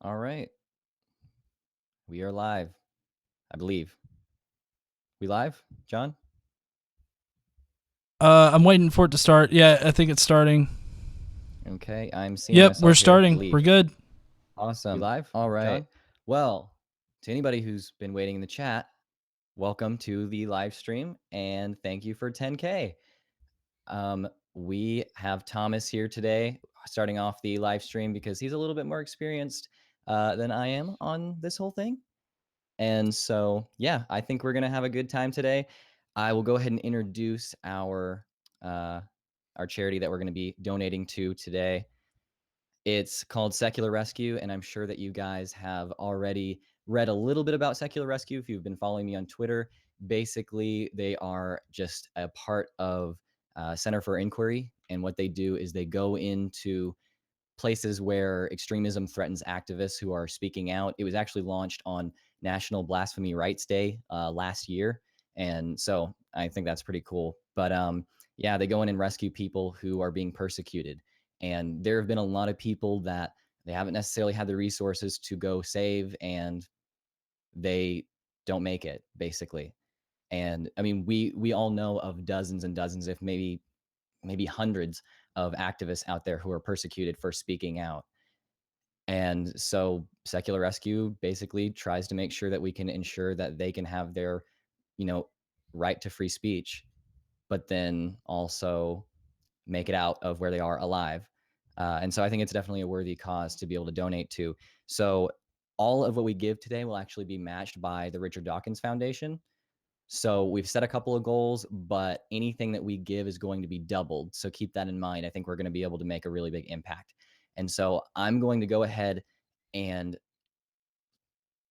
All right. We are live, I believe. We live, John? I'm waiting for it to start. Yeah, I think it's starting. Okay, I'm seeing Yep, we're myself here. starting. We're Believe. good. Awesome. Live? All right. John? Well, to anybody who's been waiting in the chat, welcome to the live stream and thank you for 10K. We have Thomas here today, starting off the live stream because he's a little bit more experienced than I am on this whole thing. And so, yeah, I think we're gonna have a good time today. I will go ahead and introduce our charity that we're going to be donating to today. It's called Secular Rescue, and I'm sure that you guys have already read a little bit about Secular Rescue if you've been following me on Twitter. Basically, they are just a part of Center for Inquiry, and what they do is they go into places where extremism threatens activists who are speaking out. It was actually launched on National Blasphemy Rights Day last year, and so I think that's pretty cool. But yeah, they go in and rescue people who are being persecuted, and there have been a lot of people that they haven't necessarily had the resources to go save, and they don't make it, basically. And I mean, we all know of dozens and dozens, if maybe hundreds of activists out there who are persecuted for speaking out. And so Secular Rescue basically tries to make sure that we can ensure that they can have their, right to free speech, but then also make it out of where they are alive. And so I think it's definitely a worthy cause to be able to donate to. So all of what we give today will actually be matched by the Richard Dawkins Foundation. So we've set a couple of goals, but anything that we give is going to be doubled. So keep that in mind. I think we're going to be able to make a really big impact. And so I'm going to go ahead and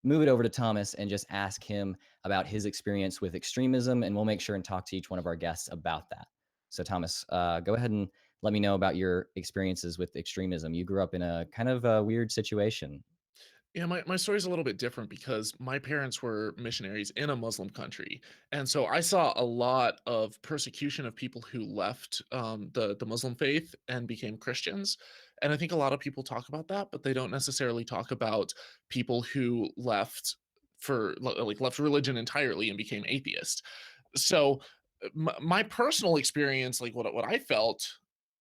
move it over to Thomas and just ask him about his experience with extremism, and we'll make sure and talk to each one of our guests about that. So Thomas, go ahead and let me know about your experiences with extremism. You grew up in a kind of a weird situation. Yeah, my story's a little bit different because my parents were missionaries in a Muslim country, and so I saw a lot of persecution of people who left the Muslim faith and became Christians. And I think a lot of people talk about that, but they don't necessarily talk about people who left left religion entirely and became atheist. So my personal experience, like what I felt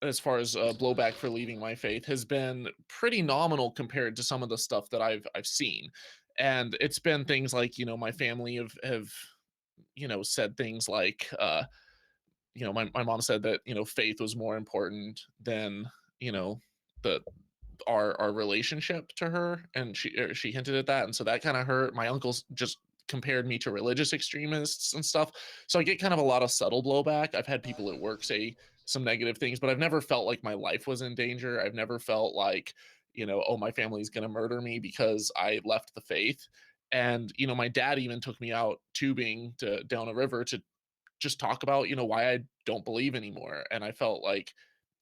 as far as blowback for leaving my faith, has been pretty nominal compared to some of the stuff that I've seen. And it's been things like, my family have said things like, my mom said that, faith was more important than, the our relationship to her, and she hinted at that, and so that kind of hurt. My uncles just compared me to religious extremists and stuff, so I get kind of a lot of subtle blowback. I've had people at work say some negative things, but I've never felt like my life was in danger. I've never felt like, oh, my family's going to murder me because I left the faith. And my dad even took me out tubing to down a river to just talk about, why I don't believe anymore, and I felt like,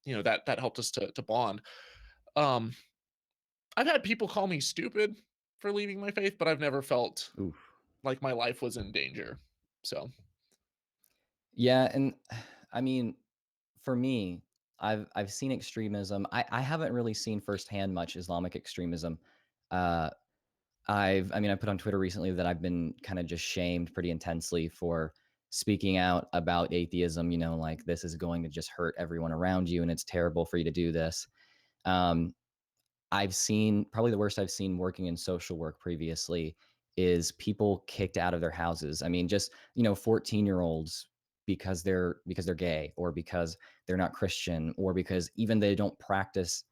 that helped us to bond. um I've had people call me stupid for leaving my faith, but I've never felt Oof. like my life was in danger. So, Yeah, and I mean, for me, I've seen extremism. I haven't really seen firsthand much Islamic extremism. Uh, I mean, I put on Twitter recently that I've been kind of just shamed pretty intensely for speaking out about atheism, like this is going to just hurt everyone around you and it's terrible for you to do this. Um, I've seen probably the worst I've seen working in social work previously is people kicked out of their houses. I mean, just, 14-year-olds because they're gay or because they're not Christian or because even they don't practice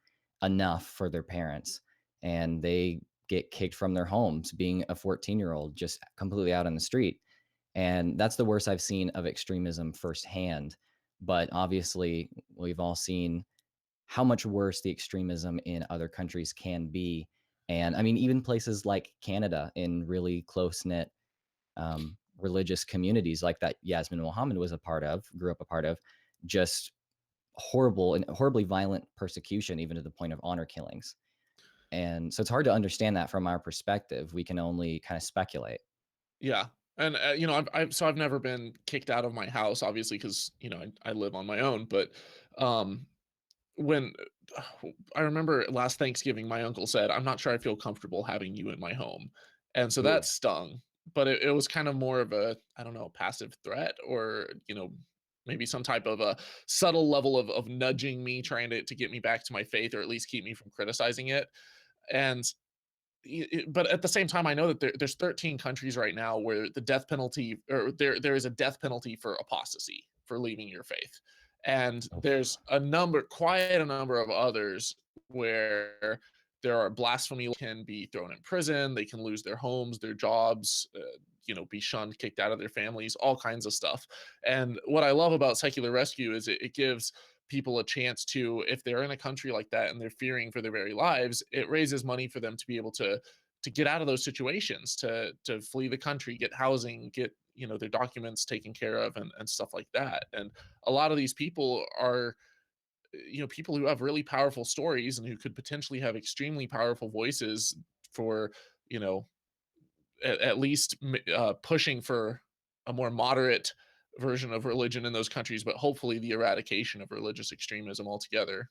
enough for their parents and they get kicked from their homes being a 14-year-old just completely out on the street. And that's the worst I've seen of extremism firsthand. But obviously, we've all seen how much worse the extremism in other countries can be. And I mean, even places like Canada in really close knit religious communities like that Yasmin Mohammed was a part of, grew up a part of, just horrible and horribly violent persecution, even to the point of honor killings. And so it's hard to understand that from our perspective. We can only kind of speculate. yeah. And I've never been kicked out of my house, obviously, because I live on my own. But um when I remember last Thanksgiving, my uncle said, "I'm not sure I feel comfortable having you in my home." And so that Ooh. stung, but it was kind of more of a, I don't know, passive threat, or, maybe some type of a subtle level of nudging me, trying to get me back to my faith, or at least keep me from criticizing it. And but at the same time, I know that there's 13 countries right now where the death penalty, or there is a death penalty for apostasy, for leaving your faith, and Oof. there's quite a number of others where there are blasphemy can be thrown in prison, they can lose their homes, their jobs, be shunned, kicked out of their families, all kinds of stuff. And what I love about secular rescue is it gives people a chance to, if they're in a country like that and they're fearing for their very lives, it raises money for them to be able to get out of those situations, to flee the country, get housing, get their documents taken care of, and stuff like that. And a lot of these people are people who have really powerful stories and who could potentially have extremely powerful voices for you know at least pushing for a more moderate version of religion in those countries, but hopefully the eradication of religious extremism altogether.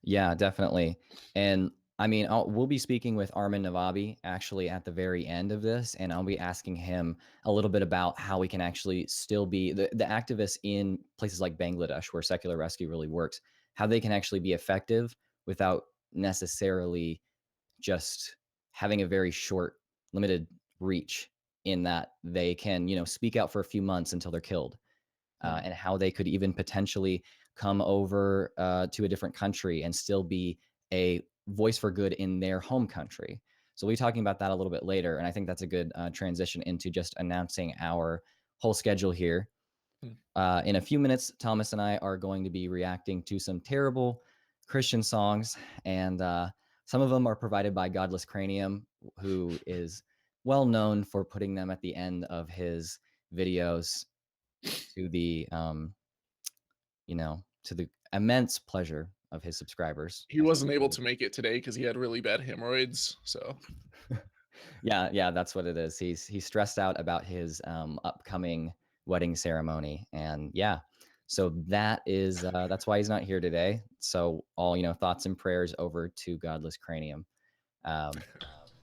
Yeah, definitely. And I mean, we'll be speaking with Armin Navabi actually at the very end of this, and I'll be asking him a little bit about how we can actually still be the activists in places like Bangladesh, where secular rescue really works, how they can actually be effective without necessarily just having a very short, limited reach, in that they can, speak out for a few months until they're killed, Hmm. and how they could even potentially come over to a different country and still be a voice for good in their home country. So we'll be talking about that a little bit later, and I think that's a good transition into just announcing our whole schedule here. Hmm. In a few minutes, Thomas and I are going to be reacting to some terrible Christian songs, and some of them are provided by Godless Cranium, who is well known for putting them at the end of his videos, to the to the immense pleasure of his subscribers. He I think wasn't that's able what it to make it today because he had really bad hemorrhoids. So is. Yeah, that's what it is. He's stressed out about his upcoming wedding ceremony, and yeah, so that's why he's not here today. So all thoughts and prayers over to Godless Cranium. Um,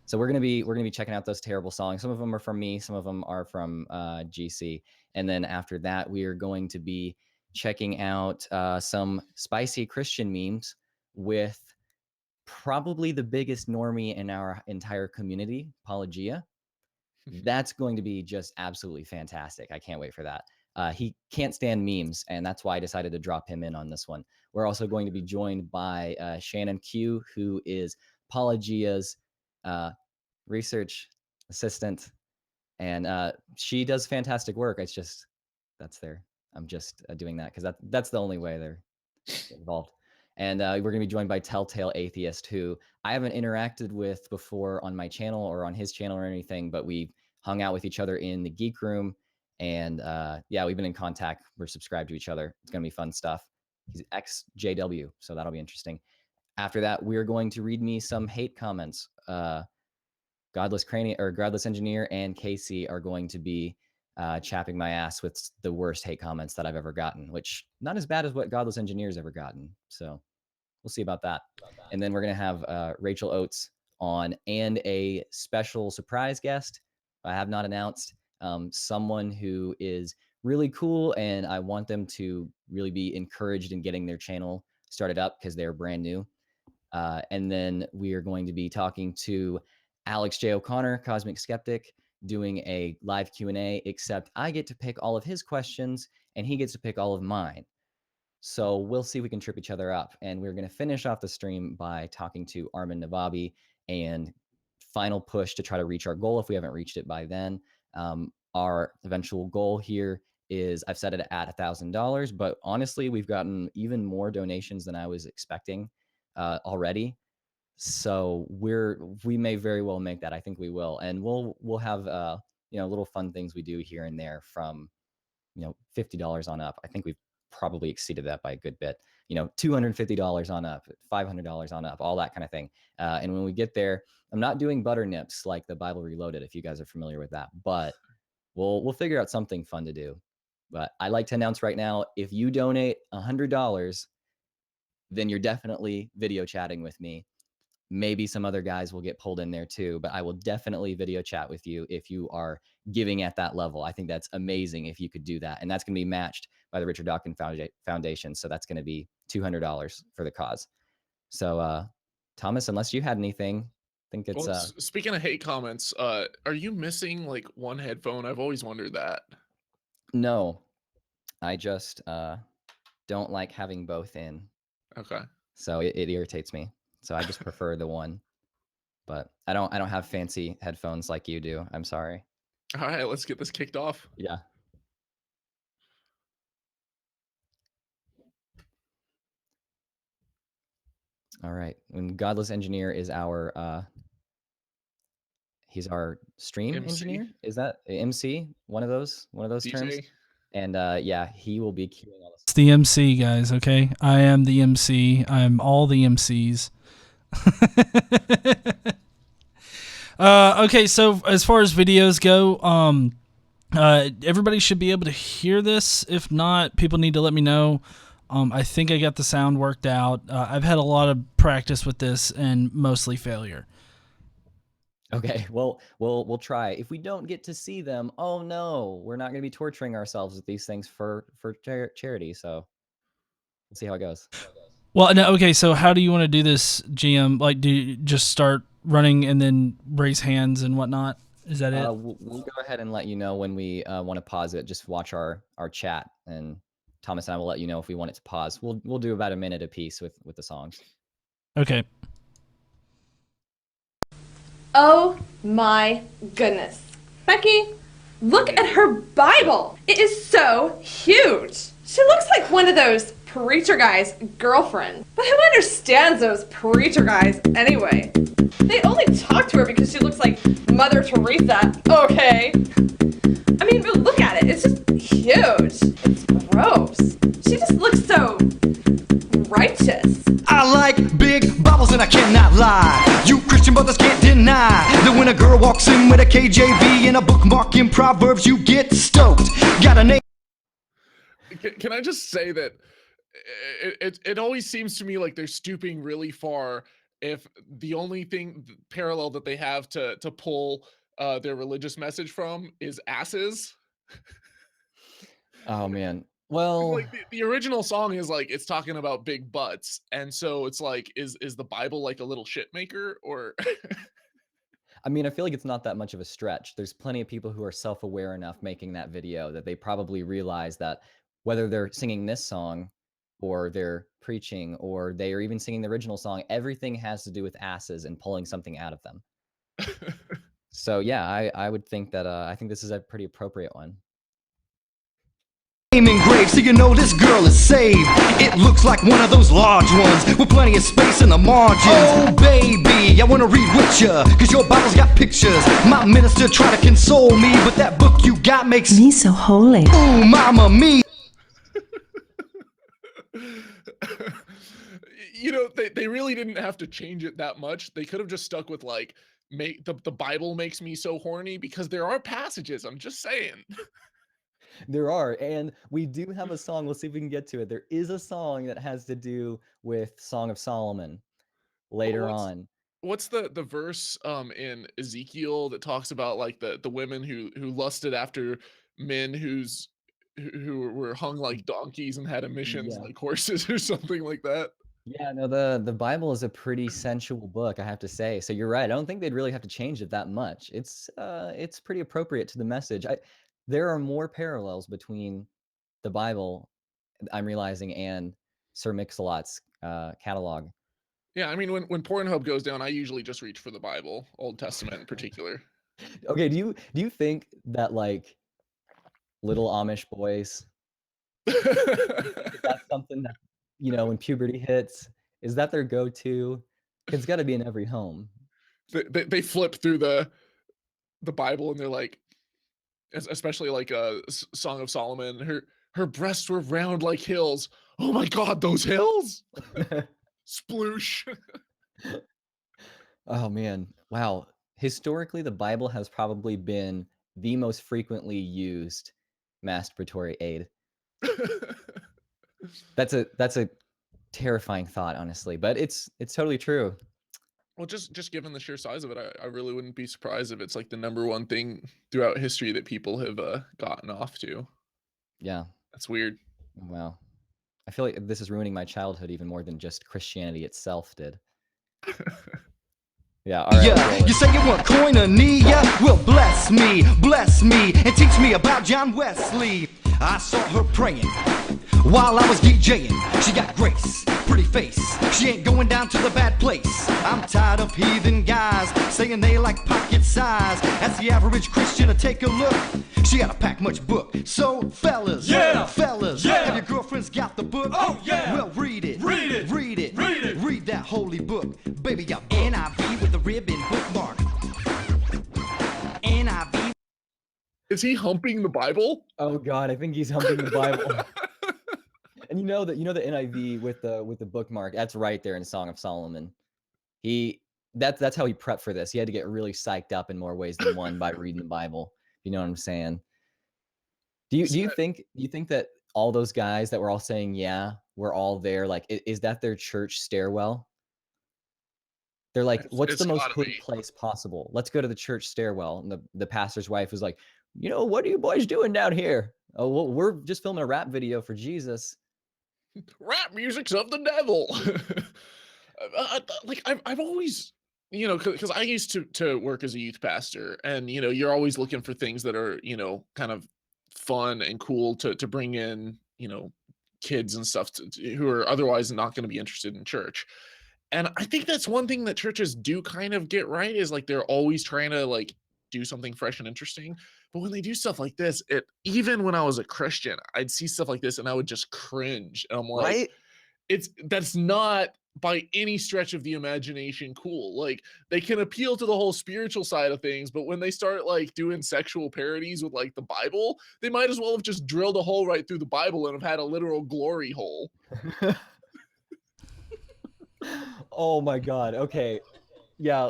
so we're gonna be checking out those terrible songs. Some of them are from me, some of them are from GC, and then after that, we are going to be checking out some spicy Christian memes with probably the biggest normie in our entire community, Paulogia. That's going to be just absolutely fantastic. I can't wait for that. He can't stand memes, and that's why I decided to drop him in on this one. We're also going to be joined by Shannon Q, who is Paulogia's uh, research assistant, and she does fantastic work. It's just that's there. I'm just doing that because that's the only way they're involved. And we're going to be joined by Telltale Atheist, who I haven't interacted with before on my channel or on his channel or anything, but we've hung out with each other in the geek room. And yeah, we've been in contact. We're subscribed to each other. It's going to be fun stuff. He's ex JW, so that'll be interesting. After that, we're going to read me some hate comments. Godless Engineer and KC are going to be chapping my ass with the worst hate comments that I've ever gotten, which not as bad as what Godless Engineer's ever gotten. So we'll see about that. And then we're gonna have Rachel Oates on, and a special surprise guest I have not announced. Someone who is really cool, and I want them to really be encouraged in getting their channel started up because they're brand new. And then we are going to be talking to Alex J. O'Connor, Cosmic Skeptic, doing a live Q&A, except I get to pick all of his questions and he gets to pick all of mine. So we'll see if we can trip each other up. And we're going to finish off the stream by talking to Armin Navabi and final push to try to reach our goal if we haven't reached it by then. Our eventual goal here is, I've set it at $1,000, but honestly, we've gotten even more donations than I was expecting already. So we may very well make that. I think we will, and we'll have little fun things we do here and there from $50 on up. I think we've probably exceeded that by a good bit. $250 on up, $500 on up, all that kind of thing. And when we get there, I'm not doing butter nips like the Bible Reloaded, if you guys are familiar with that, but we'll figure out something fun to do. But I like to announce right now, if you donate $100, then you're definitely video chatting with me. Maybe some other guys will get pulled in there too, but I will definitely video chat with you if you are giving at that level. I think that's amazing if you could do that. And that's going to be matched by the Richard Dawkins Foundation. So that's going to be $200 for the cause. So, Thomas, unless you had anything, I think it's, Well, speaking of hate comments, are you missing like one headphone? I've always wondered that. no, I just, don't like having both in. Okay. So it irritates me. So I just prefer the one. But I don't have fancy headphones like you do. I'm sorry. All right, let's get this kicked off. Yeah. All right. And Godless Engineer is our he's our stream MC, engineer. Is that MC? One of those terms. DJ. And yeah, he will be queuing all this. It's the MC, guys, okay? I am the MC. I'm all the MCs. Okay, so as far as videos go, everybody should be able to hear this. If not, people need to let me know. I think I got the sound worked out. I've had a lot of practice with this and mostly failure. Okay, well, we'll try. If we don't get to see them, oh no, we're not going to be torturing ourselves with these things for charity. So we'll see how it goes. Well, no, okay, so how do you want to do this, GM? Like, do you just start running and then raise hands and whatnot? Is that it? We'll go ahead and let you know when we want to pause it. Just watch our chat, and Thomas and I will let you know if we want it to pause. We'll do about a minute a piece with the songs. Okay. Oh my goodness. Becky, look at her Bible. It is so huge. She looks like one of those preacher guys' girlfriend. But who understands those preacher guys anyway? They only talk to her because she looks like Mother Teresa, okay? I mean, but look at it. It's just huge. It's gross. She just looks so righteous. I like big Bibles and I cannot lie. You Christian brothers can't deny that when a girl walks in with a KJV and a bookmark in Proverbs, you get stoked. Got a name. Can I just say that it always seems to me like they're stooping really far if the only parallel that they have to pull their religious message from is asses. Oh man. Well, like the original song is like it's talking about big butts, and so it's like is the Bible like a little shit maker or? I mean, I feel like it's not that much of a stretch. There's plenty of people who are self-aware enough making that video that they probably realize that whether they're singing this song or they're preaching or they are even singing the original song, everything has to do with asses and pulling something out of them. So yeah, I would think that I think this is a pretty appropriate one. Engraved, so you know this girl is saved. It looks like one of those large ones with plenty of space in the margins. Oh baby, I wanna read with ya, cause your Bible's got pictures. My minister tried to console me, but that book you got makes me so holy. Ooh, mama me. You know, they really didn't have to change it that much. They could have just stuck with like the Bible makes me so horny, because there are passages, I'm just saying. There are, and we do have a song. We'll see if we can get to it. There is a song that has to do with Song of Solomon later on. What's the verse in Ezekiel that talks about like the women who lusted after men who were hung like donkeys and had emissions like horses or something like that? Yeah, no, the Bible is a pretty sensual book, I have to say. So you're right. I don't think they'd really have to change it that much. It's pretty appropriate to the message. There are more parallels between the Bible, I'm realizing, and Sir Mix-a-Lot's catalog. Yeah, I mean, when Pornhub goes down, I usually just reach for the Bible, Old Testament in particular. Okay, do you think that like little Amish boys, that's something that, you know, when puberty hits, is that their go-to? It's got to be in every home. They flip through the Bible and they're like, especially like a Song of Solomon, her breasts were round like hills. Oh my God, those hills! Sploosh. Oh man, wow. Historically, the Bible has probably been the most frequently used masturbatory aid. That's a terrifying thought, honestly, but it's totally true. Well, just given the sheer size of it, I really wouldn't be surprised if it's like the number one thing throughout history that people have gotten off to. Yeah. That's weird. Wow. I feel like this is ruining my childhood even more than just Christianity itself did. Yeah, all right. Yeah, you say you want koinonia? Well, bless me, and teach me about John Wesley. I saw her praying while I was DJing. She got grace, pretty face. She ain't going down to the bad place. I'm tired of heathen guys saying they like pocket size. That's the average Christian to take a look. She gotta pack much book. So fellas, have your girlfriends got the book? Oh yeah. Well, read it. Read that holy book, baby. I'm NIV with a ribbon bookmark. NIV. Is he humping the Bible? Oh God, I think he's humping the Bible. And you know the NIV with the bookmark. That's right there in Song of Solomon. That's how he prepped for this. He had to get really psyched up in more ways than one by reading the Bible. You know what I'm saying? Do you think that all those guys that were all saying yeah, we're all there? Like, is that their church stairwell? They're like, what's It's the most gotta hood be. place possible? Let's go to the church stairwell. And the pastor's wife was like, what are you boys doing down here? Oh, well, we're just filming a rap video for Jesus. Rap music's of the devil. Like I've always, because I used to work as a youth pastor, and you're always looking for things that are kind of fun and cool to bring in kids and stuff who are otherwise not going to be interested in church. And I think that's one thing that churches do kind of get right, is like they're always trying to like do something fresh and interesting. But when they do stuff like this, even when I was a Christian, I'd see stuff like this and I would just cringe. And I'm like, Right? that's not by any stretch of the imagination cool. Like, they can appeal to the whole spiritual side of things, but when they start like doing sexual parodies with like the Bible, they might as well have just drilled a hole right through the Bible and have had a literal glory hole. Oh my God. Okay. Yeah.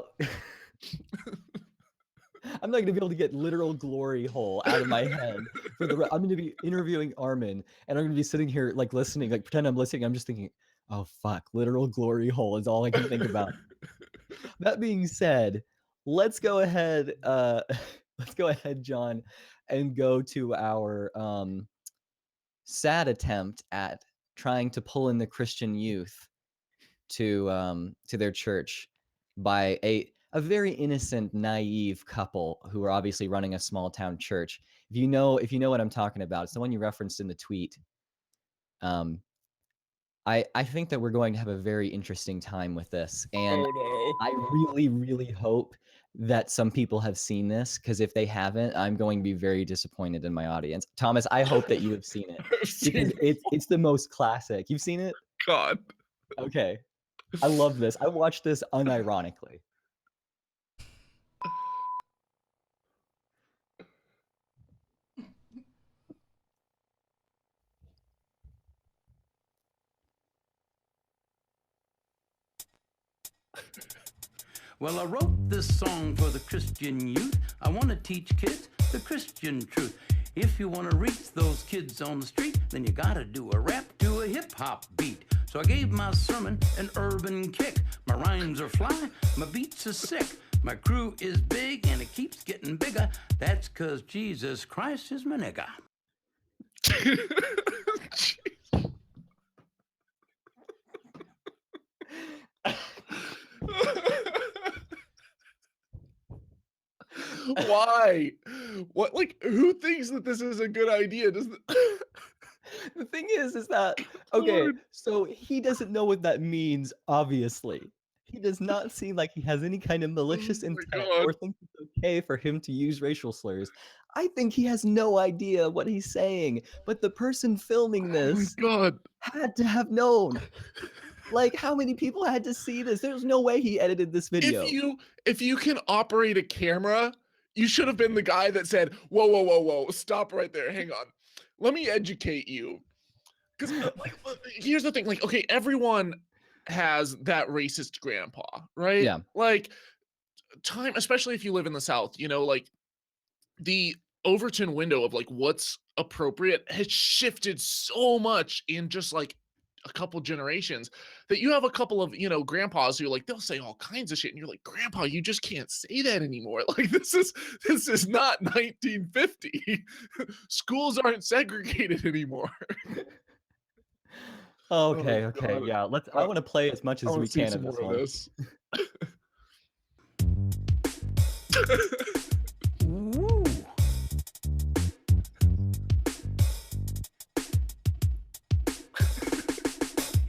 I'm not gonna be able to get literal glory hole out of my head I'm gonna be interviewing Armin, and I'm gonna be sitting here like listening, like pretend I'm listening. I'm just thinking, oh fuck, literal glory hole is all I can think about. That being said, let's go ahead, John, and go to our sad attempt at trying to pull in the Christian youth to their church by a very innocent, naive couple who are obviously running a small town church. If you know what I'm talking about, it's the one you referenced in the tweet. I think that we're going to have a very interesting time with this, and Oh I really, really hope that some people have seen this, because if they haven't, I'm going to be very disappointed in my audience. Thomas, I hope that you have seen it, because it's the most classic. You've seen it? God. Okay. I love this. I watched this unironically. Well, I wrote this song for the Christian youth. I want to teach kids the Christian truth. If you want to reach those kids on the street, then you gotta do a rap to a hip-hop beat. So I gave my sermon an urban kick. My rhymes are fly, my beats are sick. My crew is big and it keeps getting bigger. That's 'cause Jesus Christ is my nigga. Why? What? Like, who thinks that this is a good idea? The thing is that, okay, so he doesn't know what that means, obviously. He does not seem like he has any kind of malicious intent or thinks it's okay for him to use racial slurs. I think he has no idea what he's saying, but the person filming this had to have known. Like, how many people had to see this? There's no way he edited this video. If you can operate a camera, you should have been the guy that said, whoa, stop right there, hang on. Let me educate you. Because like, here's the thing, like, okay, everyone has that racist grandpa, right? Yeah. Like, especially if you live in the South, like, the Overton window of like what's appropriate has shifted so much in just like a couple generations, that you have a couple of, you know, grandpas who like, they'll say all kinds of shit and you're like, grandpa, you just can't say that anymore. Like this is not 1950. Schools aren't segregated anymore. Okay, Oh, okay, God. yeah. I want to play as much I as wanna we see can some of this more one. of this. Woo!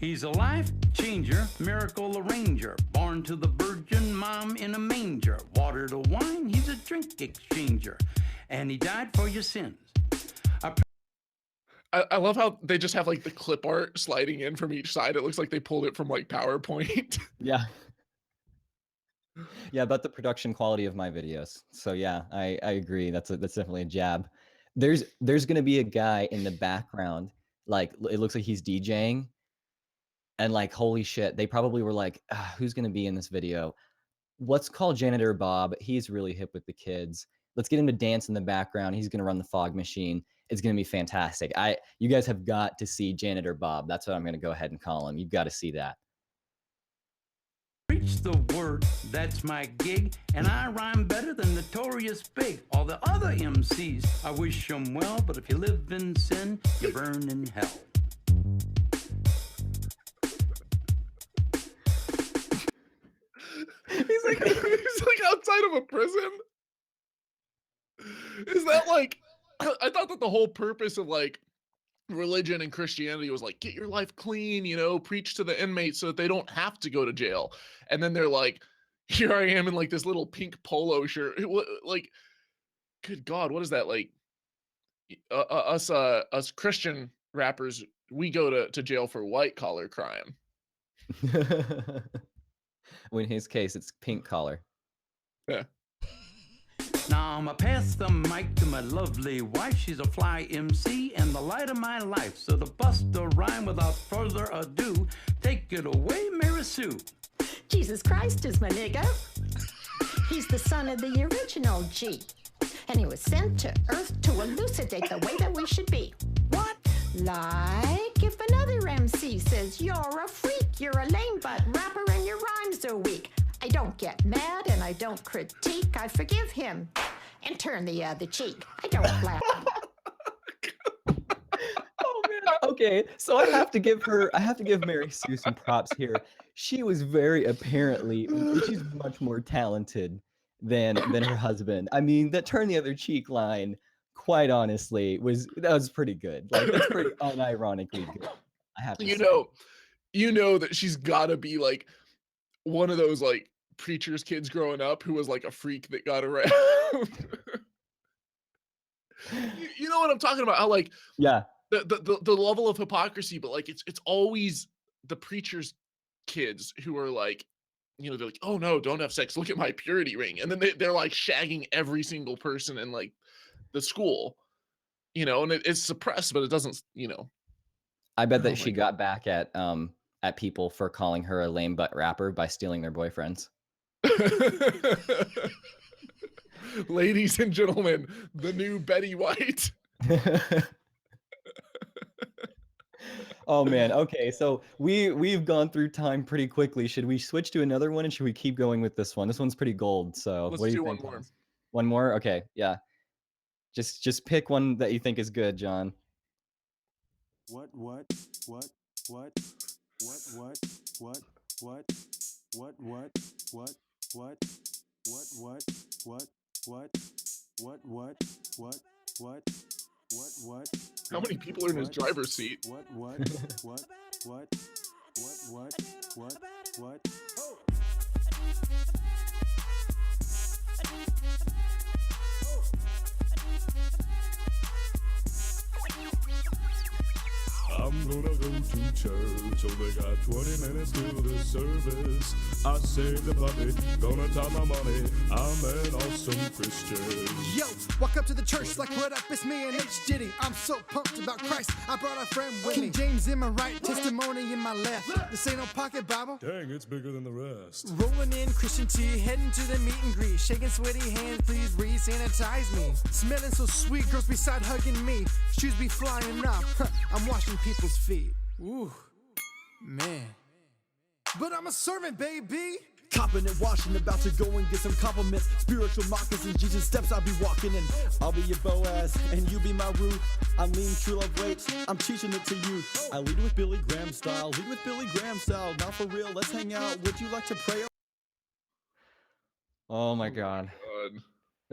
He's a life changer, miracle arranger, born to the virgin mom in a manger. Water to wine, he's a drink exchanger, and he died for your sins. I love how they just have like the clip art sliding in from each side. It looks like they pulled it from like PowerPoint. Yeah. Yeah, about the production quality of my videos. So yeah, I agree. That's definitely a jab. There's gonna be a guy in the background, like it looks like he's DJing, and like holy shit, they probably were like, who's gonna be in this video? Let's call Janitor Bob. He's really hip with the kids. Let's get him to dance in the background. He's gonna run the fog machine. It's gonna be fantastic. You guys have got to see Janitor Bob. That's what I'm gonna go ahead and call him. You've got to see that. Preach the word, that's my gig, and I rhyme better than Notorious Big. All the other MCs, I wish them well, but if you live in sin, you burn in hell. He's like outside of a prison. Is that like, I thought that the whole purpose of like religion and Christianity was like, get your life clean, you know, preach to the inmates so that they don't have to go to jail. And then they're like, here I am in like this little pink polo shirt. Like, good God, what is that? Like us Christian rappers, we go to jail for white collar crime. Well, in his case, it's pink collar. Yeah. Now I'ma pass the mic to my lovely wife. She's a fly MC and the light of my life. So to bust the rhyme without further ado, take it away, Mary Sue. Jesus Christ is my nigga. He's the son of the original G. And he was sent to Earth to elucidate the way that we should be. What? Like if another MC says you're a freak, you're a lame butt rapper and your rhymes are weak. I don't get mad and I don't critique. I forgive him and turn the other cheek. I don't laugh. Oh man. Okay, so I have to give Mary Sue some props here. She was she's much more talented than her husband. I mean, that turn the other cheek line, quite honestly, was pretty good. Like that's pretty unironically good. I have to say. You know that she's gotta be like one of those like preacher's kids growing up who was like a freak that got around. You know what I'm talking about? How like Yeah. The level of hypocrisy, but like it's always the preacher's kids who are like, you know, they're like, oh no, don't have sex. Look at my purity ring. And then they're like shagging every single person in like the school, you know, and it's suppressed, but it doesn't, you know. I bet that she got back at people for calling her a lame butt rapper by stealing their boyfriends. Ladies and gentlemen, the new Betty White. Oh man. Okay, so we've gone through time pretty quickly. Should we switch to another one, and should we keep going with this one? This one's pretty gold. So Let's what do you do think? one more. One more? Okay, yeah. Just pick one that you think is good, John. What? How many people are in his driver's seat? I'm gonna go to church, only got 20 minutes till the service. I saved the puppy, gonna tie my money, I'm an awesome Christian. Yo, walk up to the church like, what up, it's me and H. Diddy. I'm so pumped about Christ, I brought a friend with me. King James in my right, testimony in my left. This ain't no pocket Bible. Dang, it's bigger than the rest. Rolling in Christian tea, heading to the meet and greet. Shaking sweaty hands, please re-sanitize me. Smelling so sweet, girls beside hugging me. Shoes be flying up, I'm washing people's feet. Ooh. Man. But I'm a servant, baby. Copping and washing, about to go and get some compliments. Spiritual moccasins, Jesus steps I'll be walking in. I'll be your Boaz, and you be my Ruth. I lean true love waits, I'm teaching it to you. I lead with Billy Graham style, lead with Billy Graham style. Now for real, let's hang out. Would you like to pray? Oh my god.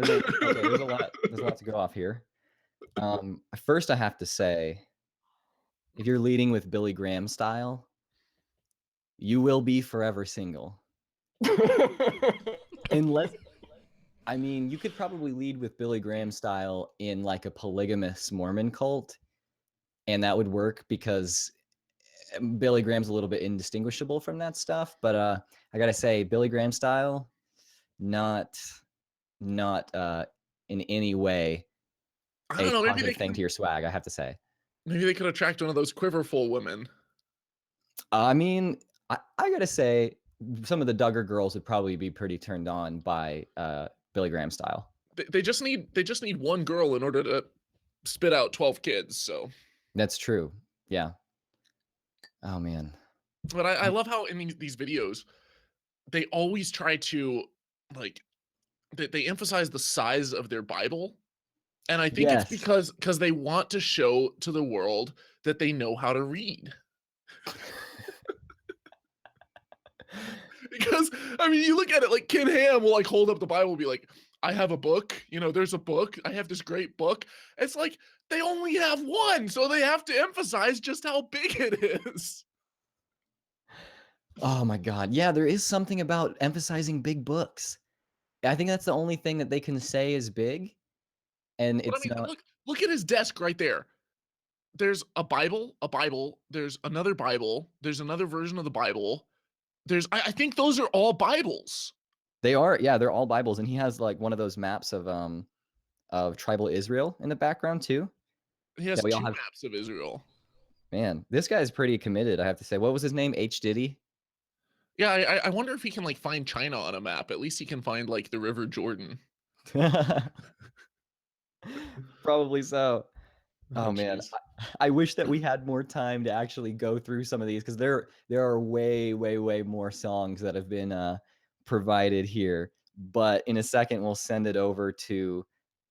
God. There's a lot to go off here. First I have to say, if you're leading with Billy Graham style, you will be forever single. Unless, I mean, you could probably lead with Billy Graham style in like a polygamous Mormon cult, and that would work because Billy Graham's a little bit indistinguishable from that stuff. But I gotta say, Billy Graham style, not in any way I don't know. a Maybe positive thing to your swag, I have to say. Maybe they could attract one of those quiverful women. I mean, I gotta say, some of the Duggar girls would probably be pretty turned on by Billy Graham style. They just need one girl in order to spit out 12 kids. So that's true. Yeah. Oh man. But I love how in these videos they always try to like they emphasize the size of their Bible. And I think it's because they want to show to the world that they know how to read. Because I mean, you look at it like Ken Ham will like hold up the Bible and be like, I have a book, you know, there's a book, I have this great book. It's like they only have one, so they have to emphasize just how big it is. Oh my god. Yeah, there is something about emphasizing big books. I think that's the only thing that they can say is big. And But it's not. Look at his desk right there. There's a Bible, there's another Bible, there's another version of the Bible. I think those are all Bibles. They are, yeah, they're all Bibles, and he has like one of those maps of tribal Israel in the background too. He has two maps of Israel. Man, this guy's pretty committed, I have to say. What was his name? H. Diddy? Yeah, I wonder if he can like find China on a map. At least he can find like the River Jordan. Probably so. Oh man, I wish that we had more time to actually go through some of these, because there are way more songs that have been provided here. But in a second, we'll send it over to,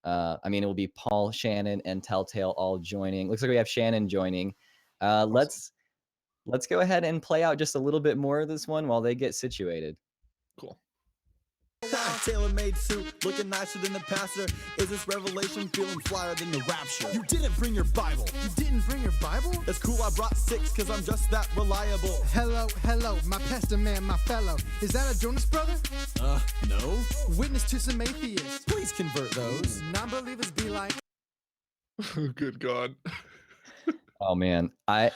I mean, it will be Paul, Shannon, and Telltale all joining. Looks like we have Shannon joining. Awesome. Let's go ahead and play out just a little bit more of this one while they get situated. Cool. Tailor-made suit, looking nicer than the pastor. Is this revelation feeling flyer than the rapture? You didn't bring your Bible. You didn't bring your Bible? That's cool, I brought 6 because I'm just that reliable. Hello, my pastor man, my fellow. Is that a Jonas brother? No. Witness to some atheists. Please convert those. Non-believers be like. Oh, good God. Oh man, why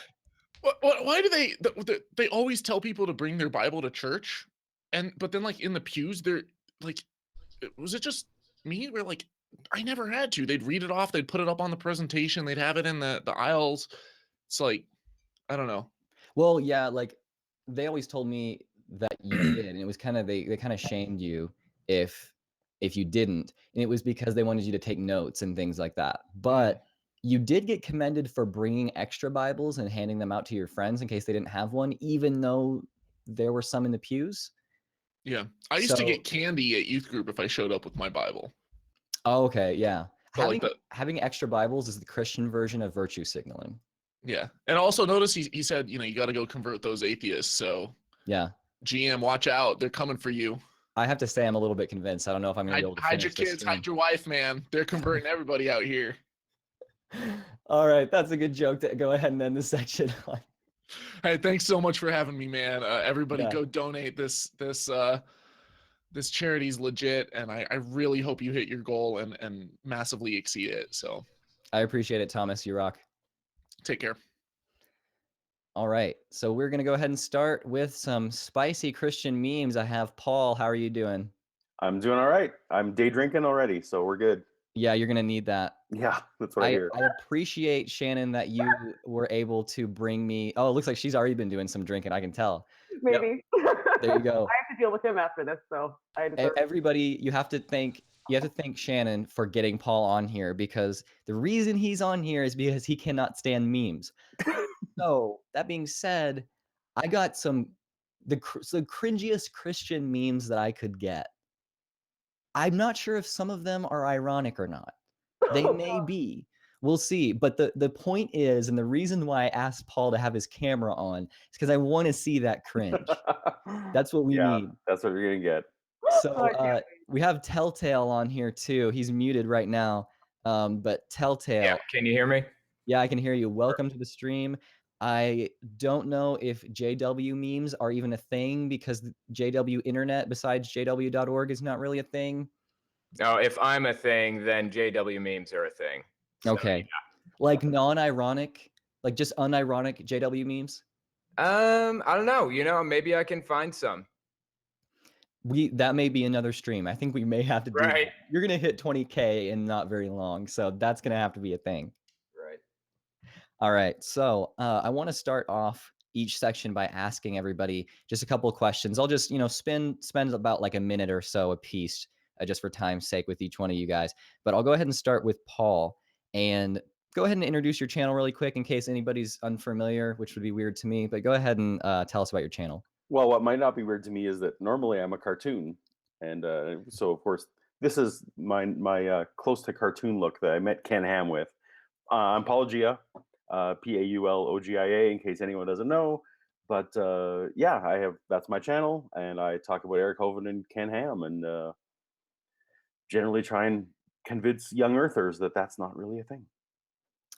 do they always tell people to bring their Bible to church? But then like in the pews, they're like, was it just me? Where like, I never had to. They'd read it off. They'd put it up on the presentation. They'd have it in the aisles. It's like, I don't know. Well, yeah, like they always told me that you did, and it was kind of, they kind of shamed you if you didn't, and it was because they wanted you to take notes and things like that. But you did get commended for bringing extra Bibles and handing them out to your friends in case they didn't have one, even though there were some in the pews. Yeah, I used to get candy at youth group if I showed up with my Bible. Oh, okay, yeah. Having extra Bibles is the Christian version of virtue signaling. Yeah, and also notice he said, you know, you got to go convert those atheists. So yeah, GM, watch out, they're coming for you. I have to say, I'm a little bit convinced. I don't know if I'm gonna be able to hide your kids, hide your wife, man. They're converting everybody out here. All right, that's a good joke to go ahead and end this section on. Hey, thanks so much for having me, man. Everybody go donate. This charity's legit, and I really hope you hit your goal and massively exceed it. So I appreciate it, Thomas. You rock. Take care. All right, so we're gonna go ahead and start with some spicy Christian memes. I have Paul. How are you doing? I'm doing all right. I'm day drinking already, so we're good. Yeah, you're gonna need that. Yeah, that's what I hear. I appreciate, Shannon, that you were able to bring me. Oh, it looks like she's already been doing some drinking. I can tell. Maybe. Yep. There you go. I have to deal with him after this, so everybody, you have to thank Shannon for getting Paul on here, because the reason he's on here is because he cannot stand memes. So that being said, I got the cringiest Christian memes that I could get. I'm not sure if some of them are ironic or not. They may be. We'll see. But the point is, and the reason why I asked Paul to have his camera on is because I want to see that cringe. That's what we need. That's what you're gonna get. So we have Telltale on here too. He's muted right now. But Telltale. Yeah, can you hear me? Yeah, I can hear you. Welcome to the stream. I don't know if JW memes are even a thing because JW internet besides jw.org is not really a thing. No, if I'm a thing, then JW memes are a thing. So, Okay. yeah. Like non-ironic, like just unironic JW memes? I don't know. Maybe I can find some. That may be another stream. I think we may have to do Right. that. You're gonna hit 20K in not very long, so that's gonna have to be a thing. Right. All right. So I want to start off each section by asking everybody just a couple of questions. I'll just spend about like a minute or so a piece, just for time's sake with each one of you guys. But I'll go ahead and start with Paul, and go ahead and introduce your channel really quick in case anybody's unfamiliar, which would be weird to me. But go ahead and tell us about your channel. Well, what might not be weird to me is that normally I'm a cartoon, and so of course this is my close to cartoon look that I met Ken Ham with. I'm Paulogia, Paulogia, in case anyone doesn't know. But yeah, that's my channel, and I talk about Eric Hovind and Ken Ham, and generally try and convince young earthers that that's not really a thing.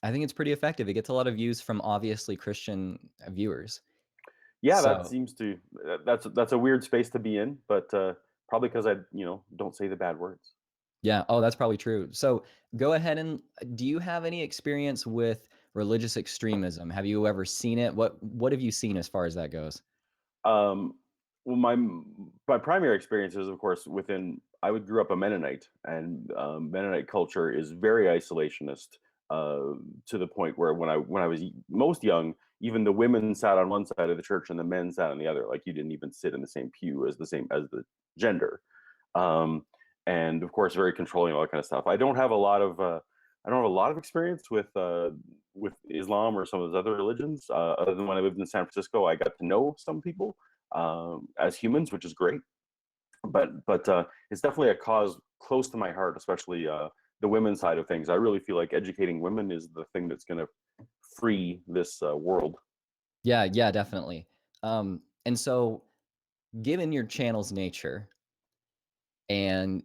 I think it's pretty effective. It gets a lot of views from obviously Christian viewers. Yeah, that seems to that's a weird space to be in, but probably because I don't say the bad words. Yeah. Oh, that's probably true. So go ahead and do you have any experience with religious extremism? Have you ever seen it? What have you seen as far as that goes? Well, my primary experience is, of course, I grew up a Mennonite, and Mennonite culture is very isolationist to the point where when I was most young, even the women sat on one side of the church and the men sat on the other. Like you didn't even sit in the same pew as the gender, and of course, very controlling, all that kind of stuff. I don't have a lot of experience with Islam or some of those other religions. Other than when I lived in San Francisco, I got to know some people as humans, which is great. But it's definitely a cause close to my heart, especially the women's side of things. I really feel like educating women is the thing that's going to free this world. Yeah, definitely. And so, given your channel's nature, and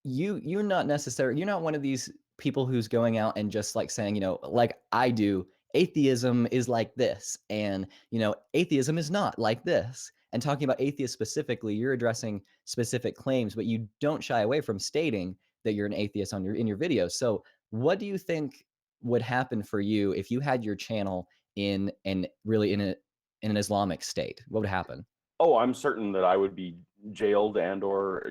you're not one of these people who's going out and just like saying, like I do, atheism is like this, and atheism is not like this. And talking about atheists specifically, you're addressing specific claims, but you don't shy away from stating that you're an atheist in your videos. So what do you think would happen for you if you had your channel in an Islamic state? What would happen? Oh, I'm certain that I would be jailed and/or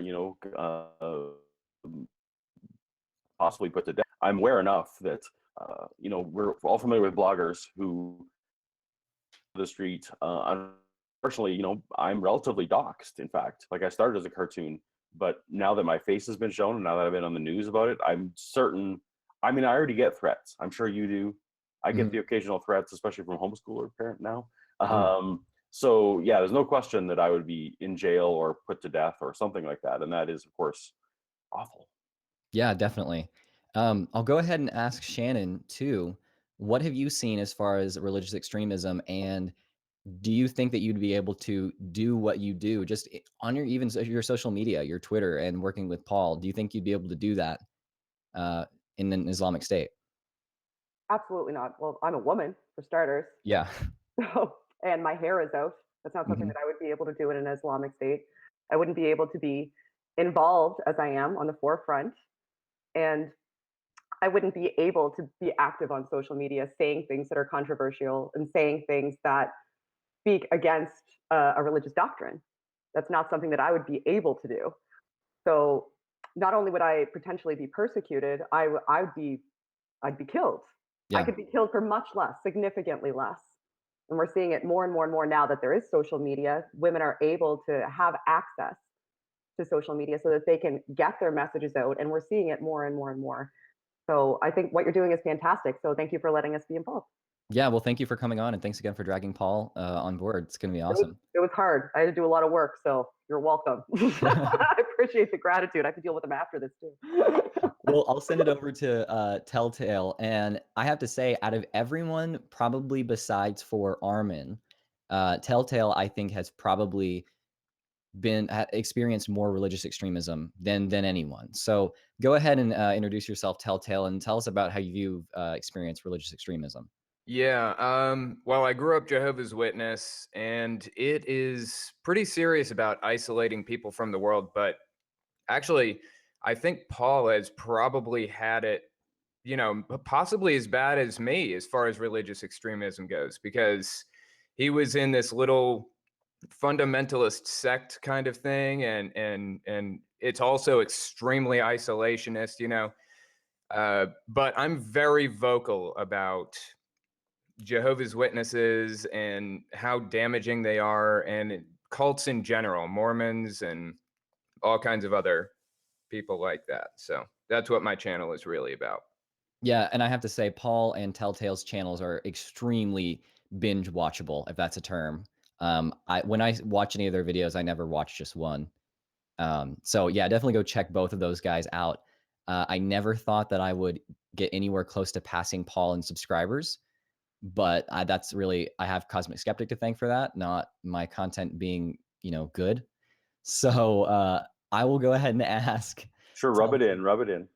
possibly put to death. I'm aware enough that we're all familiar with bloggers who the street. Unfortunately, I'm relatively doxxed. In fact, like I started as a cartoon, but now that my face has been shown and now that I've been on the news about it, I'm certain. I mean, I already get threats. I'm sure you do. I get the occasional threats, especially from homeschooler parent now. So yeah, there's no question that I would be in jail or put to death or something like that, and that is, of course, awful. Yeah, definitely. I'll go ahead and ask Shannon too. What have you seen as far as religious extremism, and do you think that you'd be able to do what you do just on your social media, your Twitter, and working with Paul? Do you think you'd be able to do that in an Islamic state? Absolutely not. Well, I'm a woman for starters. Yeah. And my hair is out. That's not something that I would be able to do in an Islamic state. I wouldn't be able to be involved as I am on the forefront. And I wouldn't be able to be active on social media, saying things that are controversial and saying things that speak against a religious doctrine. That's not something that I would be able to do. So not only would I potentially be persecuted, I'd be killed. Yeah. I could be killed for much less, significantly less. And we're seeing it more and more and more now that there is social media. Women are able to have access to social media so that they can get their messages out. And we're seeing it more and more and more. So I think what you're doing is fantastic. So thank you for letting us be involved. Yeah, well, thank you for coming on, and thanks again for dragging Paul on board. It's gonna be awesome. It was hard. I had to do a lot of work, so you're welcome. I appreciate the gratitude. I can deal with them after this too. Well, I'll send it over to Telltale, and I have to say, out of everyone, probably besides for Armin, Telltale, I think, has probably experienced more religious extremism than anyone. So go ahead and introduce yourself, Telltale, and tell us about how you've experienced religious extremism. Yeah, well, I grew up Jehovah's Witness, and it is pretty serious about isolating people from the world. But actually, I think Paul has probably had it, possibly as bad as me as far as religious extremism goes, because he was in this little fundamentalist sect kind of thing, and it's also extremely isolationist, but I'm very vocal about Jehovah's Witnesses and how damaging they are, and cults in general, Mormons and all kinds of other people like that. So that's what my channel is really about. Yeah, and I have to say, Paul and Telltale's channels are extremely binge watchable, if that's a term. When I watch any of their videos, I never watch just one. So yeah, definitely go check both of those guys out. I never thought that I would get anywhere close to passing Paul in subscribers, but that's really, I have Cosmic Skeptic to thank for that, not my content being, good. So I will go ahead and ask. Sure, rub it in.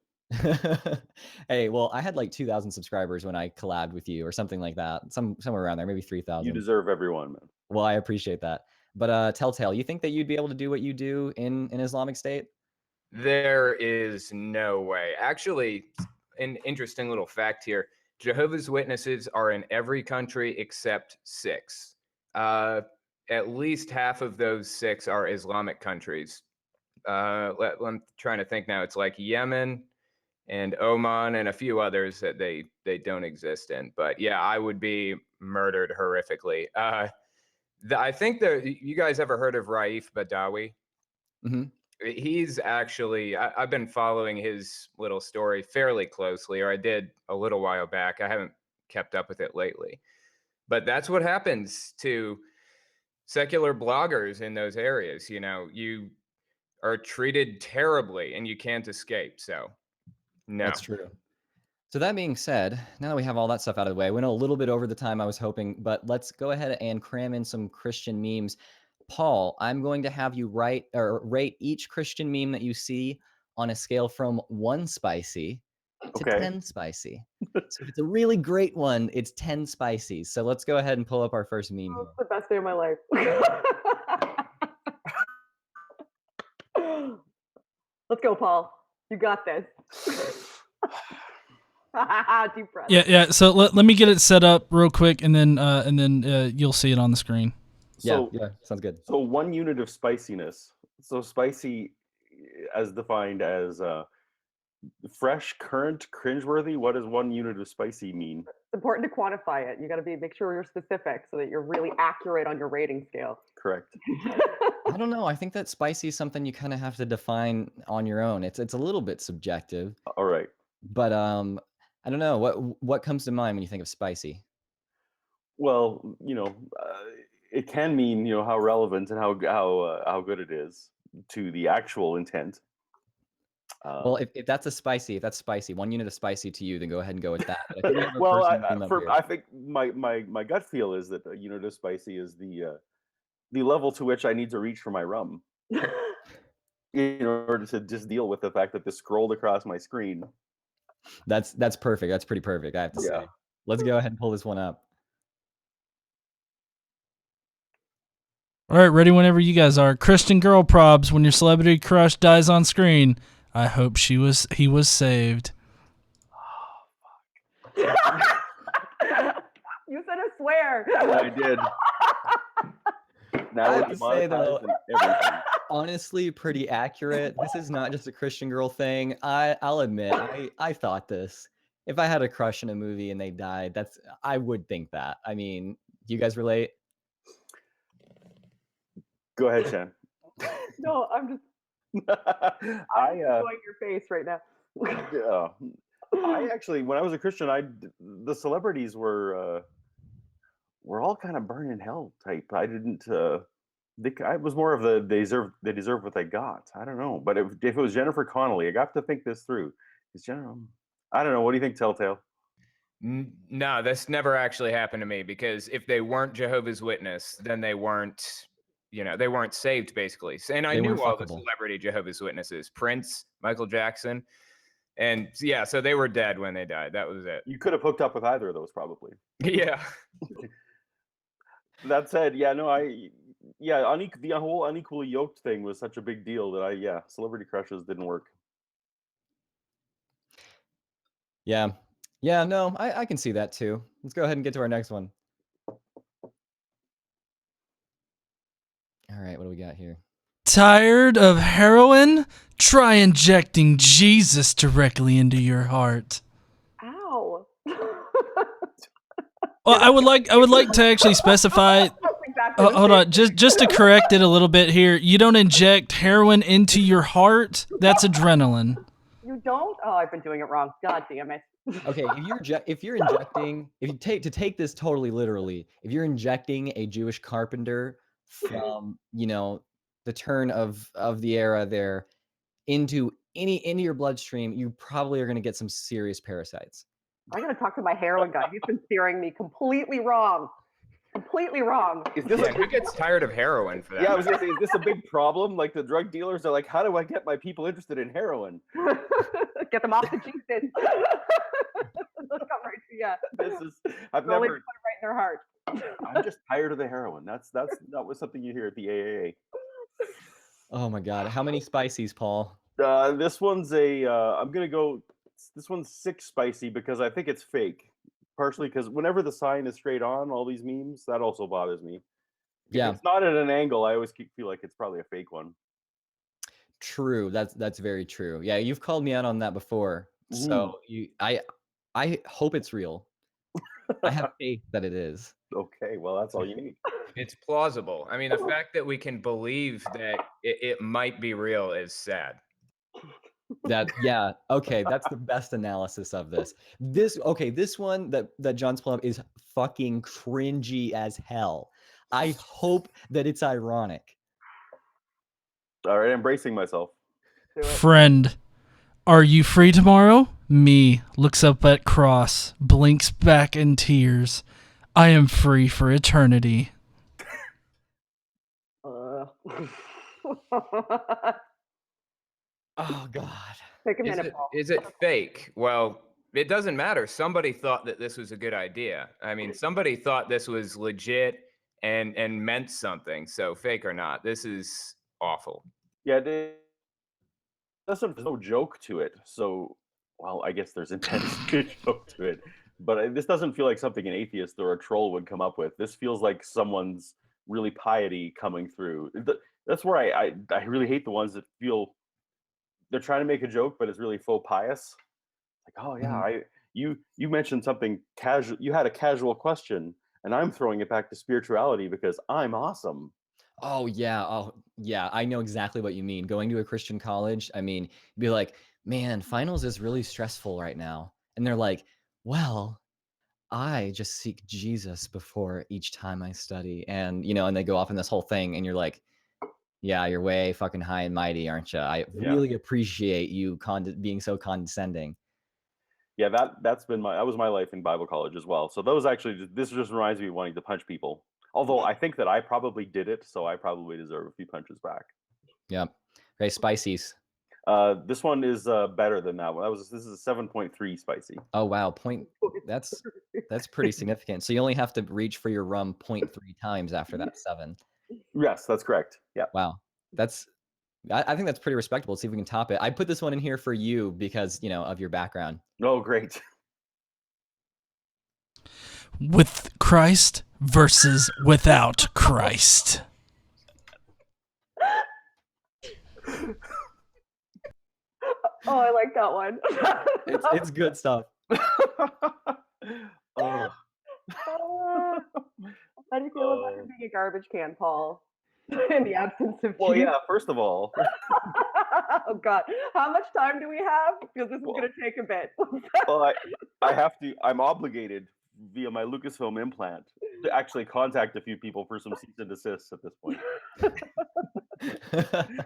Hey, well, I had like 2,000 subscribers when I collabed with you or something like that. Somewhere around there, maybe 3,000. You deserve everyone, man. Well, I appreciate that. But Telltale, you think that you'd be able to do what you do in Islamic State? There is no way. Actually, an interesting little fact here. Jehovah's Witnesses are in every country except 6. At least half of those 6 are Islamic countries. I'm trying to think now. It's like Yemen and Oman and a few others that they don't exist in. But yeah, I would be murdered horrifically. I think that you guys ever heard of Raif Badawi? Mm-hmm. He's actually, I've been following his little story fairly closely, or I did a little while back. I haven't kept up with it lately. But that's what happens to secular bloggers in those areas. You are treated terribly and you can't escape. So, no. That's true. So that being said, now that we have all that stuff out of the way, we went a little bit over the time I was hoping, but let's go ahead and cram in some Christian memes. Paul, I'm going to have you rate each Christian meme that you see on a scale from 1 spicy to 10 spicy. So if it's a really great one, it's 10 spicy. So let's go ahead and pull up our first meme. Oh, it's the best day of my life. Let's go, Paul. You got this. Deep breath. Yeah. So let me get it set up real quick, and then you'll see it on the screen. So, yeah, sounds good. So 1 unit of spiciness. So spicy, as defined as fresh, current, cringeworthy. What does 1 unit of spicy mean? It's important to quantify it. You got to make sure you're specific so that you're really accurate on your rating scale. Correct. I don't know. I think that spicy is something you kind of have to define on your own. It's a little bit subjective. All right. But I don't know. What comes to mind when you think of spicy? Well, it can mean how relevant and how good it is to the actual intent. Well, if that's spicy, 1 unit of spicy to you, then go ahead and go with that. But I think we have a well, person I think my gut feel is that a unit of spicy is the level to which I need to reach for my rum in order to just deal with the fact that this scrolled across my screen. That's perfect. That's pretty perfect, I have to say. Let's go ahead and pull this one up. All right, ready whenever you guys are. Christian girl probs. When your celebrity crush dies on screen, I hope he was saved. You said a swear. I did. Now I have to say though, honestly, pretty accurate. This is not just a Christian girl thing. I'll admit, I thought this. If I had a crush in a movie and they died, I would think that. I mean, do you guys relate? Go ahead, Shan. No, I'm just enjoying your face right now. I actually, when I was a Christian, the celebrities were were all kind of burn in hell type. I didn't. I was more of the they deserve what they got. I don't know, but if it was Jennifer Connelly, I got to think this through. Is Jennifer? I don't know. What do you think, Telltale? No, this never actually happened to me, because if they weren't Jehovah's Witness, then they weren't, they weren't saved, basically. And I They knew weren't all the fuckable. celebrity Jehovah's Witnesses: Prince, Michael Jackson, and yeah, so they were dead when they died. That was it. You could have hooked up with either of those, probably. Yeah. That said, the whole unequally yoked thing was such a big deal that celebrity crushes didn't work. Yeah. Yeah, no, I can see that too. Let's go ahead and get to our next one. All right, what do we got here? Tired of heroin? Try injecting Jesus directly into your heart. Ow. Well, I would like to actually specify. Hold on, just to correct it a little bit here. You don't inject heroin into your heart. That's adrenaline. You don't? Oh, I've been doing it wrong. God damn it. Okay, if you take this totally literally, if you're injecting a Jewish carpenter from the turn of the era there into your bloodstream, you probably are going to get some serious parasites. I gotta talk to my heroin guy. He's been steering me completely wrong. Completely wrong. Is this who gets tired of heroin for that? Yeah, I was gonna say, is this a big problem? Like the drug dealers are like, how do I get my people interested in heroin? Get them off the Jesus. They'll come right to you. I've They'll never put it right in their heart. I'm just tired of the heroin. That was something you hear at the AAA. Oh my God, how many spices, Paul? This one's this one's 6 spicy because I think it's fake. Partially because whenever the sign is straight on, all these memes, that also bothers me. Yeah. If it's not at an angle, I always feel like it's probably a fake one. True. That's very true. Yeah, you've called me out on that before. So I hope it's real. I have faith that it is. Okay, well, that's all you need. It's plausible. I mean, the fact that we can believe that it might be real is sad. Okay, that's the best analysis of this. This one that John's pulling up is fucking cringy as hell. I hope that it's ironic. All right, embracing myself. Friend, are you free tomorrow? Me looks up at cross, blinks back in tears. I am free for eternity. Oh God. Take a minute, Paul. Is it fake? Well, it doesn't matter. Somebody thought that this was a good idea. I mean, somebody thought this was legit and meant something. So fake or not, this is awful. Yeah, there's no joke to it. So, well, I guess there's intense joke to it. But this doesn't feel like something an atheist or a troll would come up with. This feels like someone's really piety coming through. That's where I really hate the ones that feel they're trying to make a joke, but it's really faux pious. Like, oh yeah, you mentioned something casual. You had a casual question, and I'm throwing it back to spirituality because I'm awesome. Oh yeah. I know exactly what you mean. Going to a Christian college, I mean, be like, man, finals is really stressful right now. And they're like, well, I just seek Jesus before each time I study. And, and they go off in this whole thing. And you're like, yeah, you're way fucking high and mighty, aren't you? I really appreciate you being so condescending. Yeah, that was my life in Bible college as well. So this just reminds me of wanting to punch people. Although I think that I probably did it, so I probably deserve a few punches back. Yep. Okay, spices. This one is better than that one. This is a 7.3 spicy. Oh wow, that's pretty significant. So you only have to reach for your rum 0.3 times after that 7. Yes, that's correct. Yeah. Wow. I think that's pretty respectable. Let's see if we can top it. I put this one in here for you because, of your background. Oh, great. With Christ versus without Christ. Oh, I like that one. It's good stuff. Oh. How do you feel about being a garbage can, Paul? In the absence of Well, Jesus? yeah, first of all. Oh God, how much time do we have? Because this is going to take a bit. Well, I'm obligated via my Lucasfilm implant to actually contact a few people for some cease and desist at this point.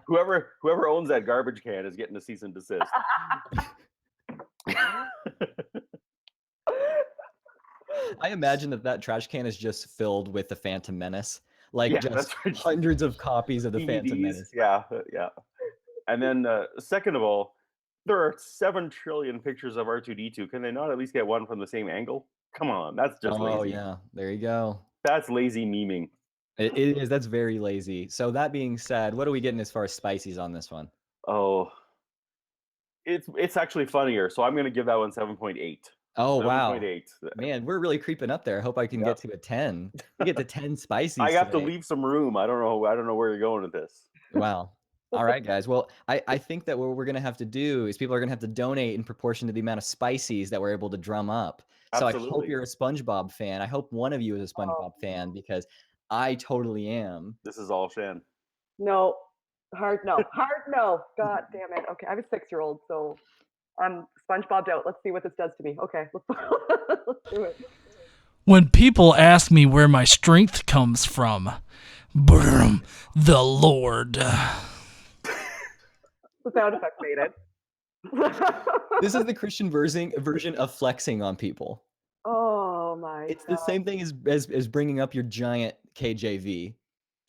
whoever owns that garbage can is getting a cease and desist. I imagine that trash can is just filled with the Phantom Menace, like just that's right. hundreds of copies of the Phantom DVDs, Menace. yeah. And then, second of all, there are 7 trillion pictures of R2-D2. Can they not at least get one from the same angle? Come on, that's just lazy. Oh yeah, there you go. That's lazy memeing. It is. That's very lazy. So that being said, what are we getting as far as spices on this one? Oh, it's actually funnier. So I'm going to give that one 7.8. Oh wow, 7.8. man, we're really creeping up there. I hope I can get to a 10. You get to 10 spices. I have to today. leave some room. I don't know where you're going with this. Wow. All right, guys. Well, I think that what we're going to have to do is people are going to have to donate in proportion to the amount of spices that we're able to drum up. So I hope Absolutely. you're a SpongeBob fan. I hope one of you is a SpongeBob fan because I totally am. This is all Shan. No, hard no. God damn it. Okay, I have a 6-year-old, so I'm SpongeBobbed out. Let's see what this does to me. Okay, let's do it. When people ask me where my strength comes from, boom, the Lord. The sound effect made it. This is the Christian version of flexing on people. Oh my It's God. the same thing as bringing up your giant KJV.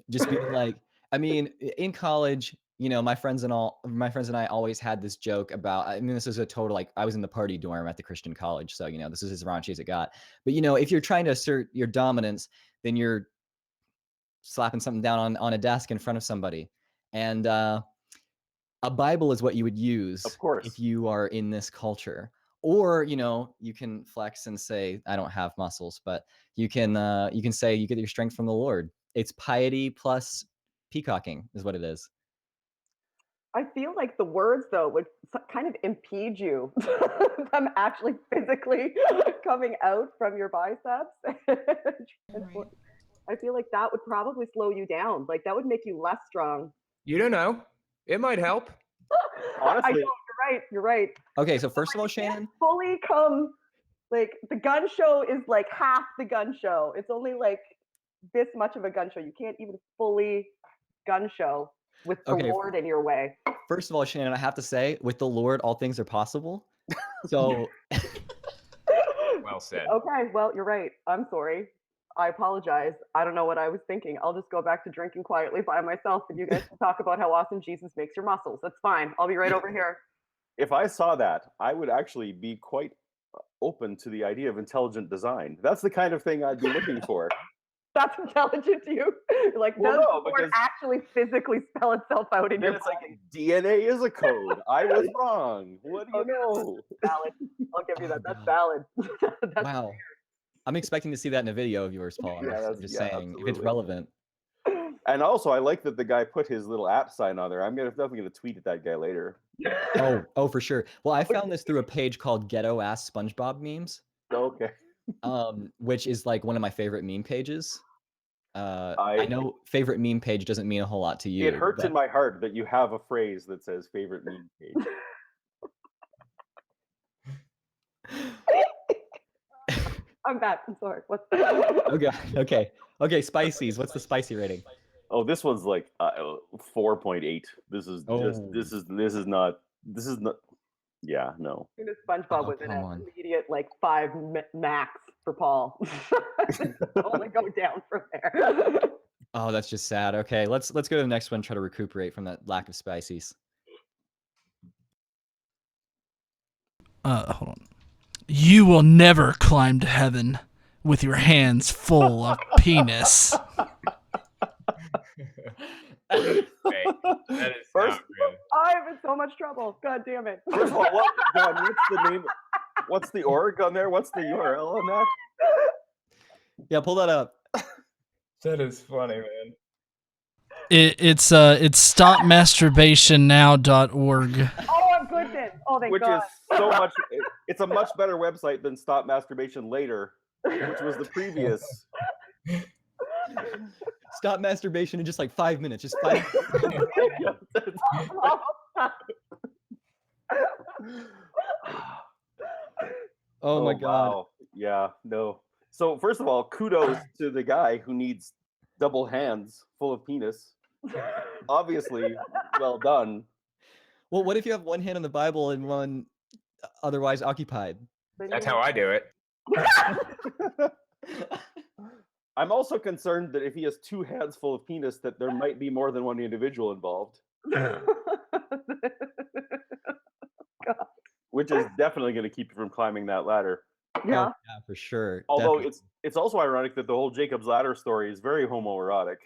Just being like, I mean, in college, you know, my friends and I always had this joke about, I mean, this is a total, like, I was in the party dorm at the Christian college. So, you know, this is as raunchy as it got. But, you know, if you're trying to assert your dominance, then you're slapping something down on a desk in front of somebody. And a Bible is what you would use Of course. if you are in this culture. Or, you know, you can flex and say, I don't have muscles, but you can say you get your strength from the Lord. It's piety plus peacocking is what it is. I feel like the words, though, would kind of impede you from actually physically coming out from your biceps. I feel like that would probably slow you down. Like, that would make you less strong. You don't know. It might help. Honestly, I know, you're right. Okay, so first of all, Shannon, Fully come, like, the gun show is like half the gun show. It's only like this much of a gun show. You can't even fully gun show with the Okay. Lord in your way. first of all, Shannon, I have to say, with the Lord, all things are possible. So Well said. Okay, well, you're right. I'm sorry. I apologize. I don't know what I was thinking. I'll just go back to drinking quietly by myself and you guys can talk about how awesome Jesus makes your muscles. That's fine. I'll be right over here. if I saw that, I would actually be quite open to the idea of intelligent design. That's the kind of thing I'd be looking for. That's intelligent to you? You're like, Well, does no, the word because actually physically spell itself out in then your it's like body? DNA is a code. I was wrong. What do you know? Valid. I'll give you that. That's valid. That's wow, I'm expecting to see that in a video of yours, Paul. I'm just saying, if it's absolutely. relevant. And also, I like that the guy put his little app sign on there. I'm definitely gonna tweet at that guy later. Oh, for sure. Well, I found this through a page called Ghetto Ass SpongeBob Memes, Okay. which is like one of my favorite meme pages. I I know favorite meme page doesn't mean a whole lot to you. it hurts but- in my heart that you have a phrase that says favorite meme page. I'm back. I'm sorry. What's Okay. Spices. What's the spicy rating? Oh, this one's like 4.8. This is not. Yeah, no. As soon as SpongeBob was in come it, on. immediate like 5 max for Paul. Only go down from there. Oh, that's just sad. Okay, let's go to the next one. Try to recuperate from that lack of spices. Hold on. You will never climb to heaven with your hands full of penis. Hey, that is First- not real. I'm in so much trouble. God damn it. First of all, John, what's the name? What's the org on there? What's the URL on that? Yeah, pull that up. That is funny, man. It's stopmasturbationnow.org. Oh, I'm goodness. Oh, thank Which God. is so much. It's a much better website than Stop Masturbation Later, which was the previous. Stop masturbation in just like 5 minutes. Just 5 minutes. Oh my God. Wow. Yeah. No. So first of all, kudos to the guy who needs double hands full of penis. Obviously, well done. Well, what if you have one hand on the Bible and one otherwise occupied? That's how I do it. I'm also concerned that if he has two hands full of penis, that there might be more than one individual involved. Which is definitely going to keep you from climbing that ladder. Yeah. Oh, yeah, for sure. Although Definitely. it's also ironic that the whole Jacob's Ladder story is very homoerotic.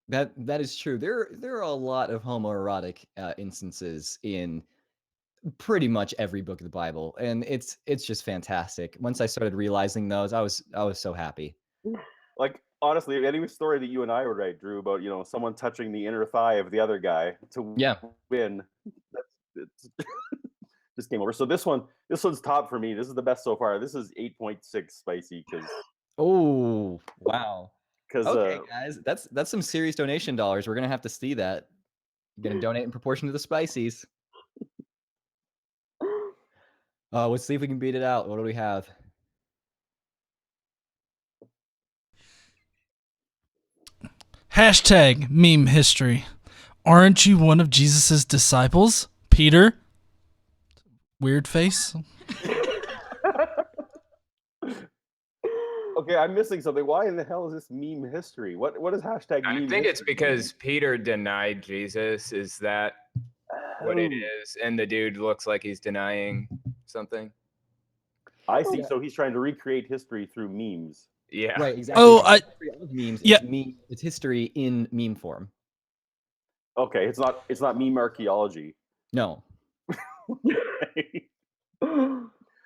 That is true. There are a lot of homoerotic instances in pretty much every book of the Bible, and it's just fantastic. Once I started realizing those, I was so happy. Like honestly, any story that you and I would write, Drew, about someone touching the inner thigh of the other guy to win, it's just came over. So this one's top for me. This is the best so far. This is 8.6 spicy because. Oh wow. Because okay, guys, that's some serious donation dollars. We're gonna have to see that. You're gonna donate in proportion to the spices. Let's see if we can beat it out. What do we have? Hashtag meme history. Aren't you one of Jesus's disciples, Peter? Weird face. Okay, I'm missing something. Why in the hell is this meme history? What is hashtag meme I think it's history? because Peter denied Jesus. Is that what it is? And the dude looks like he's denying something. I see. So he's trying to recreate history through memes. Yeah. Right, exactly. Oh, History of memes. Yeah. It's history in meme form. Okay, it's not meme archaeology. No.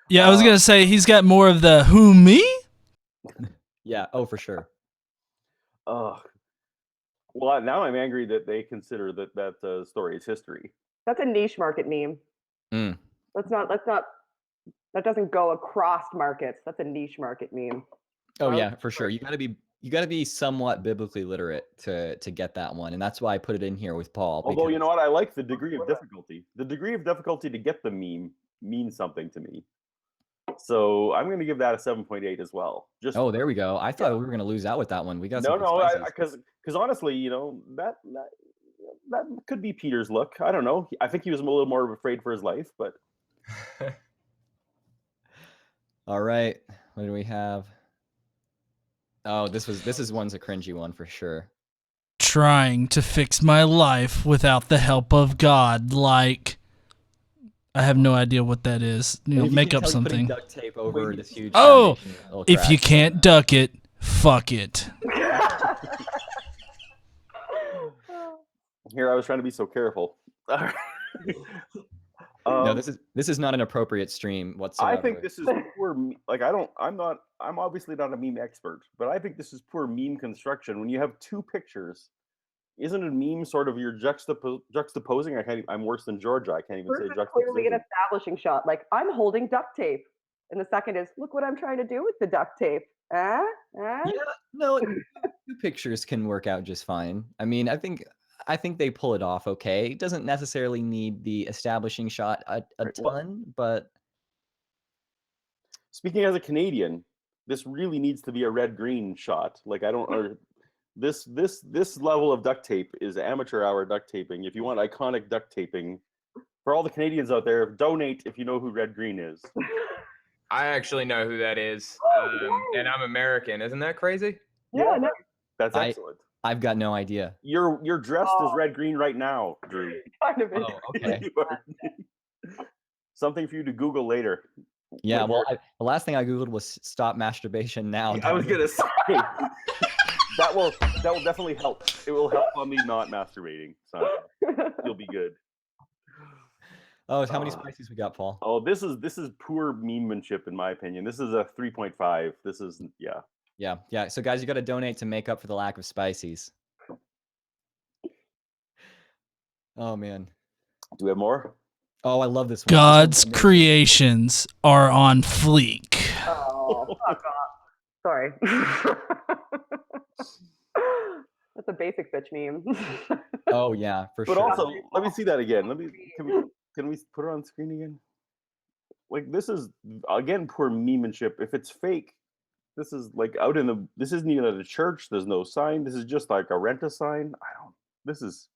Yeah, I was gonna say he's got more of the who me. Yeah. Oh, for sure. Well, now I'm angry that they consider that story is history. That's a niche market meme. Mm. That doesn't go across markets. That's a niche market meme. Oh yeah, for sure. You gotta be somewhat biblically literate to get that one, and that's why I put it in here with Paul. Although you know what, I like the degree of difficulty. The degree of difficulty to get the meme means something to me. So I'm going to give that a 7.8 as well. Just oh, there we go. I thought we were going to lose out with that one. We got no, because honestly, that could be Peter's look. I don't know. I think he was a little more afraid for his life, but. All right, what do we have? Oh, this one's a cringy one for sure. Trying to fix my life without the help of God, like. I have no idea what that is. Make up something. Duct tape over this huge if you can't duck it, fuck it. Here, I was trying to be so careful. No, this is not an appropriate stream whatsoever. I think this is poor. Like I'm obviously not a meme expert, but I think this is poor meme construction. When you have two pictures. Isn't a meme sort of your juxtaposing? I'm worse than Georgia. I can't even say juxtaposition. Clearly an establishing shot. Like, I'm holding duct tape. And the second is, look what I'm trying to do with the duct tape. Yeah, no, two pictures can work out just fine. I mean, I think they pull it off okay. It doesn't necessarily need the establishing shot a ton, but speaking as a Canadian, this really needs to be a red-green shot. Like This level of duct tape is amateur hour duct taping. If you want iconic duct taping, for all the Canadians out there, donate if you know who Red Green is. I actually know who that is, and I'm American. Isn't that crazy? Yeah, that's excellent. I've got no idea. You're dressed as Red Green right now, Drew. Kind of. Oh, okay. Something for you to Google later. Yeah, well, the last thing I googled was "stop masturbation now." I was gonna say. That will definitely help. It will help on me not masturbating. So you'll be good. Oh, how many spices we got, Paul? Oh, this is poor mememanship in my opinion. This is a 3.5. This is Yeah. So guys, you got to donate to make up for the lack of spices. Oh man. Do we have more? Oh, I love this one. God's creations are on fleek. Oh, fuck off. Sorry. That's a basic bitch meme. Oh yeah, for sure. But also, let me see that again. Can we put it on screen again? Like this is again poor mememanship. If it's fake, This is like out in the. This isn't even at a church. There's no sign. This is just like a rent a sign. I don't. This is.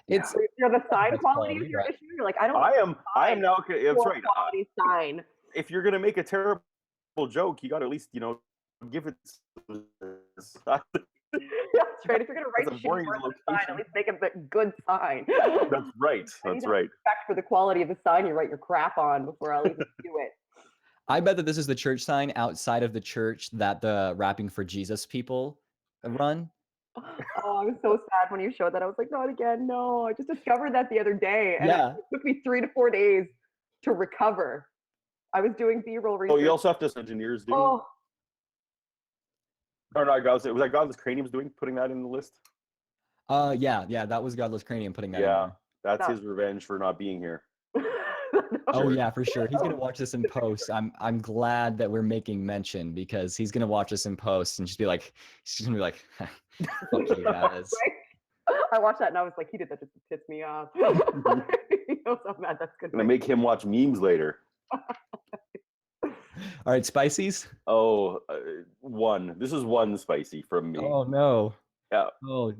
It's You're the sign it's quality is quality, your right. issue. You're like, I don't. I am now. Okay, that's poor right. quality sign. If you're gonna make a terrible joke, you got to at least give it. That's right. If you're gonna write That's a shitty boring words on a sign, location. at least make a good sign. That's right. I need That's to have right. respect for the quality of the sign you write your crap on before I'll even do it. I bet that this is the church sign outside of the church that the Rapping for Jesus people run. Oh, I was so sad when you showed that. I was like, not again. No, I just discovered that the other day, and Yeah. it took me 3 to 4 days to recover. I was doing B-roll research. Oh, you also have to engineers do. Oh, Or no, was that Godless Cranium's putting that in the list? Yeah, that was Godless Cranium putting that in Yeah, there. that's his revenge for not being here. Oh yeah, for sure. He's gonna watch this in post. I'm glad that we're making mention because he's gonna watch this in post and just be like, he's gonna be like, fuck you guys. I watched that and I was like, he did that just to piss me off. He knows how mad that's Gonna make him watch memes later. All right, spices. Oh, one. This is one spicy from me. Oh no. Yeah. Oh,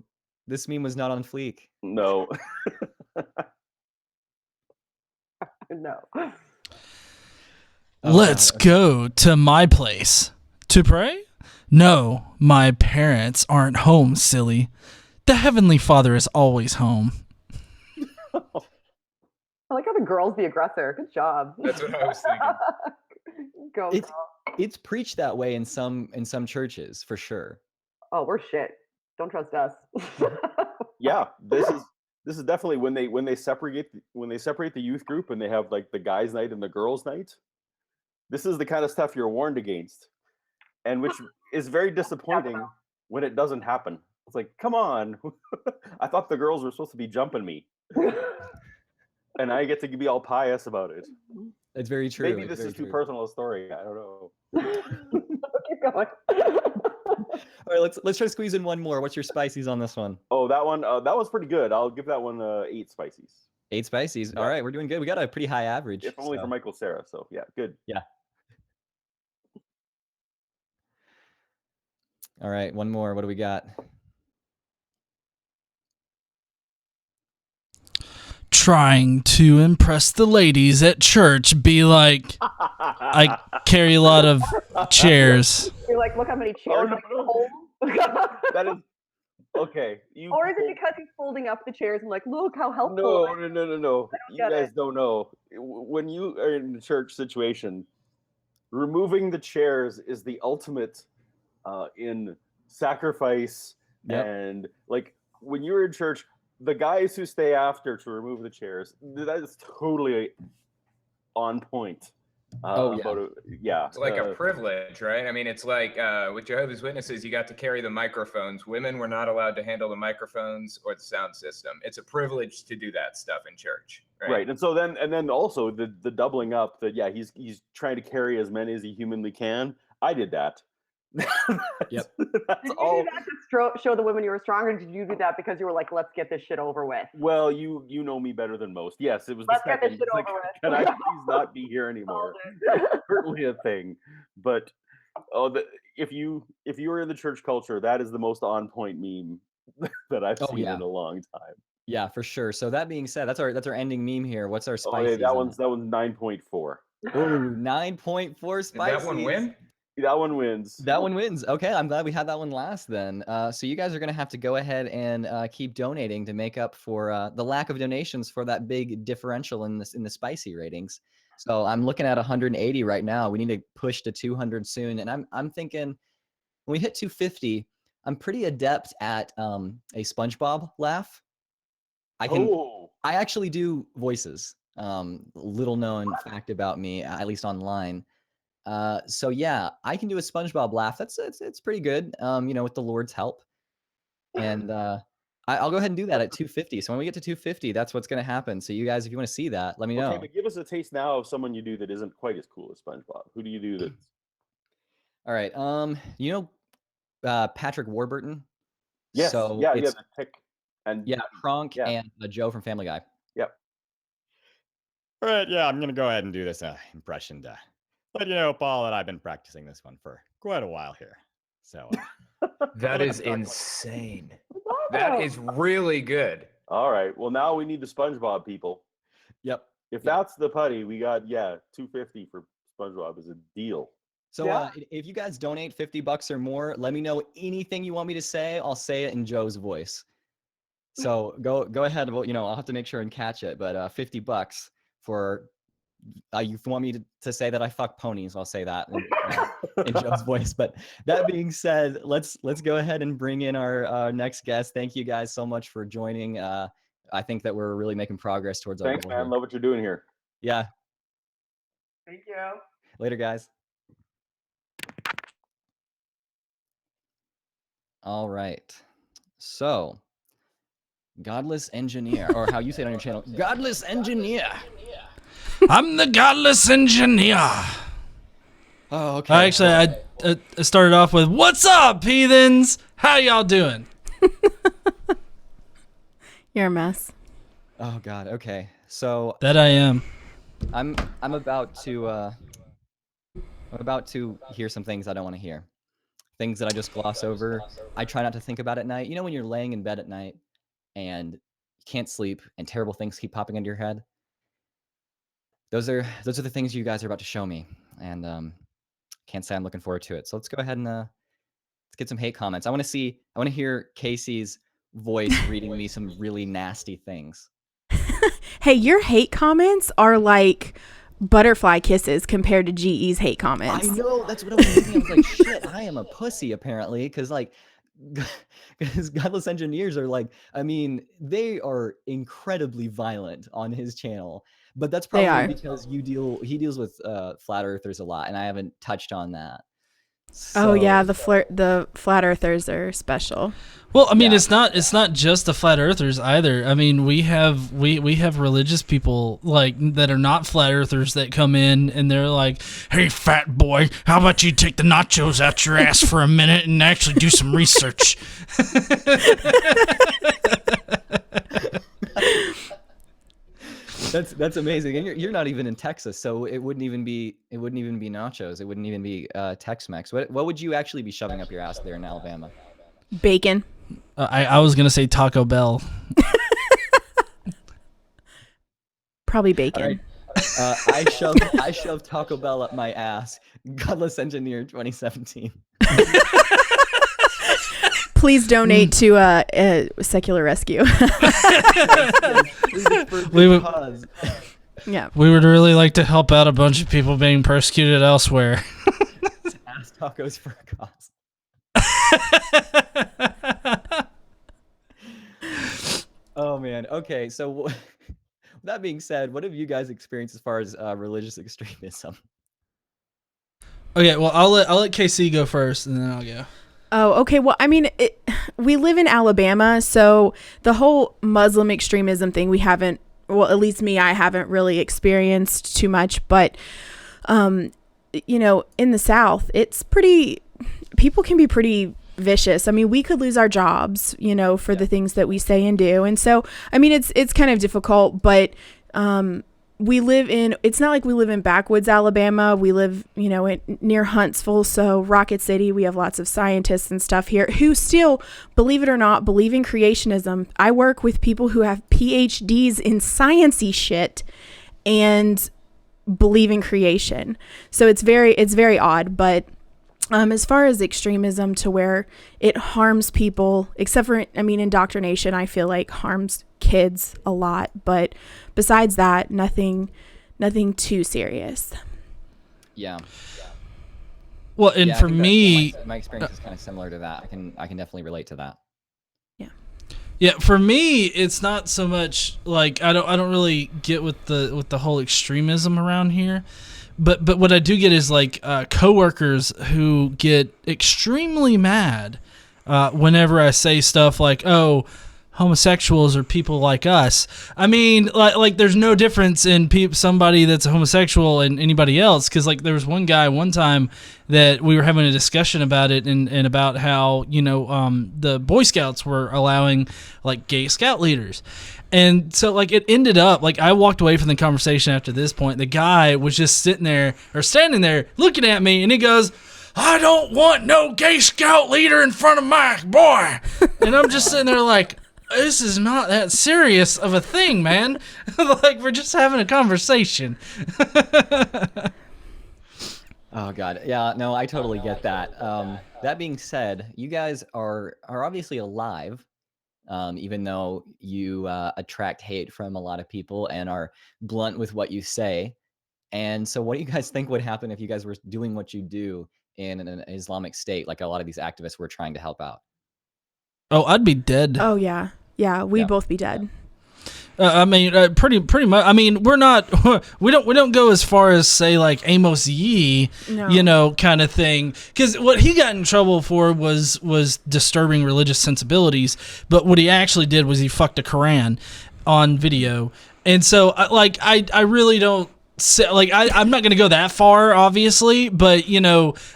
this meme was not on fleek. No. No. Let's go to my place. To pray? No, my parents aren't home, silly. The Heavenly Father is always home. I like how the girl's the aggressor. Good job. That's what I was thinking. Go, It's girl. it's preached that way in some churches for sure. Oh, we're shit. Don't trust us. Yeah, this is definitely when they separate the youth group and they have like the guys' night and the girls' night. This is the kind of stuff you're warned against, and which is very disappointing when it doesn't happen. It's like, come on, I thought the girls were supposed to be jumping me, and I get to be all pious about it. It's very true. Maybe this is too personal a story. I don't know. Keep going. All right, let's try to squeeze in one more. What's your spices on this one? Oh, that one that was pretty good. I'll give that one 8 spices. 8 spices. Yeah. All right, we're doing good. We got a pretty high average. If only for Michael Cera. So yeah, good. Yeah. All right, one more. What do we got? Trying to impress the ladies at church, be like, I carry a lot of chairs. You're like, look how many chairs I can hold. That is okay. Or is it because he's folding up the chairs and like, look how helpful? No. You guys don't know. When you are in a church situation, removing the chairs is the ultimate in sacrifice. Yep. And like when you're in church, the guys who stay after to remove the chairs, that is totally on point. Yeah. It's like a privilege, right? I mean, it's like with Jehovah's Witnesses, you got to carry the microphones. Women were not allowed to handle the microphones or the sound system. It's a privilege to do that stuff in church, right? Right. And so then also the doubling up that he's trying to carry as many as he humanly can. I did that. Yep. That's Did you all. do that to show the women you were stronger? Or did you do that because you were like, let's get this shit over with? Well, you know me better than most. Yes, it was Let's the get this second. shit It's like, over with. can I please not be here anymore? Certainly a thing. But if you were in the church culture, that is the most on point meme that I've seen in a long time. Yeah, for sure. So that being said, that's our ending meme here. What's our spicy? Oh, yeah, that one's 9.4. Ooh, 9.4 spicy. Did that one win? That one wins. That one wins. Okay, I'm glad we had that one last then. So you guys are going to have to go ahead and keep donating to make up for the lack of donations for that big differential in the spicy ratings. So I'm looking at 180 right now. We need to push to 200 soon. And I'm thinking when we hit 250, I'm pretty adept at a SpongeBob laugh. I actually do voices. Little known fact about me, at least online. So yeah, I can do a SpongeBob laugh. It's pretty good. With the Lord's help. And I'll go ahead and do that at 250. So when we get to 250, that's what's going to happen. So you guys, if you want to see that, let me know. Okay, but give us a taste now of someone you do that isn't quite as cool as SpongeBob. Who do you do that? All right. Patrick Warburton. Yes. So Yeah. it's, The pick and Kronk and Joe from Family Guy. Yep. All right. Yeah, I'm gonna go ahead and do this impression. But you know, Paul and I've been practicing this one for quite a while here. So that is insane. That is really good. All right. Well, now we need the SpongeBob people. Yep. If that's the putty, we got $250 for SpongeBob is a deal. So if you guys donate $50 or more, let me know anything you want me to say. I'll say it in Joe's voice. So go ahead. Well, I'll have to make sure and catch it. But $50 for you want me to say that I fuck ponies, I'll say that in Joe's voice. But that being said, let's go ahead and bring in our next guest. Thank you guys so much for joining. I think that we're really making progress towards our Thanks, goal man. here. Love what you're doing here. Yeah. Thank you. Later, guys. All right. So, Godless Engineer, or how you say it on your channel, Godless Engineer. I'm the Godless Engineer. Oh, okay. Actually, I started off with, "What's up, heathens? How y'all doing?" You're a mess. Oh God. Okay. So that I am. I'm about to hear some things I don't want to hear. Things that I just gloss over. I try not to think about at night. You know when you're laying in bed at night and you can't sleep and terrible things keep popping into your head? Those are the things you guys are about to show me, and can't say I'm looking forward to it. So let's go ahead and let's get some hate comments. I want to hear Casey's voice reading me some really nasty things. Hey, your hate comments are like butterfly kisses compared to GE's hate comments. I know, that's what I was thinking. I was like, shit, I am a pussy apparently, because Godless Engineers are like, I mean, they are incredibly violent on his channel, but that's probably because he deals with flat earthers a lot, and I haven't touched on that. So. Oh yeah, the flat earthers are special. Well, I mean, it's not just the flat earthers either. I mean, we have religious people like that are not flat earthers that come in and they're like, "Hey, fat boy, how about you take the nachos out your ass for a minute and actually do some research?" That's amazing, and you're not even in Texas, so it wouldn't even be nachos. It wouldn't even be Tex-Mex. What would you actually be shoving up your ass there in Alabama? Bacon. I was gonna say Taco Bell. Probably bacon. Right. I shoved Taco Bell up my ass. Godless Engineer 2017. Please donate to a secular rescue. We would really like to help out a bunch of people being persecuted elsewhere. Ass tacos for a cause. Oh man. Okay. So that being said, what have you guys experienced as far as religious extremism? Okay. Well, I'll let KC go first, and then I'll go. Oh, okay. Well, I mean, we live in Alabama, so the whole Muslim extremism thing we haven't. Well, at least me, I haven't really experienced too much. But, in the South, it's pretty. People can be pretty vicious. I mean, we could lose our jobs, for the things that we say and do. And so, I mean, it's kind of difficult, but it's not like we live in backwoods Alabama. We live, near Huntsville. So Rocket City, we have lots of scientists and stuff here who still, believe it or not, believe in creationism. I work with people who have PhDs in sciencey shit and believe in creation. So it's very odd, but as far as extremism to where it harms people, except for, indoctrination, I feel like harms kids a lot. But besides that, nothing too serious. Yeah. Well, and for me, my experience is kind of similar to that. I can definitely relate to that. Yeah, for me, it's not so much like I don't really get with the whole extremism around here. But what I do get is like coworkers who get extremely mad whenever I say stuff like, "Oh, homosexuals or people like us. I mean, like there's no difference in somebody that's a homosexual and anybody else. Because like there was one guy one time that we were having a discussion about it and about how the Boy Scouts were allowing like gay scout leaders. And so, like, it ended up, like, I walked away from the conversation after this point. The guy was just standing there looking at me, and he goes, "I don't want no gay scout leader in front of my boy." And I'm just sitting there like, this is not that serious of a thing, man. Like, we're just having a conversation. Oh, God. Yeah, no, I totally get that. That being said, you guys are obviously alive. Even though you attract hate from a lot of people and are blunt with what you say. And so what do you guys think would happen if you guys were doing what you do in an Islamic state, like a lot of these activists were trying to help out? Oh, I'd be dead. Oh, yeah. Yeah, we'd both be dead. I mean, pretty much. I mean, we're not. We don't go as far as say like Amos Yee, No. Kind of thing. Because what he got in trouble for was disturbing religious sensibilities. But what he actually did was he fucked a Quran on video. And so, I really don't. I'm not going to go that far, obviously, but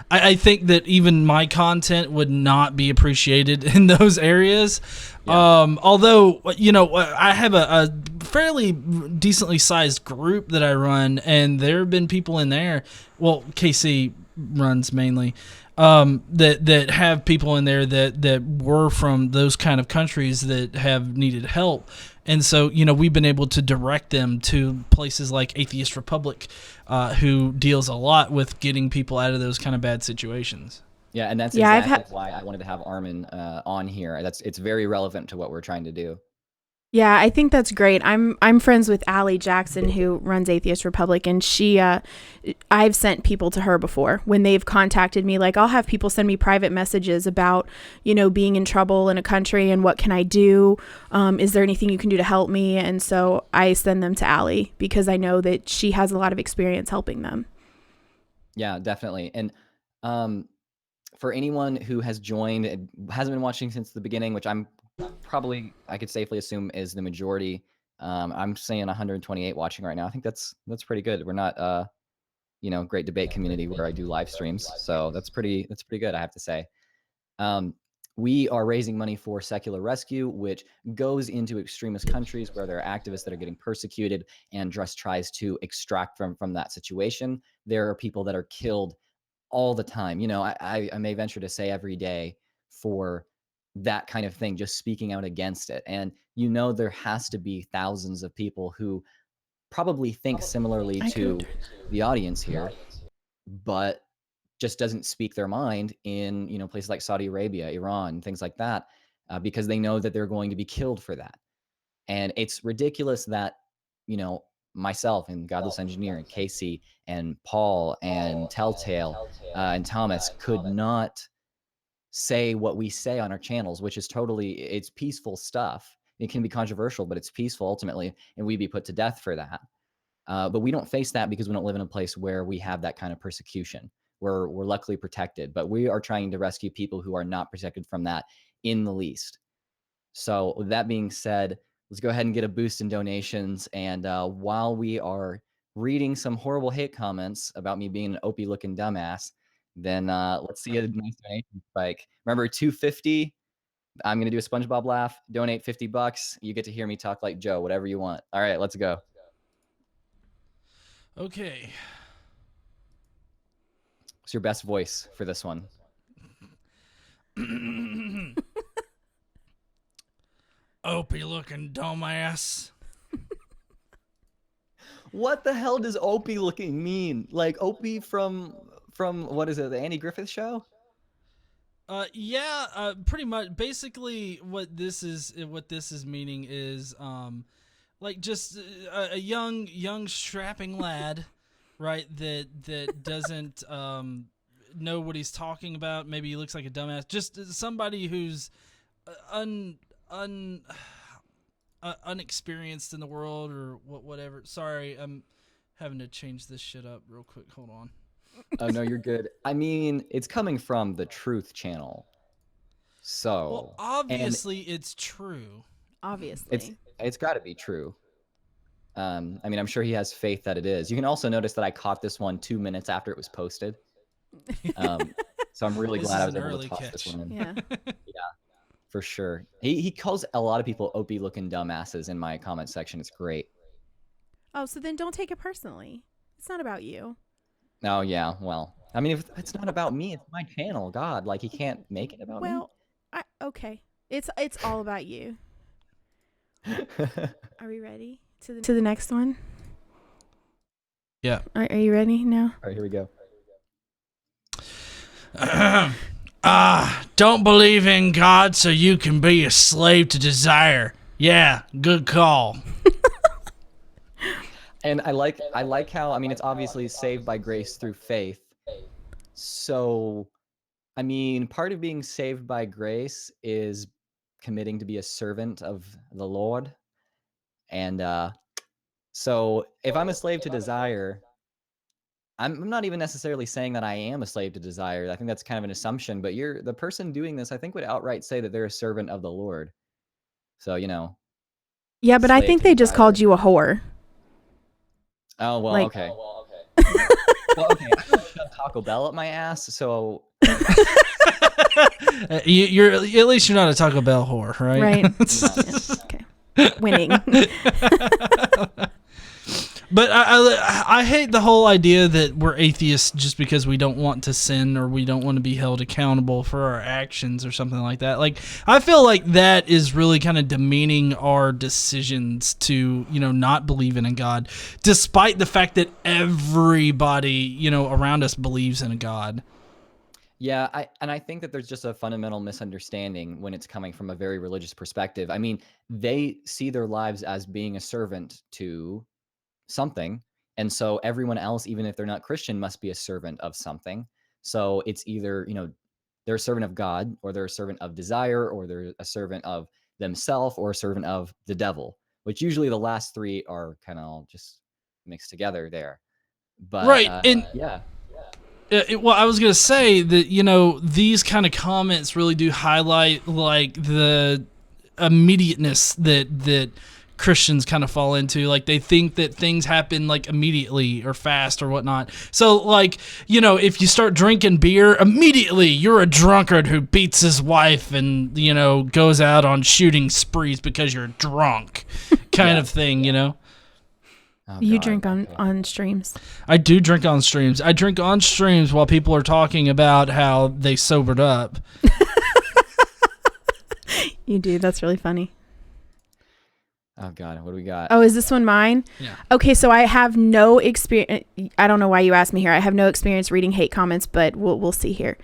I think that even my content would not be appreciated in those areas. Yeah. Although I have a fairly decently sized group that I run, and there have been people in there. Well, KC runs mainly. That have people in there that were from those kind of countries that have needed help. And so, we've been able to direct them to places like Atheist Republic, who deals a lot with getting people out of those kind of bad situations. Yeah, and that's exactly why I wanted to have Armin on here. It's very relevant to what we're trying to do. Yeah, I think that's great. I'm friends with Allie Jackson, who runs Atheist Republic, and I've sent people to her before when they've contacted me. Like, I'll have people send me private messages about, being in trouble in a country and what can I do? Is there anything you can do to help me? And so I send them to Allie because I know that she has a lot of experience helping them. Yeah, definitely. And for anyone who has joined and hasn't been watching since the beginning, which I could safely assume is the majority. I'm saying 128 watching right now. I think that's pretty good. We're not great debate community where I do live streams, so that's pretty good, I have to say. We are raising money for Secular Rescue, which goes into extremist countries where there are activists that are getting persecuted and just tries to extract from that situation. There are people that are killed all the time. I may venture to say every day for that kind of thing, just speaking out against it. And there has to be thousands of people who probably think similarly to the audience here, but just doesn't speak their mind in places like Saudi Arabia, Iran, things like that, because they know that they're going to be killed for that. And it's ridiculous that myself and Godless Engineer and KC and Paul and Telltale and Thomas could not say what we say on our channels, which is it's peaceful stuff. It can be controversial, but it's peaceful ultimately, and we'd be put to death for that. But we don't face that because we don't live in a place where we have that kind of persecution. We're luckily protected, but we are trying to rescue people who are not protected from that in the least. So with that being said, let's go ahead and get a boost in donations. And while we are reading some horrible hate comments about me being an opie looking dumbass, then let's see a nice donation spike. Remember, $250. I'm gonna do a SpongeBob laugh. Donate $50. You get to hear me talk like Joe. Whatever you want. All right, let's go. Okay. What's your best voice for this one? Opie looking dumbass. What the hell does Opie looking mean? Like Opie from what is it, the Andy Griffith Show? Yeah, pretty much. Basically, what this is meaning is like just a young strapping lad, right? That doesn't know what he's talking about. Maybe he looks like a dumbass. Just somebody who's unexperienced in the world or whatever. Sorry, I'm having to change this shit up real quick. Hold on. Oh, no, you're good. I mean, it's coming from the Truth Channel. So, well, obviously it's true. Obviously. It's got to be true. I mean, I'm sure he has faith that it is. You can also notice that I caught this one 2 minutes after it was posted. So I'm really glad I was able to toss this one in. Yeah. Yeah, for sure. He calls a lot of people opie looking dumbasses in my comment section. It's great. Oh, so then don't take it personally. It's not about you. Oh yeah, well, I mean, if it's not about me, it's my channel. God, like he can't make it about me. Well, okay. It's all about you. Are we ready to the next one? Yeah. Are you ready now? All right, here we go. Don't believe in God so you can be a slave to desire. Yeah, good call. And I like how, I mean, it's obviously saved by grace through faith. So, I mean, part of being saved by grace is committing to be a servant of the Lord. And so if I'm a slave to desire, I'm not even necessarily saying that I am a slave to desire. I think that's kind of an assumption, but the person doing this, I think, would outright say that they're a servant of the Lord. So, you know. Yeah, but I slave think to they just desire. called you a whore. Oh, well, Like- okay. Well, okay. I don't shove Taco Bell up my ass, so You're at least you're not a Taco Bell whore, right? Right. Yeah, okay. Winning. But I hate the whole idea that we're atheists just because we don't want to sin or we don't want to be held accountable for our actions or something like that. Like, I feel like that is really kind of demeaning our decisions to, not believe in a God, despite the fact that everybody, around us believes in a God. yeah, I think that there's just a fundamental misunderstanding when it's coming from a very religious perspective. I mean, they see their lives as being a servant to something, and so everyone else, even if they're not Christian, must be a servant of something. So it's either they're a servant of God, or they're a servant of desire, or they're a servant of themselves, or a servant of the devil, which usually the last three are kind of all just mixed together there. But Right, and yeah. Well, I was going to say that, these kind of comments really do highlight like the immediateness that Christians kind of fall into. Like, they think that things happen like immediately or fast or whatnot. So like, if you start drinking beer, immediately you're a drunkard who beats his wife and, goes out on shooting sprees because you're drunk kind of thing, Oh, You God. drink on streams. I do drink on streams. I drink on streams while people are talking about how they sobered up. You do. That's really funny. Oh God, what do we got? Oh, is this one mine? Yeah. Okay, so I have no experience. I don't know why you asked me here. I have no experience reading hate comments, but we'll see here.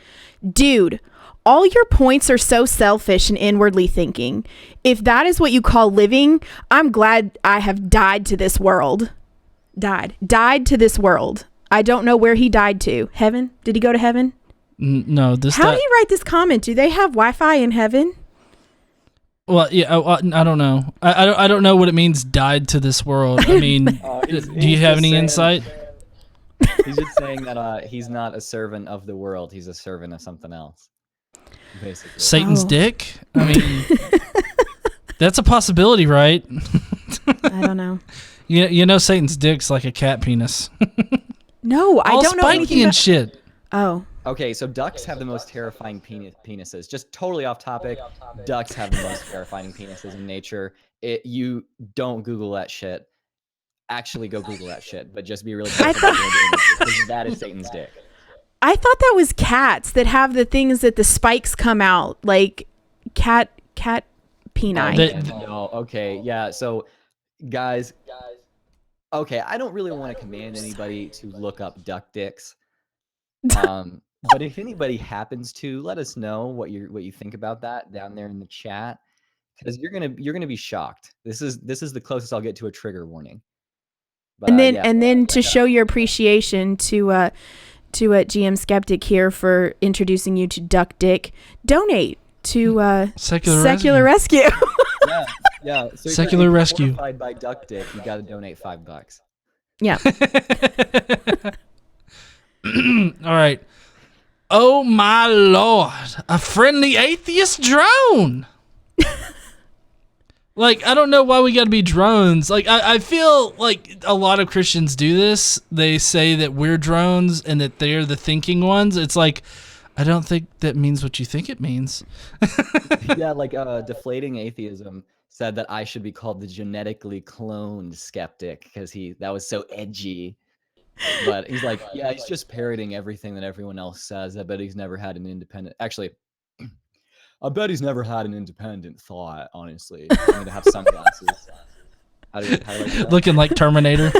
Dude, all your points are so selfish and inwardly thinking. If that is what you call living, I'm glad I have died to this world. Died to this world. I don't know where he died to. Heaven? Did he go to heaven? No, How do you write this comment? Do they have Wi-Fi in heaven? Well, yeah, I don't know. I don't know what it means. Died to this world. I mean, do you have any insight? He's just saying that he's not a servant of the world. He's a servant of something else, basically. Satan's dick. I mean, that's a possibility, right? I don't know. Satan's dick's like a cat penis. No, I All don't know spiky anything and about- shit. Oh. Okay, so ducks have the most terrifying penises. Just totally off topic. Ducks have the most terrifying penises in nature. You don't Google that shit. Actually, go Google that shit, but just be really careful about doing the images, because that is Satan's dick. I thought that was cats that have the things that the spikes come out, like cat peni. No, okay, yeah. So, guys, okay, I don't really want to command anybody to look up duck dicks. But if anybody happens to, let us know what you think about that down there in the chat, because you're gonna be shocked. This is the closest I'll get to a trigger warning. But, and then to show your appreciation to GM Skeptic here for introducing you to Duck Dick, donate to Secular Rescue. yeah. So Secular Rescue. Horrified by Duck Dick, you got to donate $5. Yeah. All right. Oh my Lord! A friendly atheist drone. Like, I don't know why we got to be drones. Like, I feel like a lot of Christians do this. They say that we're drones and that they're the thinking ones. It's like, I don't think that means what you think it means. Yeah, like Deflating Atheism said that I should be called the genetically cloned skeptic because that was so edgy. But he's like, yeah, he's just parroting everything that everyone else says. I bet he's never had an independent. Actually, I bet he's never had an independent thought. Honestly, I need to have sunglasses. How do I do that? Looking like Terminator.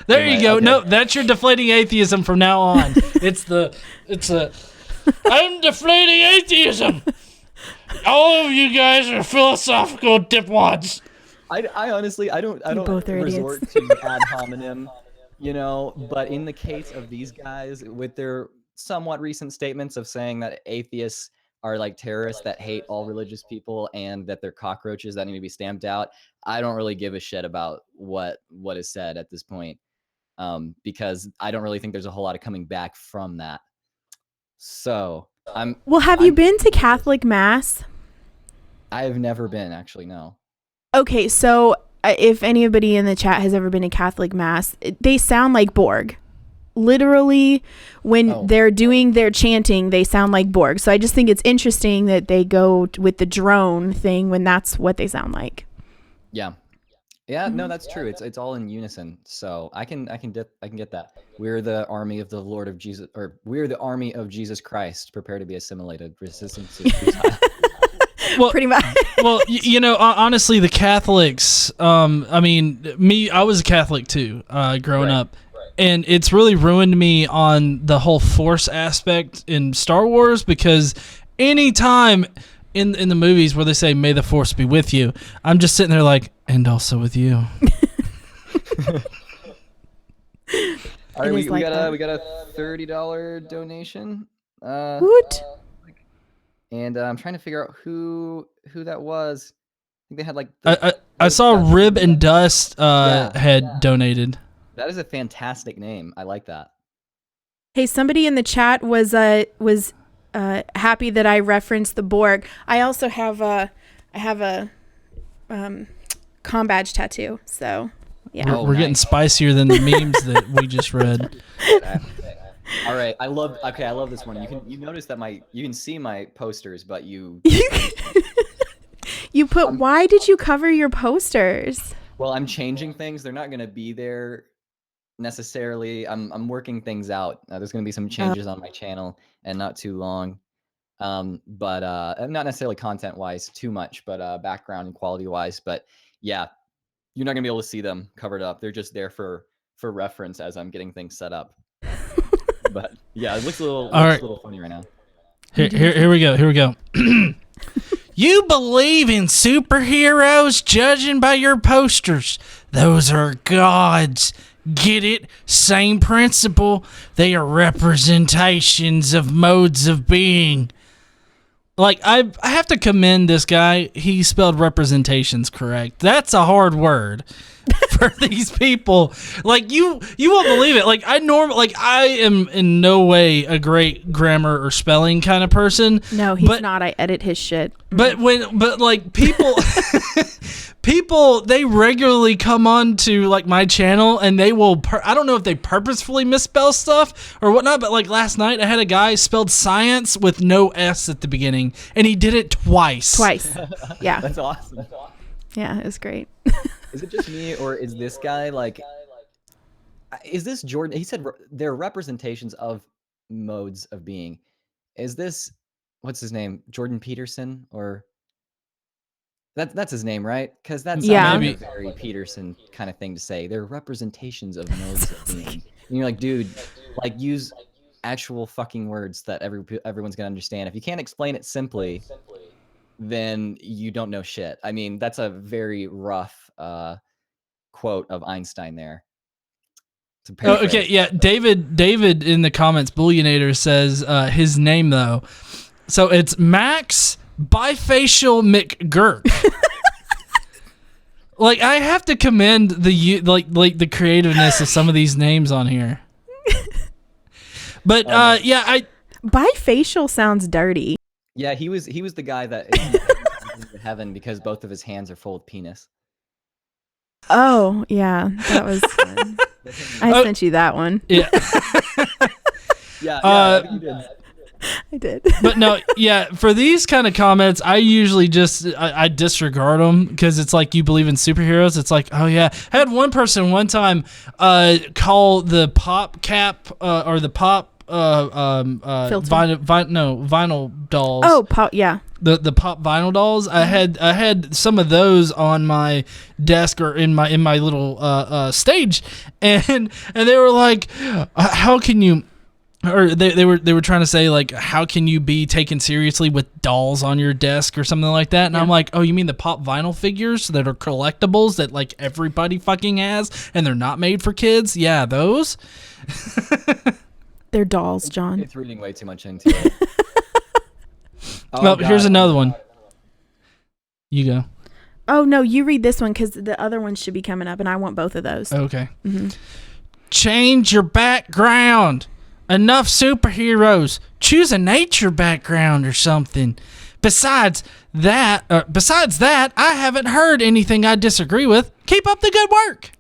There you go. Okay. No, that's your deflating atheism from now on. I'm deflating atheism. All of you guys are philosophical dipwads. I honestly, I don't both are resort idiots. to ad hominem, but in the case of these guys, with their somewhat recent statements of saying that atheists are like terrorists that hate all religious people and that they're cockroaches that need to be stamped out, I don't really give a shit about what is said at this point, because I don't really think there's a whole lot of coming back from that. So Well, have you been to Catholic Mass? I've never been, actually, no. Okay, so if anybody in the chat has ever been to Catholic Mass, they sound like Borg. Literally, when they're doing their chanting, they sound like Borg. So I just think it's interesting that they go with the drone thing when that's what they sound like. Yeah. Yeah, no, that's true. It's all in unison. So I can get that. We're the army of the Lord of Jesus, or we're the army of Jesus Christ, prepare to be assimilated, resistance is futile. Well, pretty much. Well, honestly, the Catholics, I was a Catholic too, growing up. And it's really ruined me on the whole Force aspect in Star Wars, because anytime in the movies where they say, may the Force be with you, I'm just sitting there like, and also with you. All right, we got a $30 donation. What? And I'm trying to figure out who that was. I think they had like. I saw Rib and Dust had donated. That is a fantastic name. I like that. Hey, somebody in the chat was happy that I referenced the Borg. I also have a comm badge tattoo. So yeah, we're getting spicier than the memes that we just read. All right, I love this one. You notice that you can see my posters, but you put. Why did you cover your posters? Well, I'm changing things. They're not going to be there necessarily. I'm working things out. There's going to be some changes on my channel, and not too long. But not necessarily content wise too much, but background and quality wise. But yeah, you're not going to be able to see them covered up. They're just there for reference as I'm getting things set up. But yeah, it looks a little funny right now. Here we go. You believe in superheroes judging by your posters. Those are gods. Get it? Same principle. They are representations of modes of being. Like, I have to commend this guy. He spelled representations correct. That's a hard word for these people. Like, you won't believe it. Like, I am in no way a great grammar or spelling kind of person. No, he's not. I edit his shit. But people, they regularly come on to like my channel and they will, I don't know if they purposefully misspell stuff or whatnot, but like last night I had a guy spelled science with no S at the beginning and he did it twice. Yeah. That's awesome. Yeah, it was great. Is it just me, or is this guy like, is this Jordan? He said they're representations of modes of being. Is this, what's his name? Jordan Peterson, or that's his name, right? Because that's like a very Peterson kind of thing to say. They're representations of modes of being. And you're like, dude, like use actual fucking words that everyone's gonna understand. If you can't explain it simply, then you don't know shit. I mean, that's a very rough quote of Einstein there. Okay, yeah. David in the comments, Bullionator says his name though. So it's Max Bifacial McGurk. Like, I have to commend the creativeness of some of these names on here. But bifacial sounds dirty. Yeah, he was the guy that to heaven because both of his hands are full of penis. Oh, yeah. That was fun. I sent you that one. Yeah. Yeah, I think you did. I did. But no, yeah, for these kind of comments, I usually just I disregard them because it's like, you believe in superheroes. It's like, oh yeah. I had one person one time call the pop cap or the pop vinyl dolls. Oh, pop, yeah. The pop vinyl dolls. I had some of those on my desk or in my little stage, and they were like, how can you? Or they were trying to say, like, how can you be taken seriously with dolls on your desk or something like that? And I'm like, oh, you mean the pop vinyl figures that are collectibles that, like, everybody fucking has and they're not made for kids? Yeah, those. They're dolls, John. It's reading way too much into it. Well, here's another one. You go. Oh, no, you read this one because the other one should be coming up, and I want both of those. Okay. Change your background. Enough superheroes. Choose a nature background or something. Besides that, I haven't heard anything I disagree with. Keep up the good work.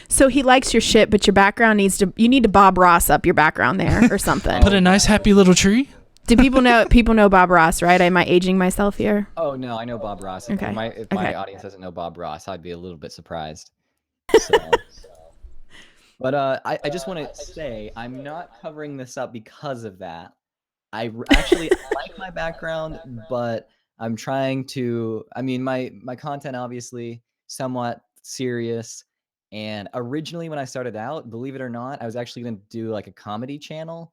So he likes your shit, but your background you need to Bob Ross up your background there or something. Put a nice happy little tree. Do people know Bob Ross, right? Am I aging myself here? Oh no, I know Bob Ross. Okay. If my audience doesn't know Bob Ross, I'd be a little bit surprised. So. But I just want to say I'm not covering this up because of that. I actually like my background, but I'm trying to. I mean, my content obviously somewhat serious. And originally, when I started out, believe it or not, I was actually going to do like a comedy channel,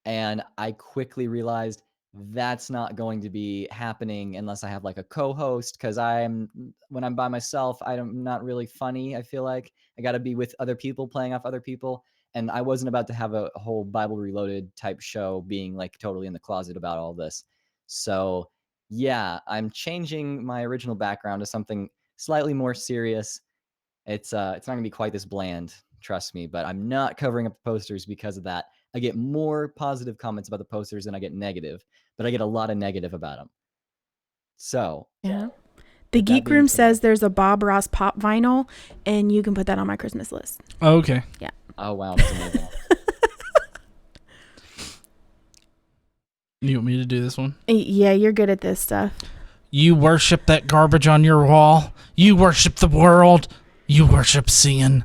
and I quickly realized that's not going to be happening unless I have like a co-host, because when I'm by myself, I'm not really funny. I feel like I got to be with other people, playing off other people. And I wasn't about to have a whole Bible Reloaded type show being like totally in the closet about all this. So yeah, I'm changing my original background to something slightly more serious. It's not gonna be quite this bland, trust me, but I'm not covering up the posters because of that. I get more positive comments about the posters than I get negative, but I get a lot of negative about them. So yeah. The Geek Room says there's a Bob Ross pop vinyl, and you can put that on my Christmas list. Oh, okay. Yeah. Oh, wow. That's amazing. You want me to do this one? Yeah, you're good at this stuff. You worship that garbage on your wall. You worship the world. You worship sin.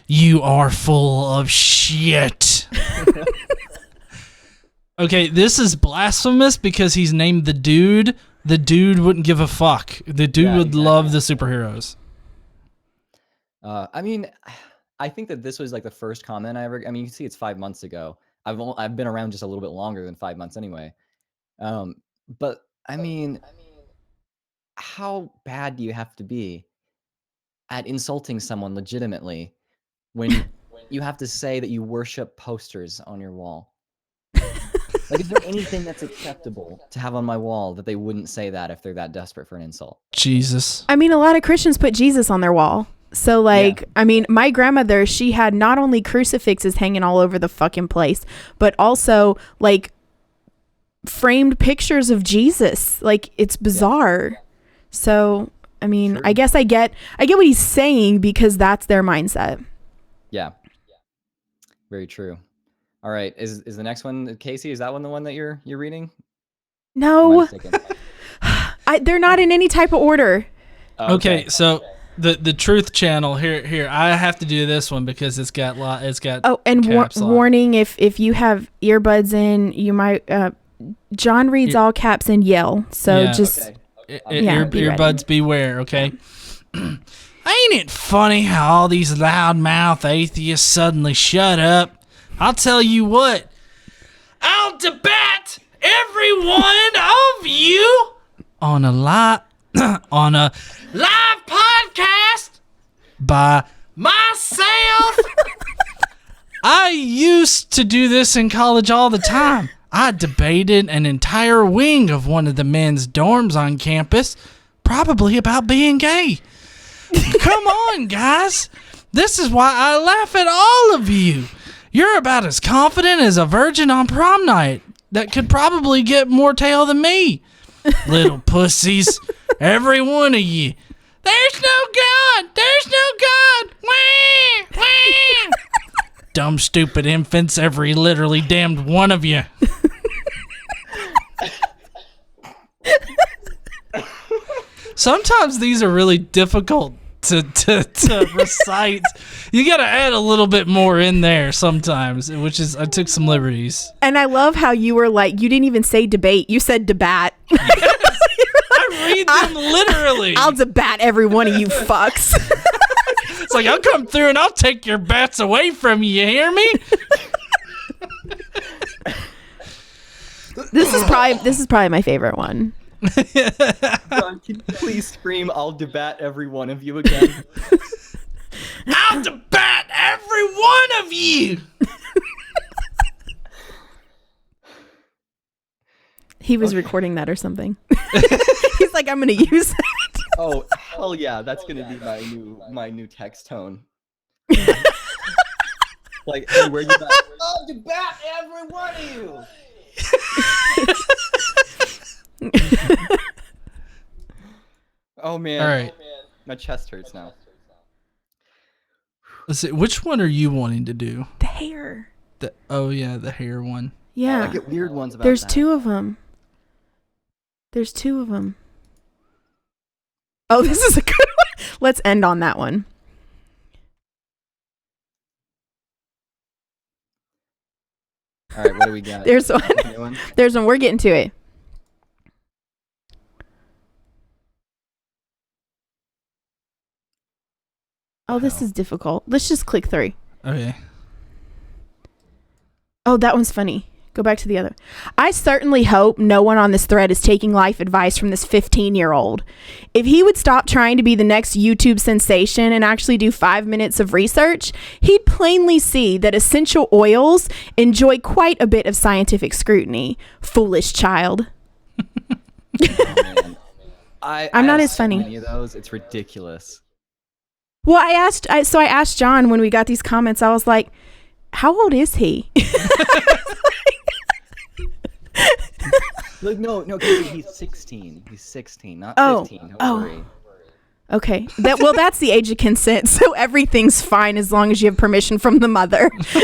You are full of shit. Okay, this is blasphemous because he's named the dude. The dude wouldn't give a fuck. The dude would love the superheroes. I mean, I think that this was like the first comment I ever. I mean, you can see it's 5 months ago. I've been around just a little bit longer than 5 months anyway. But I mean, how bad do you have to be at insulting someone legitimately when you have to say that you worship posters on your wall? Like, is there anything that's acceptable to have on my wall that they wouldn't say that if they're that desperate for an insult? Jesus. I mean, a lot of Christians put Jesus on their wall. So, like, I mean, my grandmother, she had not only crucifixes hanging all over the fucking place, but also, like, framed pictures of Jesus. Like, it's bizarre. Yeah. So, I mean, I guess I get what he's saying because that's their mindset. Yeah. Very true. All right. Is the next one, Casey, is that one the one that you're reading? No. They're not in any type of order. Okay, so the Truth Channel here. I have to do this one because it's got Oh, and warning, if you have earbuds in, you might John reads all caps and yell. So just earbuds beware, okay? Ain't it funny how all these loudmouth atheists suddenly shut up? I'll tell you what. I'll debate every one of you on a live podcast by myself. I used to do this in college all the time. I debated an entire wing of one of the men's dorms on campus, probably about being gay. Come on, guys. This is why I laugh at all of you. You're about as confident as a virgin on prom night that could probably get more tail than me. Little pussies. Every one of you. There's no God. There's no God. Wah, wah. Dumb, stupid infants. Every literally damned one of you. Sometimes these are really difficult to recite. You got to add a little bit more in there sometimes, which is, I took some liberties. And I love how you were like, you didn't even say debate. You said debat. I read them literally. I'll debat every one of you fucks. It's like, I'll come through and I'll take your bats away from you. You hear me? This is probably my favorite one. John, can you please scream, I'll debat every one of you again? I'll debat every one of you. He was recording that or something. He's like, I'm gonna use that. Oh hell yeah, that's gonna be my new text tone. Like, hey, where you at? I'll debat every one of you. Oh man. All right. My chest hurts now. Let's see. Which one are you wanting to do? The hair. Oh yeah, the hair one. Yeah. I get weird ones about There's that. two of them. Oh, this is a good one. Let's end on that one. All right, what do we got? There's one. There's one. We're getting to it. Oh, this is difficult. Let's just click through. Okay. Oh, that one's funny. Go back to the other. I certainly hope no one on this thread is taking life advice from this 15-year-old. If he would stop trying to be the next YouTube sensation and actually do 5 minutes of research, he'd plainly see that essential oils enjoy quite a bit of scientific scrutiny. Foolish child. Oh, I'm not as funny. Many of those, it's ridiculous. Well, I asked John when we got these comments, I was like, how old is he? Like, no, he's 16. He's 16, not 15. Don't worry. Okay. That's the age of consent, so everything's fine as long as you have permission from the mother. Yeah,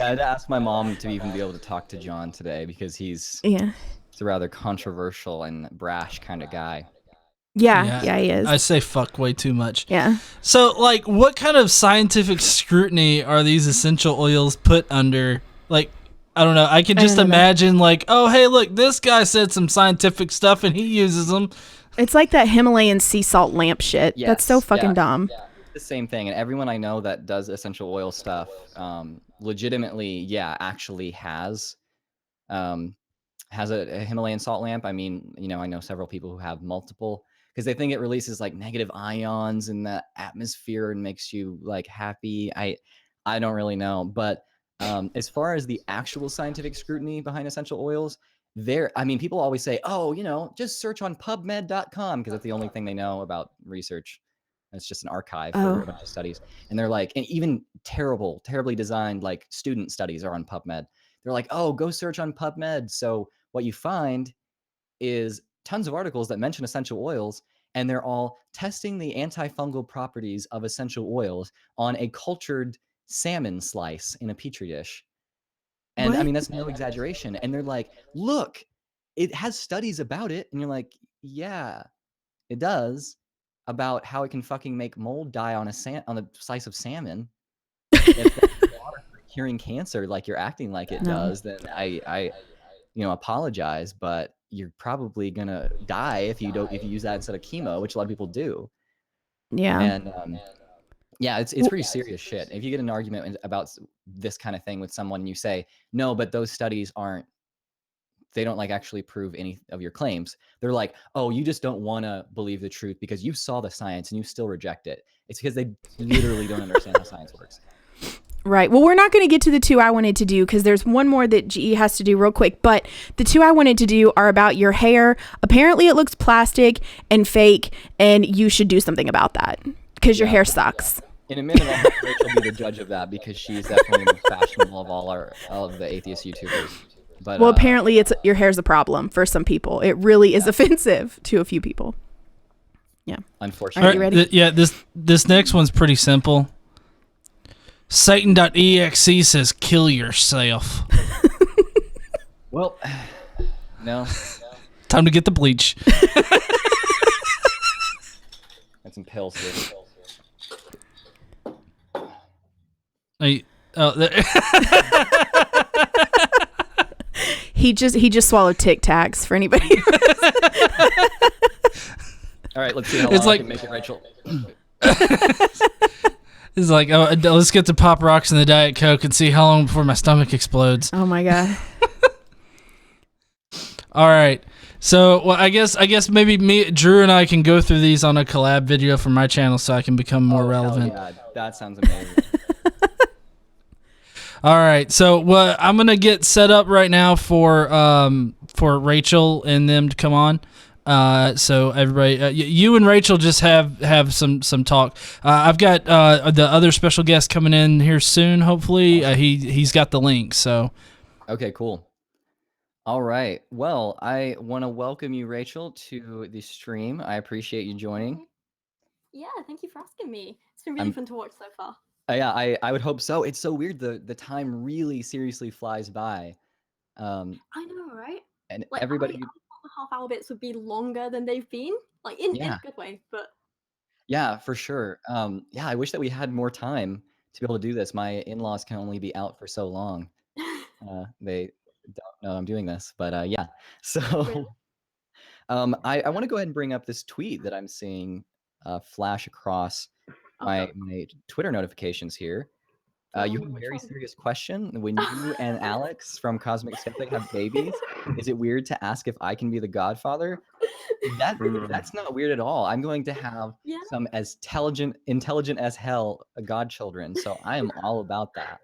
I had to ask my mom to even be able to talk to John today because he's a rather controversial and brash kind of guy. Yeah, he is. I say fuck way too much. Yeah. So, like, what kind of scientific scrutiny are these essential oils put under? Like, I don't know. I can just imagine, like, oh, hey, look, this guy said some scientific stuff and he uses them. It's like that Himalayan sea salt lamp shit. Yes, That's so fucking dumb. Yeah. The same thing. And everyone I know that does essential oil stuff legitimately, actually has a Himalayan salt lamp. I mean, I know several people who have multiple because they think it releases like negative ions in the atmosphere and makes you like happy. I don't really know, but as far as the actual scientific scrutiny behind essential oils, people always say, oh, just search on PubMed.com because that's the only thing they know about research. It's just an archive for a bunch of studies. And they're like, and even terribly designed like student studies are on PubMed. They're like, oh, go search on PubMed. So what you find is tons of articles that mention essential oils, and they're all testing the antifungal properties of essential oils on a cultured salmon slice in a petri dish. And What? I mean, that's no exaggeration. And they're like, look, it has studies about it. And you're like, yeah, it does, about how it can fucking make mold die on a slice of salmon. If that's water for curing cancer like you're acting like it does, then I apologize, but you're probably gonna die if you use that instead of chemo, which a lot of people do. Yeah. And it's pretty serious shit. If you get an argument about this kind of thing with someone and you say, no, but those studies they don't like actually prove any of your claims. They're like, oh, you just don't want to believe the truth because you saw the science and you still reject it. It's because they literally don't understand how science works. Right. Well, we're not going to get to the two I wanted to do because there's one more that GE has to do real quick. But the two I wanted to do are about your hair. Apparently, it looks plastic and fake, and you should do something about that because your hair sucks. In a minute, I'll have Rachel be the judge of that because she's definitely the most fashionable of all of the atheist YouTubers. But Well, apparently your hair's a problem for some people. It really is offensive to a few people. Yeah. Unfortunately. Are you ready? This next one's pretty simple. Satan.exe says kill yourself. Well, no. Time to get the bleach. Got some pills here. He just swallowed Tic Tacs for anybody. All right, let's see how long I can make it, Rachel. It's like, oh, let's get the Pop Rocks and the Diet Coke and see how long before my stomach explodes. Oh my god. All right. So, well, I guess maybe Drew and I can go through these on a collab video for my channel so I can become more relevant. Yeah, that sounds amazing. All right. So, I'm going to get set up right now for Rachel and them to come on. So everybody, you and Rachel just have some talk. I've got the other special guest coming in here soon. Hopefully, he's got the link. So, okay, cool. All right. Well, I want to welcome you, Rachel, to the stream. I appreciate you joining. Yeah, thank you for asking me. It's been really fun to watch so far. Yeah, I would hope so. It's so weird. The time really seriously flies by. I know, right? And like, everybody. I thought the half-hour bits would be longer than they've been, like in a good way. But yeah, for sure. Yeah, I wish that we had more time to be able to do this. My in-laws can only be out for so long. They don't know I'm doing this, but yeah. So, I want to go ahead and bring up this tweet that I'm seeing flash across my Twitter notifications here. You have a very serious question. When you and Alex from Cosmic Skeptic have babies, is it weird to ask if I can be the godfather? That's not weird at all. I'm going to have some as intelligent as hell godchildren, so I am all about that.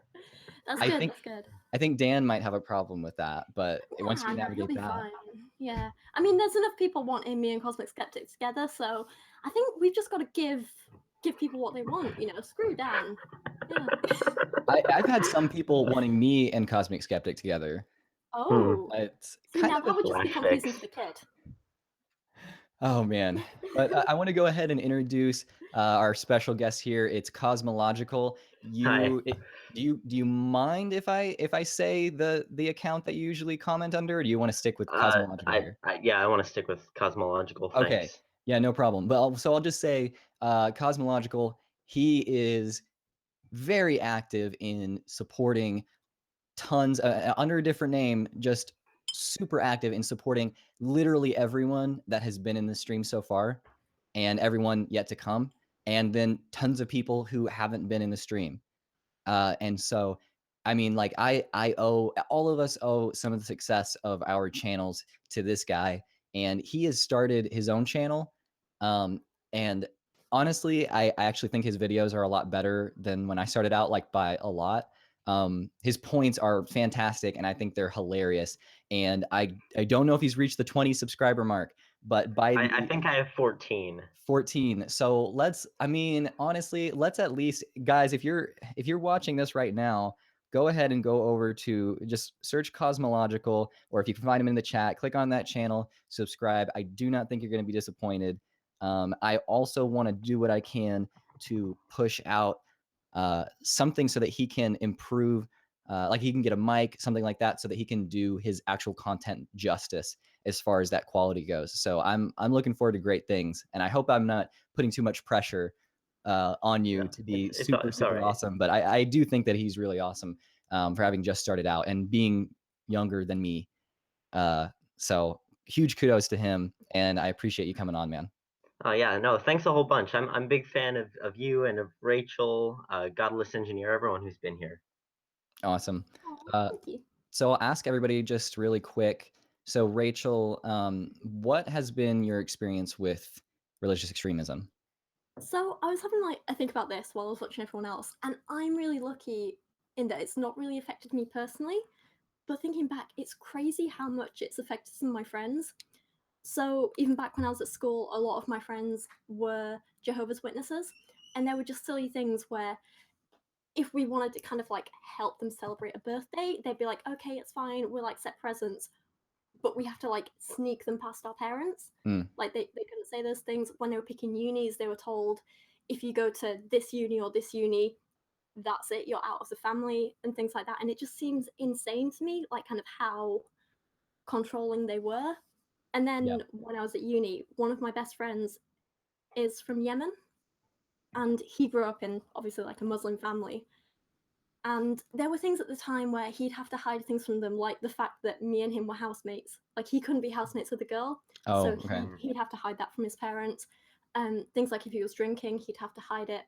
That's good. I think Dan might have a problem with that, but once you He'll navigate be that, fine. Yeah, I mean, there's enough people wanting me and Cosmic Skeptic together, so I think we've just got to give people what they want. You know, screw Dan. Yeah. I've had some people wanting me and Cosmic Skeptic together. Oh, it's see, now that would just be confusing for the kid. Oh man, but I want to go ahead and introduce our special guest here. It's Cosmological. Do you mind if I say the account that you usually comment under, or do you want to stick with Cosmological here? Yeah, I want to stick with Cosmological. Thanks. Okay, yeah, no problem. But so I'll just say Cosmological. He is very active in supporting tons under a different name, just super active in supporting literally everyone that has been in the stream so far and everyone yet to come, and then tons of people who haven't been in the stream. And so, I mean, like all of us owe some of the success of our channels to this guy, and he has started his own channel. And honestly, I actually think his videos are a lot better than when I started out, like by a lot. His points are fantastic, and I think they're hilarious. And I don't know if he's reached the 20 subscriber mark, but I think I have 14. 14. So honestly, let's at least, guys, if you're watching this right now, go ahead and go over to just search Cosmological, or if you can find him in the chat, click on that channel, subscribe. I do not think you're going to be disappointed. I also want to do what I can to push out something so that he can improve, like he can get a mic, something like that, so that he can do his actual content justice as far as that quality goes. So I'm looking forward to great things, and I hope I'm not putting too much pressure on you to be super awesome. But I do think that he's really awesome for having just started out and being younger than me. So huge kudos to him, and I appreciate you coming on, man. Oh yeah, no, thanks a whole bunch. I'm a big fan of you and of Rachel, Godless Engineer, everyone who's been here. Awesome. Thank you. So I'll ask everybody just really quick. So Rachel, what has been your experience with religious extremism? So I was having I think about this while I was watching everyone else, and I'm really lucky in that it's not really affected me personally. But thinking back, it's crazy how much it's affected some of my friends. So even back when I was at school, a lot of my friends were Jehovah's Witnesses, and there were just silly things where if we wanted to kind of like help them celebrate a birthday, they'd be like, okay, it's fine, we'll like set presents, but we have to like sneak them past our parents. Like they couldn't say those things. When they were picking unis, they were told, if you go to this uni or this uni, that's it, you're out of the family, and things like that. And it just seems insane to me, like kind of how controlling they were. And then when I was at uni, one of my best friends is from Yemen, and he grew up in obviously like a Muslim family. And there were things at the time where he'd have to hide things from them, like the fact that me and him were housemates. Like he couldn't be housemates with a girl, Oh, so okay. he'd have to hide that from his parents. Things like if he was drinking, he'd have to hide it.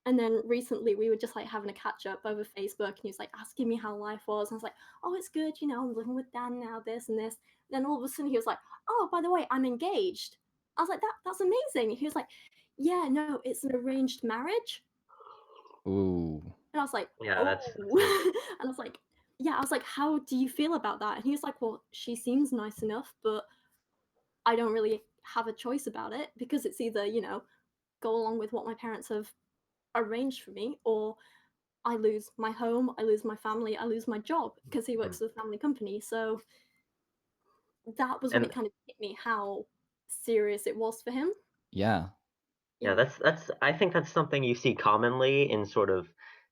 And then recently we were just like having a catch up over Facebook, and he was like asking me how life was. And I was like, oh, it's good, you know, I'm living with Dan now, this and this. Then all of a sudden he was like, oh, by the way, I'm engaged. I was like, that's amazing. He was like, yeah, no, it's an arranged marriage. Ooh. And I was like, Yeah, oh. that's And I was like, yeah, I was like, how do you feel about that? And he was like, well, she seems nice enough, but I don't really have a choice about it, because it's either, you know, go along with what my parents have arranged for me, or I lose my home, I lose my family, I lose my job, because he works for the family company. So that was when And it kind of hit me how serious it was for him. Yeah. yeah, that's I think that's something you see commonly in sort of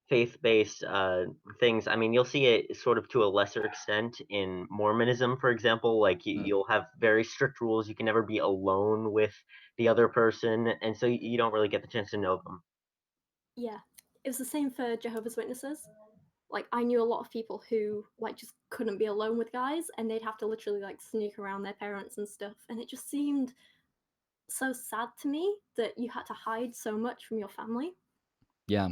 faith-based things. I mean, you'll see it sort of to a lesser extent in Mormonism, for example. Like you'll have very strict rules. You can never be alone with the other person, and so you don't really get the chance to know them. Yeah, it was the same for Jehovah's Witnesses. Like I knew a lot of people who like just couldn't be alone with guys, and they'd have to literally like sneak around their parents and stuff. And it just seemed so sad to me that you had to hide so much from your family. Yeah.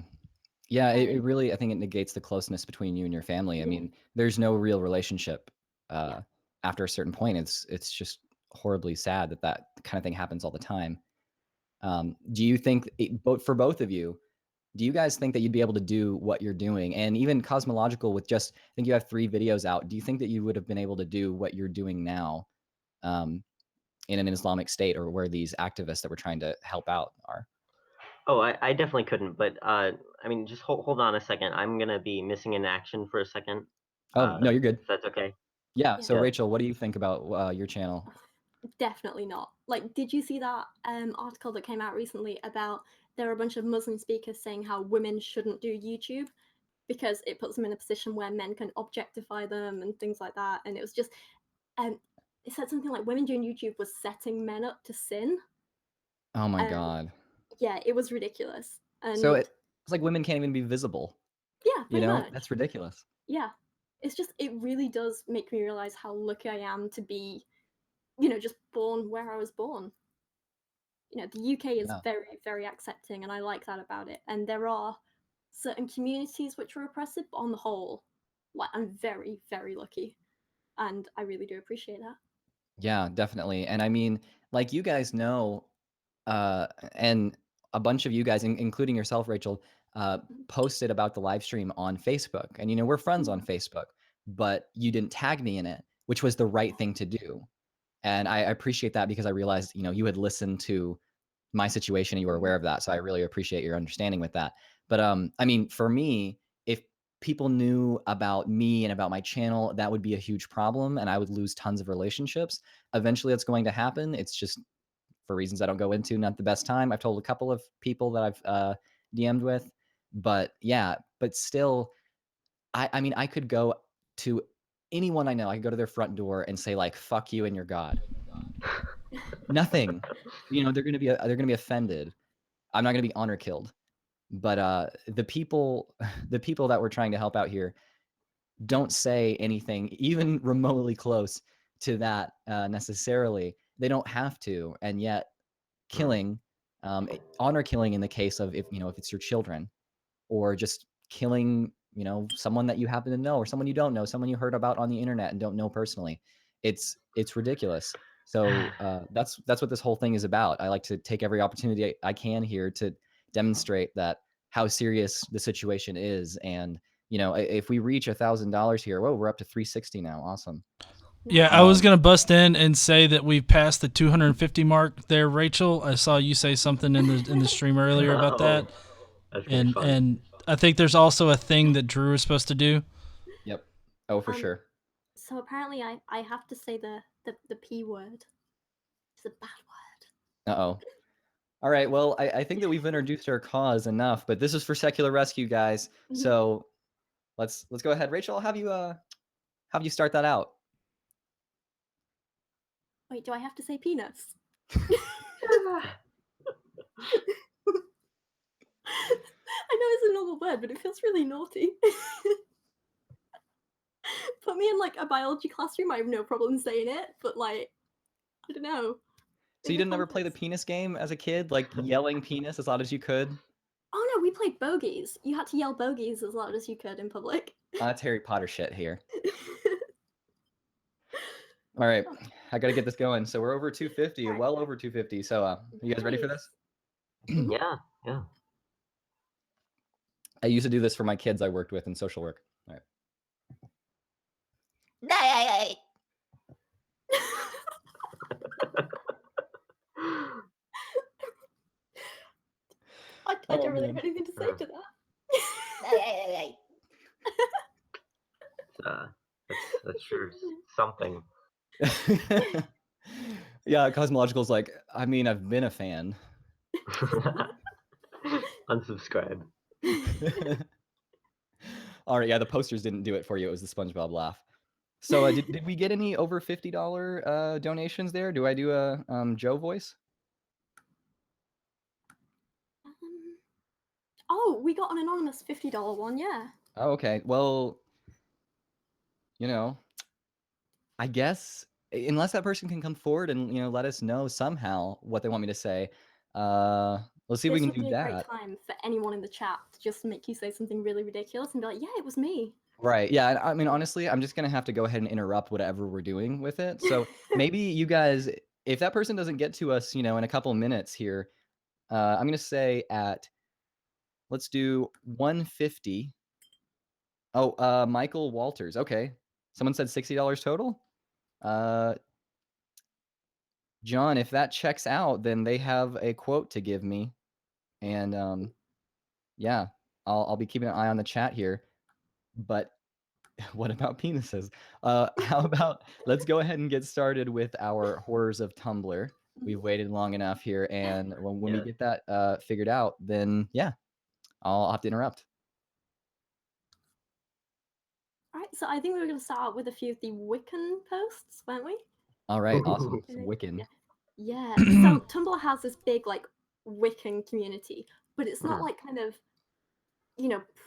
Yeah, it really, I think it negates the closeness between you and your family. I mean, there's no real relationship after a certain point. It's just horribly sad that that kind of thing happens all the time. Do you think, for both of you, do you guys think that you'd be able to do what you're doing? And even Cosmological, with just, I think you have 3 videos out. Do you think that you would have been able to do what you're doing now in an Islamic state, or where these activists that we're trying to help out are? Oh, I definitely couldn't, but I mean, just hold on a second. I'm gonna be missing in action for a second. Oh, no, you're good. If that's okay. Yeah. So Yeah. Rachel, what do you think about your channel? Definitely not. Like, did you see that article that came out recently about there are a bunch of Muslim speakers saying how women shouldn't do YouTube because it puts them in a position where men can objectify them and things like that? And it was just, it said something like women doing YouTube was setting men up to sin. Oh my God. Yeah, it was ridiculous. And So it's like women can't even be visible. yeah, You pretty know, much. that's ridiculous. Yeah, it's just, it really does make me realize how lucky I am to be, you know, just born where I was born. You know, the UK is Yeah. very, very accepting, and I like that about it. And there are certain communities which are oppressive, but on the whole, like, I'm very, very lucky, and I really do appreciate that. Yeah, definitely. And I mean, like, you guys know, and a bunch of you guys, including yourself, Rachel, posted about the live stream on Facebook. And, you know, we're friends on Facebook, but you didn't tag me in it, which was the right thing to do. And I appreciate that, because I realized, you know, you had listened to my situation and you were aware of that. So I really appreciate your understanding with that. But I mean, for me, if people knew about me and about my channel, that would be a huge problem, and I would lose tons of relationships. Eventually that's going to happen. It's just, for reasons I don't go into, not the best time. I've told a couple of people that I've DM'd with, but yeah, but still, I mean, I could go to anyone I know. I could go to their front door and say, like, fuck you and your God. Nothing. You know, they're gonna be offended. I'm not gonna be honor killed. But the people that we're trying to help out here don't say anything even remotely close to that necessarily. They don't have to, and yet killing, honor killing in the case of, if it's your children, or just killing, someone that you happen to know, or someone you don't know, someone you heard about on the internet and don't know personally. It's ridiculous. So that's what this whole thing is about. I like to take every opportunity I can here to demonstrate that how serious the situation is. And if we reach $1,000 here, whoa, we're up to 360 now. Awesome. Yeah, I was gonna bust in and say that we've passed the 250 mark there, Rachel. I saw you say something in the stream earlier about that. That's pretty fun. And I think there's also a thing that Drew is supposed to do. Yep. Oh, for sure. So apparently I have to say the P word. It's a bad word. Uh-oh. All right, well, I think that we've introduced our cause enough, but this is for Secular Rescue, guys. So let's go ahead. Rachel, I'll have you start that out. Wait, do I have to say penis? I know it's a normal word, but it feels really naughty. Put me in like a biology classroom, I have no problem saying it, but like, I don't know. So you didn't ever play the penis game as a kid, like yelling penis as loud as you could? Oh no, we played bogeys. You had to yell bogeys as loud as you could in public. That's Harry Potter shit here. All right, I gotta get this going. So we're over 250, well over 250. So you guys ready for this? Yeah. I used to do this for my kids I worked with in social work. All right. I don't really have anything to say to that. That's sure something. Yeah, Cosmological's like, I mean, I've been a fan. Unsubscribe. All right, yeah, the posters didn't do it for you. It was the SpongeBob laugh. So did we get any over $50 donations there? Do I do a Joe voice? Oh, we got an anonymous $50 one, yeah. Oh, okay. Well, you know, I guess unless that person can come forward and let us know somehow what they want me to say, let's see if we can do This would be a great that. time for anyone in the chat to just make you say something really ridiculous and be like, yeah, it was me. Right. Yeah. I mean, honestly, I'm just going to have to go ahead and interrupt whatever we're doing with it. So maybe you guys, if that person doesn't get to us, in a couple minutes here, I'm going to say let's do 150. Oh, Michael Walters. Okay. Someone said $60 total. John, if that checks out, then they have a quote to give me. And yeah, I'll be keeping an eye on the chat here. But what about penises? How about let's go ahead and get started with our horrors of Tumblr. We've waited long enough here, and when we get that figured out, then yeah, I'll have to interrupt. All right, so I think we were going to start out with a few of the Wiccan posts, weren't we? All right, awesome. Wiccan. Yeah. So Tumblr has this big like Wiccan community, but it's not like kind of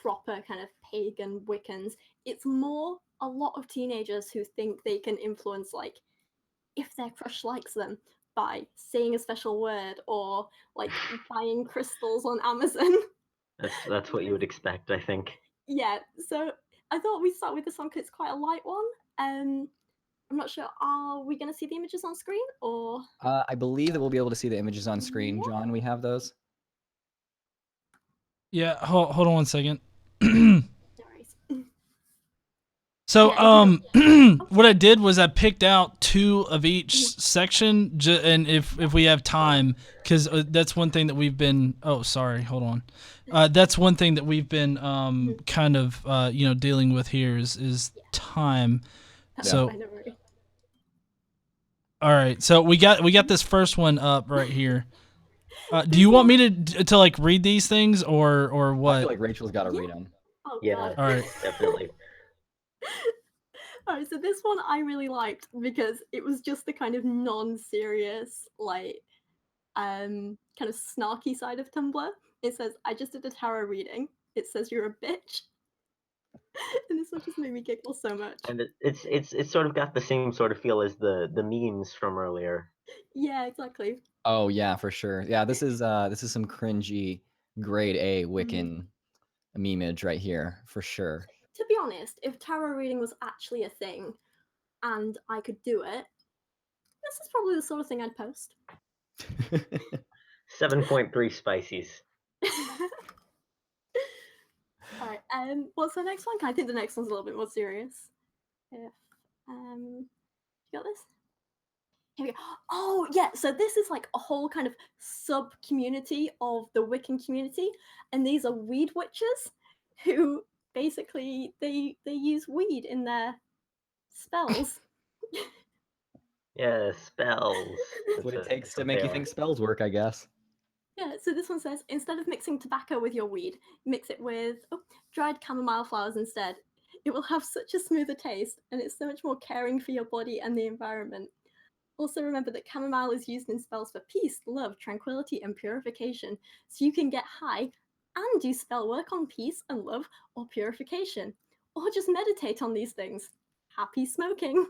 proper kind of pagan Wiccans. It's more a lot of teenagers who think they can influence like if their crush likes them by saying a special word or like buying crystals on Amazon. That's what you would expect, I think. Yeah, so I thought we'd start with this one because it's quite a light one. I'm not sure. Are we going to see the images on screen or? I believe that we'll be able to see the images on screen. John, we have those. Yeah, hold on one second. So, what I did was I picked out 2 of each section, and if we have time, because that's one thing that we've been. Oh, sorry, hold on. That's one thing that we've been kind of dealing with here is time. So, all right, so we got this first one up right here. Do you want me to like read these things or what? I feel like Rachel's got to read them. Oh, yeah, God. All right, definitely. Alright, so this one I really liked because it was just the kind of non-serious, like, kind of snarky side of Tumblr. It says, I just did a tarot reading. It says you're a bitch. And this one just made me giggle so much. And it's sort of got the same sort of feel as the memes from earlier. Yeah, exactly. Oh yeah, for sure. Yeah, this is some cringy grade A Wiccan memeage right here for sure. To be honest, if tarot reading was actually a thing and I could do it, this is probably the sort of thing I'd post. 7.3 spices. Alright, what's the next one? I think the next one's a little bit more serious. If you got this? Here we go. Oh yeah, so this is like a whole kind of sub community of the Wiccan community, and these are weed witches, who basically they use weed in their spells. Yeah, spells. That's what it takes That's to what make they you are. think spells work, I guess. Yeah, so this one says, instead of mixing tobacco with your weed, mix it with dried chamomile flowers instead. It will have such a smoother taste, and it's so much more caring for your body and the environment. Also remember that chamomile is used in spells for peace, love, tranquility, and purification, so you can get high and do spell work on peace and love or purification, or just meditate on these things. Happy smoking!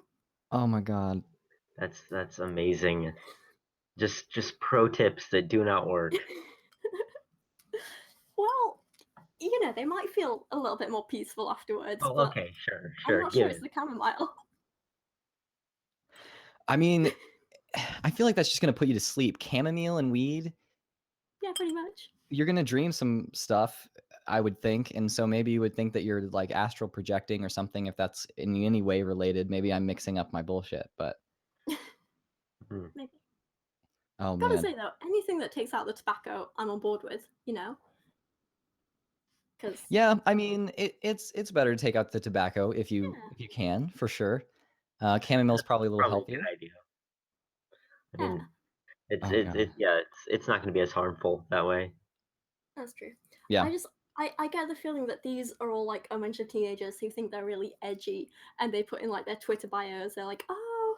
Oh my god. That's amazing. Just pro tips that do not work. Well, you know, they might feel a little bit more peaceful afterwards, Oh, but okay, sure, I'm not give sure it. it's the chamomile. I mean, I feel like that's just gonna put you to sleep. Chamomile and weed, Yeah, pretty much. you're gonna dream some stuff, I would think, and so maybe you would think that you're like astral projecting or something. If that's in any way related, maybe I'm mixing up my bullshit. But Maybe. oh Gotta man, say though, anything that takes out the tobacco, I'm on board with. You know, because yeah. I mean, it's better to take out the tobacco if you can, for sure. Chamomile's probably a little Probably a healthier. good idea. I mean, Oh god. it's not going to be as harmful that way. that's true. Yeah. I get the feeling that these are all like a bunch of teenagers who think they're really edgy, and they put in like their Twitter bios. They're like, oh,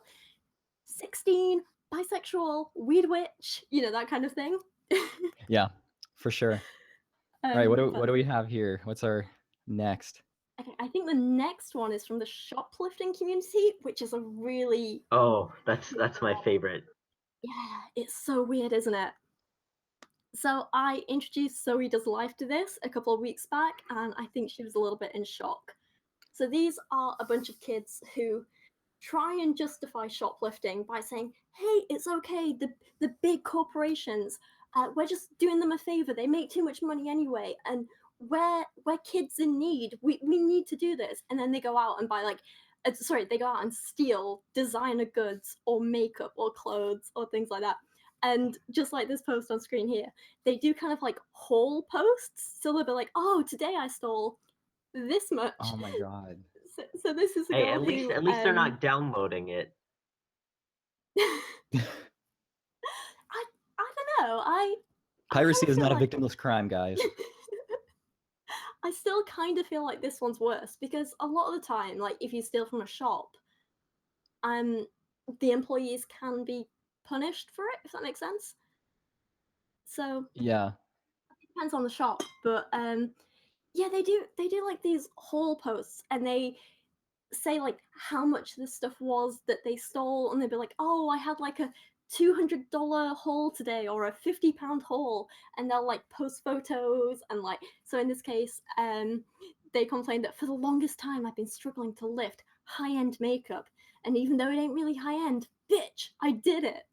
16, bisexual, weed witch, you know, that kind of thing. Yeah, for sure. All right, what But do we have here? What's our next? okay, I think the next one is from the shoplifting community, which is a really Oh, that's my favorite. yeah, it's so weird, isn't it? So I introduced Zoe Does Life to this a couple of weeks back, and I think she was a little bit in shock. So these are a bunch of kids who try and justify shoplifting by saying, "Hey, it's okay. The big corporations, we're just doing them a favor. They make too much money anyway, and we're kids in need. We need to do this." And then they go out and buy like, they go out and steal designer goods or makeup or clothes or things like that. And just like this post on screen here, they do kind of like haul posts. So they'll be like, "Oh, today I stole this much." Oh my god. So this is a Hey, girl at least who they're not downloading it. I don't know. I Piracy is feel not a like- victimless crime, guys. I still kind of feel like this one's worse because a lot of the time, like if you steal from a shop, the employees can be punished for it, if that makes sense. So Yeah. it depends on the shop, but yeah, they do like these haul posts, and they say like how much this stuff was that they stole, and they'd be like, "Oh, I had like a $200 haul today or a £50 haul," and they'll like post photos. And like, so in this case, they complained that for the longest time I've been struggling to lift high-end makeup, and even though it ain't really high-end, bitch, I did it.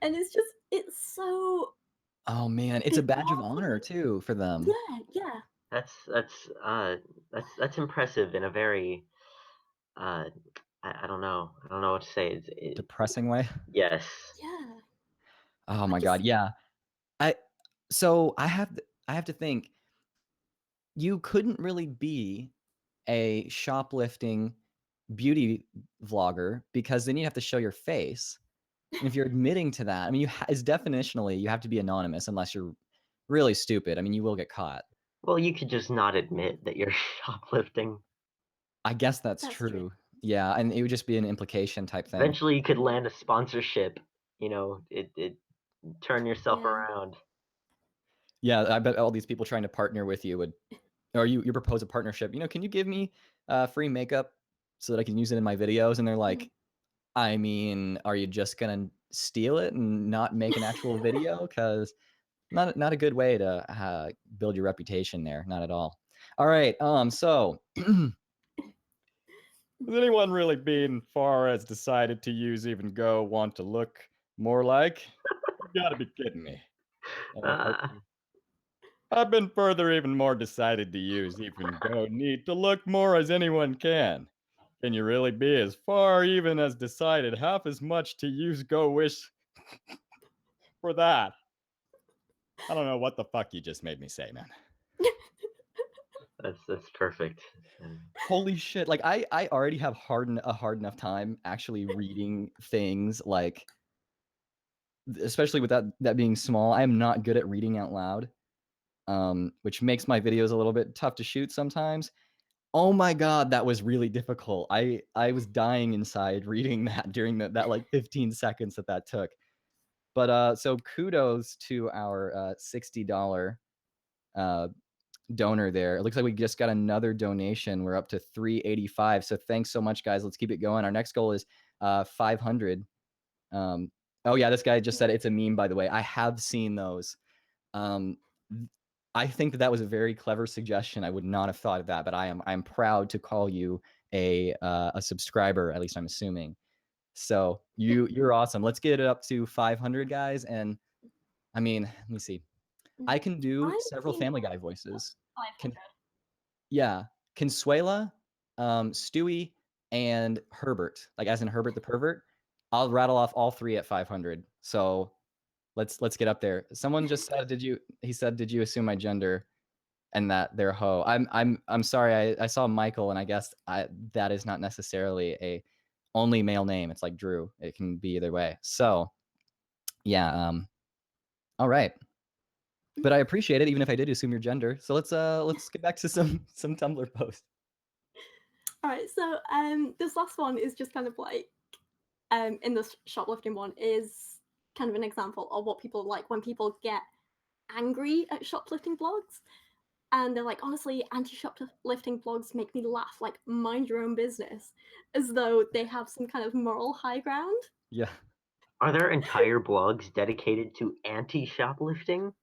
And it's so Oh man, it's a badge of honor too for them. yeah. That's impressive in a very I don't know what to say. Depressing way. Yes. Yeah. Oh my god, yeah. So I have to think, you couldn't really be a shoplifting beauty vlogger because then you have to show your face. And if you're admitting to that, I mean, is definitionally you have to be anonymous unless you're really stupid. I mean, you will get caught. Well, you could just not admit that you're shoplifting. I guess that's true. Yeah, and it would just be an implication type thing. Eventually, you could land a sponsorship. You know, it turn yourself Yeah. around. Yeah, I bet all these people trying to partner with you would, or you propose a partnership. You know, can you give me free makeup so that I can use it in my videos? And they're like, I mean, are you just gonna steal it and not make an actual video? Because not a good way to build your reputation there. Not at all. All right. So has anyone really been far as decided to use even go want to look more like? You gotta be kidding me. I've been further even more decided to use even go need to look more as anyone can. Can you really be as far even as decided half as much to use Go Wish for that? I don't know what the fuck you just made me say, man. That's perfect. Holy shit! Like I already have a hard enough time actually reading things, like especially with that being small. I am not good at reading out loud, which makes my videos a little bit tough to shoot sometimes. Oh my god, that was really difficult. I was dying inside reading that during that like 15 seconds that took. But so kudos to our $60 donor there. It looks like we just got another donation. We're up to 385. So thanks so much, guys. Let's keep it going. Our next goal is 500. Oh yeah, this guy just said it's a meme, by the way. I have seen those. I think that was a very clever suggestion. I would not have thought of that, but I'm proud to call you a subscriber. At least I'm assuming. So you're awesome. Let's get it up to 500, guys. And I mean, let me see. I can do several Family Guy voices. Yeah, Consuela, Stewie, and Herbert, like as in Herbert the pervert. I'll rattle off all three at 500. So let's get up there. Someone just said, he said, did you assume my gender? And that they're ho. I'm sorry. I saw Michael, and I guess that is not necessarily a only male name. It's like Drew. It can be either way. So yeah. All right. But I appreciate it, even if I did assume your gender. So let's get back to some Tumblr posts. All right, so this last one is just kind of like in the shoplifting one is kind of an example of what people like when people get angry at shoplifting blogs, and they're like, honestly, anti-shoplifting blogs make me laugh. Like, mind your own business, as though they have some kind of moral high ground. Yeah. Are there entire blogs dedicated to anti-shoplifting?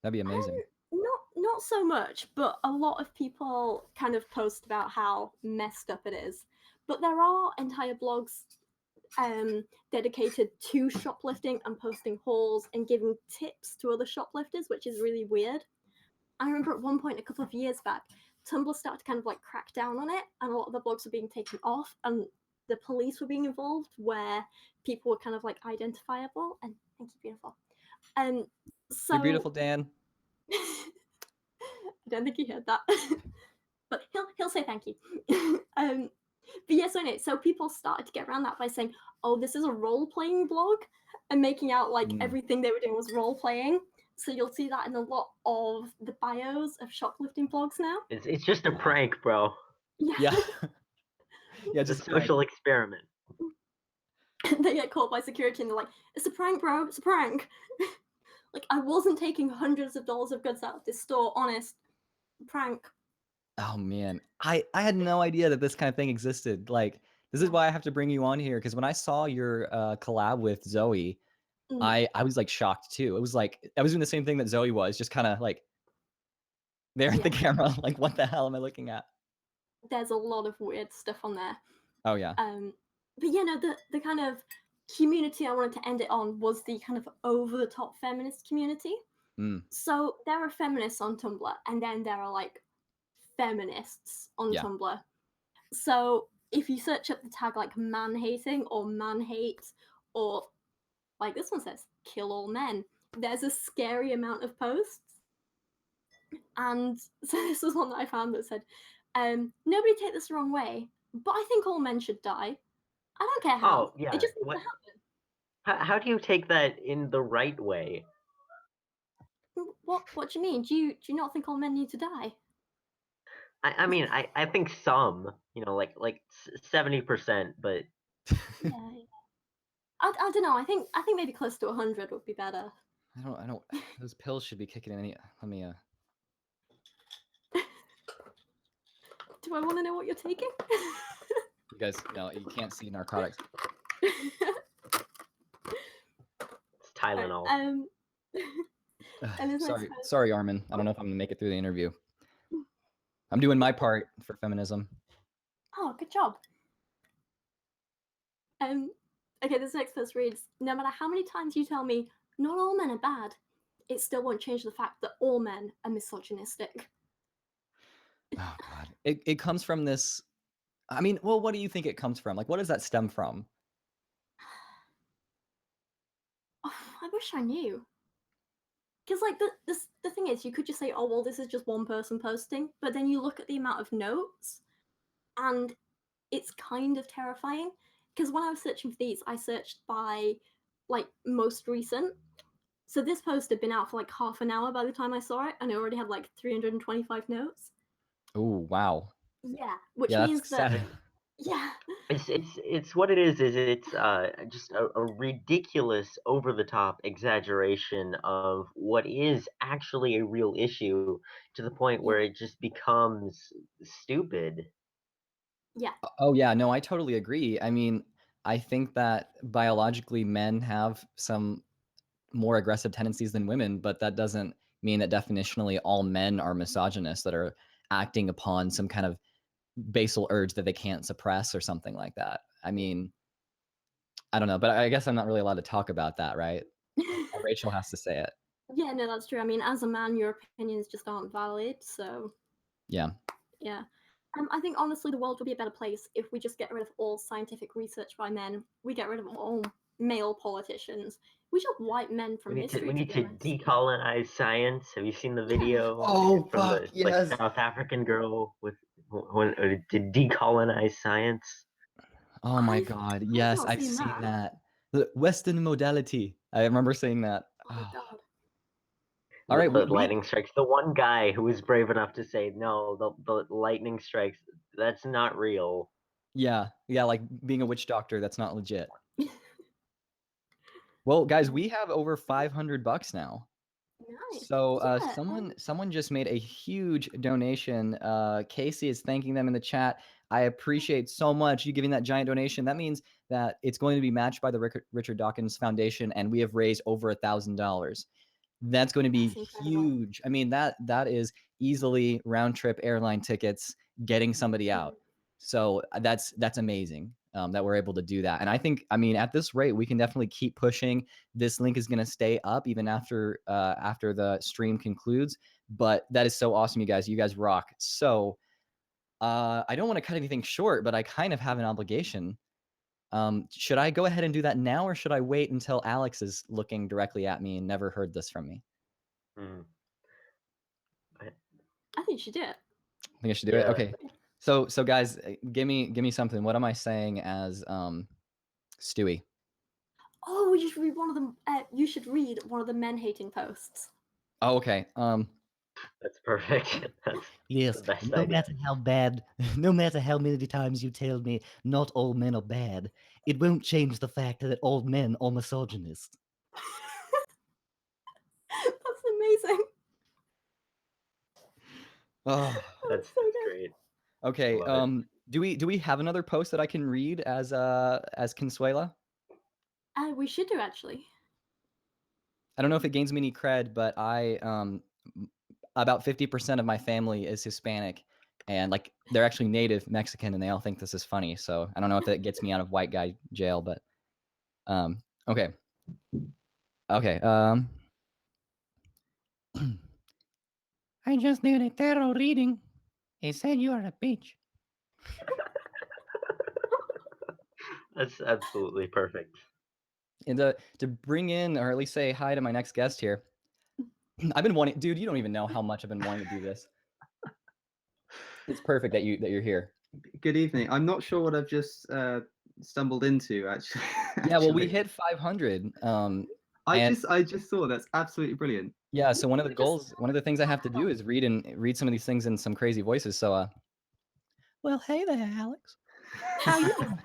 That'd be amazing. Not so much, but a lot of people kind of post about how messed up it is. But there are entire blogs dedicated to shoplifting and posting hauls and giving tips to other shoplifters, which is really weird. I remember at one point a couple of years back, Tumblr started to kind of like crack down on it, and a lot of the blogs were being taken off, and the police were being involved, where people were kind of like identifiable. And thank you, beautiful. So You're beautiful, Dan. I don't think he heard that, but he'll say thank you. But yeah, so people started to get around that by saying, "Oh, this is a role-playing blog," and making out like everything they were doing was role-playing. So you'll see that in a lot of the bios of shoplifting blogs now. It's just a prank, bro. Yeah. Yeah, just a social experiment. They get caught by security and they're like, "It's a prank, bro. It's a prank." Like, I wasn't taking hundreds of dollars of goods out of this store, honest. Prank. Oh man, I had no idea that this kind of thing existed. Like, this is why I have to bring you on here, because when I saw your collab with Zoe, I was like shocked too. It was like I was doing the same thing that Zoe was, just kind of like there at the camera, like, what the hell am I looking at? There's a lot of weird stuff on there. Oh yeah. But yeah, no, the kind of community I wanted to end it on was the kind of over-the-top feminist community. So there are feminists on Tumblr, and then there are like feminists on Tumblr. So if you search up the tag like man-hating or man-hate, or like this one says, kill all men, there's a scary amount of posts. And so this was one that I found that said, nobody take this the wrong way, but I think all men should die. I don't care how. Oh, yeah. It just needs to happen. How do you take that in the right way? What do you mean? Do you not think all men need to die? I mean, I think some, like 70%, but Yeah. I don't know. I think maybe close to 100 would be better. I don't. Those pills should be kicking in. Let me. Do I want to know what you're taking? You guys, no, you can't see narcotics. It's Tylenol. And Sorry, Armin. I don't know if I'm gonna make it through the interview. I'm doing my part for feminism. Oh, good job. Okay, this next post reads, no matter how many times you tell me not all men are bad, it still won't change the fact that all men are misogynistic. Oh god. It comes from this I mean, well, what do you think it comes from? Like, what does that stem from? Oh, I wish I knew. Because like the thing is, you could just say, oh well, this is just one person posting, but then you look at the amount of notes, and it's kind of terrifying. Because when I was searching for these, I searched by like most recent. So this post had been out for like half an hour by the time I saw it, and it already had like 325 notes. Oh, wow. Yeah, which Yeah, means that's that sad. yeah, It's what it is. It's just a ridiculous, over the top exaggeration of what is actually a real issue, to the point where it just becomes stupid. yeah, Oh, yeah, no, I totally agree. I mean, I think that biologically men have some more aggressive tendencies than women, but that doesn't mean that definitionally all men are misogynists that are acting upon some kind of basal urge that they can't suppress or something like that. I mean, I don't know, but I guess I'm not really allowed to talk about that, right? Rachel has to say it. yeah. No, that's true. I mean, as a man, your opinions just aren't valid. So Yeah. yeah. I think honestly, the world would be a better place if we just get rid of all scientific research by men. We get rid of all male politicians. We should wipe men from We history. need To to be honest. decolonize science. Have you seen the video Oh, from fuck, the yes. South African girl with to decolonize science? Oh my God. Yes, not I've seen seen that. that. The Western modality. I remember seeing that. Oh God. All right, The we lightning strikes. The one guy who was brave enough to say, no, the lightning strikes, that's not real. yeah, like being a witch doctor, that's not legit. Well, guys, we have over $500 now. Nice. So Yeah, someone just made a huge donation. Casey is thanking them in the chat. I appreciate so much you giving that giant donation. That means that it's going to be matched by the Richard Dawkins Foundation, and we have raised over $1,000. That's going to be huge. I mean, that is easily round trip airline tickets getting somebody out. So that's amazing that we're able to do that. And I think, I mean, at this rate, we can definitely keep pushing. This link is going to stay up even after after the stream concludes. But that is so awesome, you guys. You guys rock. So I don't want to cut anything short, but I kind of have an obligation. Should I go ahead and do that now, or should I wait until Alex is looking directly at me and never heard this from me? I think you should do it. I think I should do it. Okay. So guys, give me something. What am I saying as Stewie? Oh, you should read one of them. You should read one of the men-hating posts. Oh, okay. That's perfect. That's yes. the best No idea. matter how bad, no matter how many times you tell me not all men are bad, it won't change the fact that all men are misogynist. That's amazing. Oh, that's great. Okay. Love it. Do we have another post that I can read as Consuela? We should do actually. I don't know if it gains me any cred, but I about 50% of my family is Hispanic, and like they're actually native Mexican, and they all think this is funny. So I don't know if it gets me out of white guy jail, but okay. I just did a tarot reading. It said you are a bitch. That's absolutely perfect. And to bring in, or at least say hi to my next guest here. I've been wanting, dude. You don't even know how much I've been wanting to do this. It's perfect that you're here. Good evening. I'm not sure what I've just stumbled into. Actually, Yeah, well, we hit 500. I just saw that's absolutely brilliant. Yeah, so one of the goals, one of the things I have to do is read some of these things in some crazy voices. So, well, hey there, Alex. How you doing?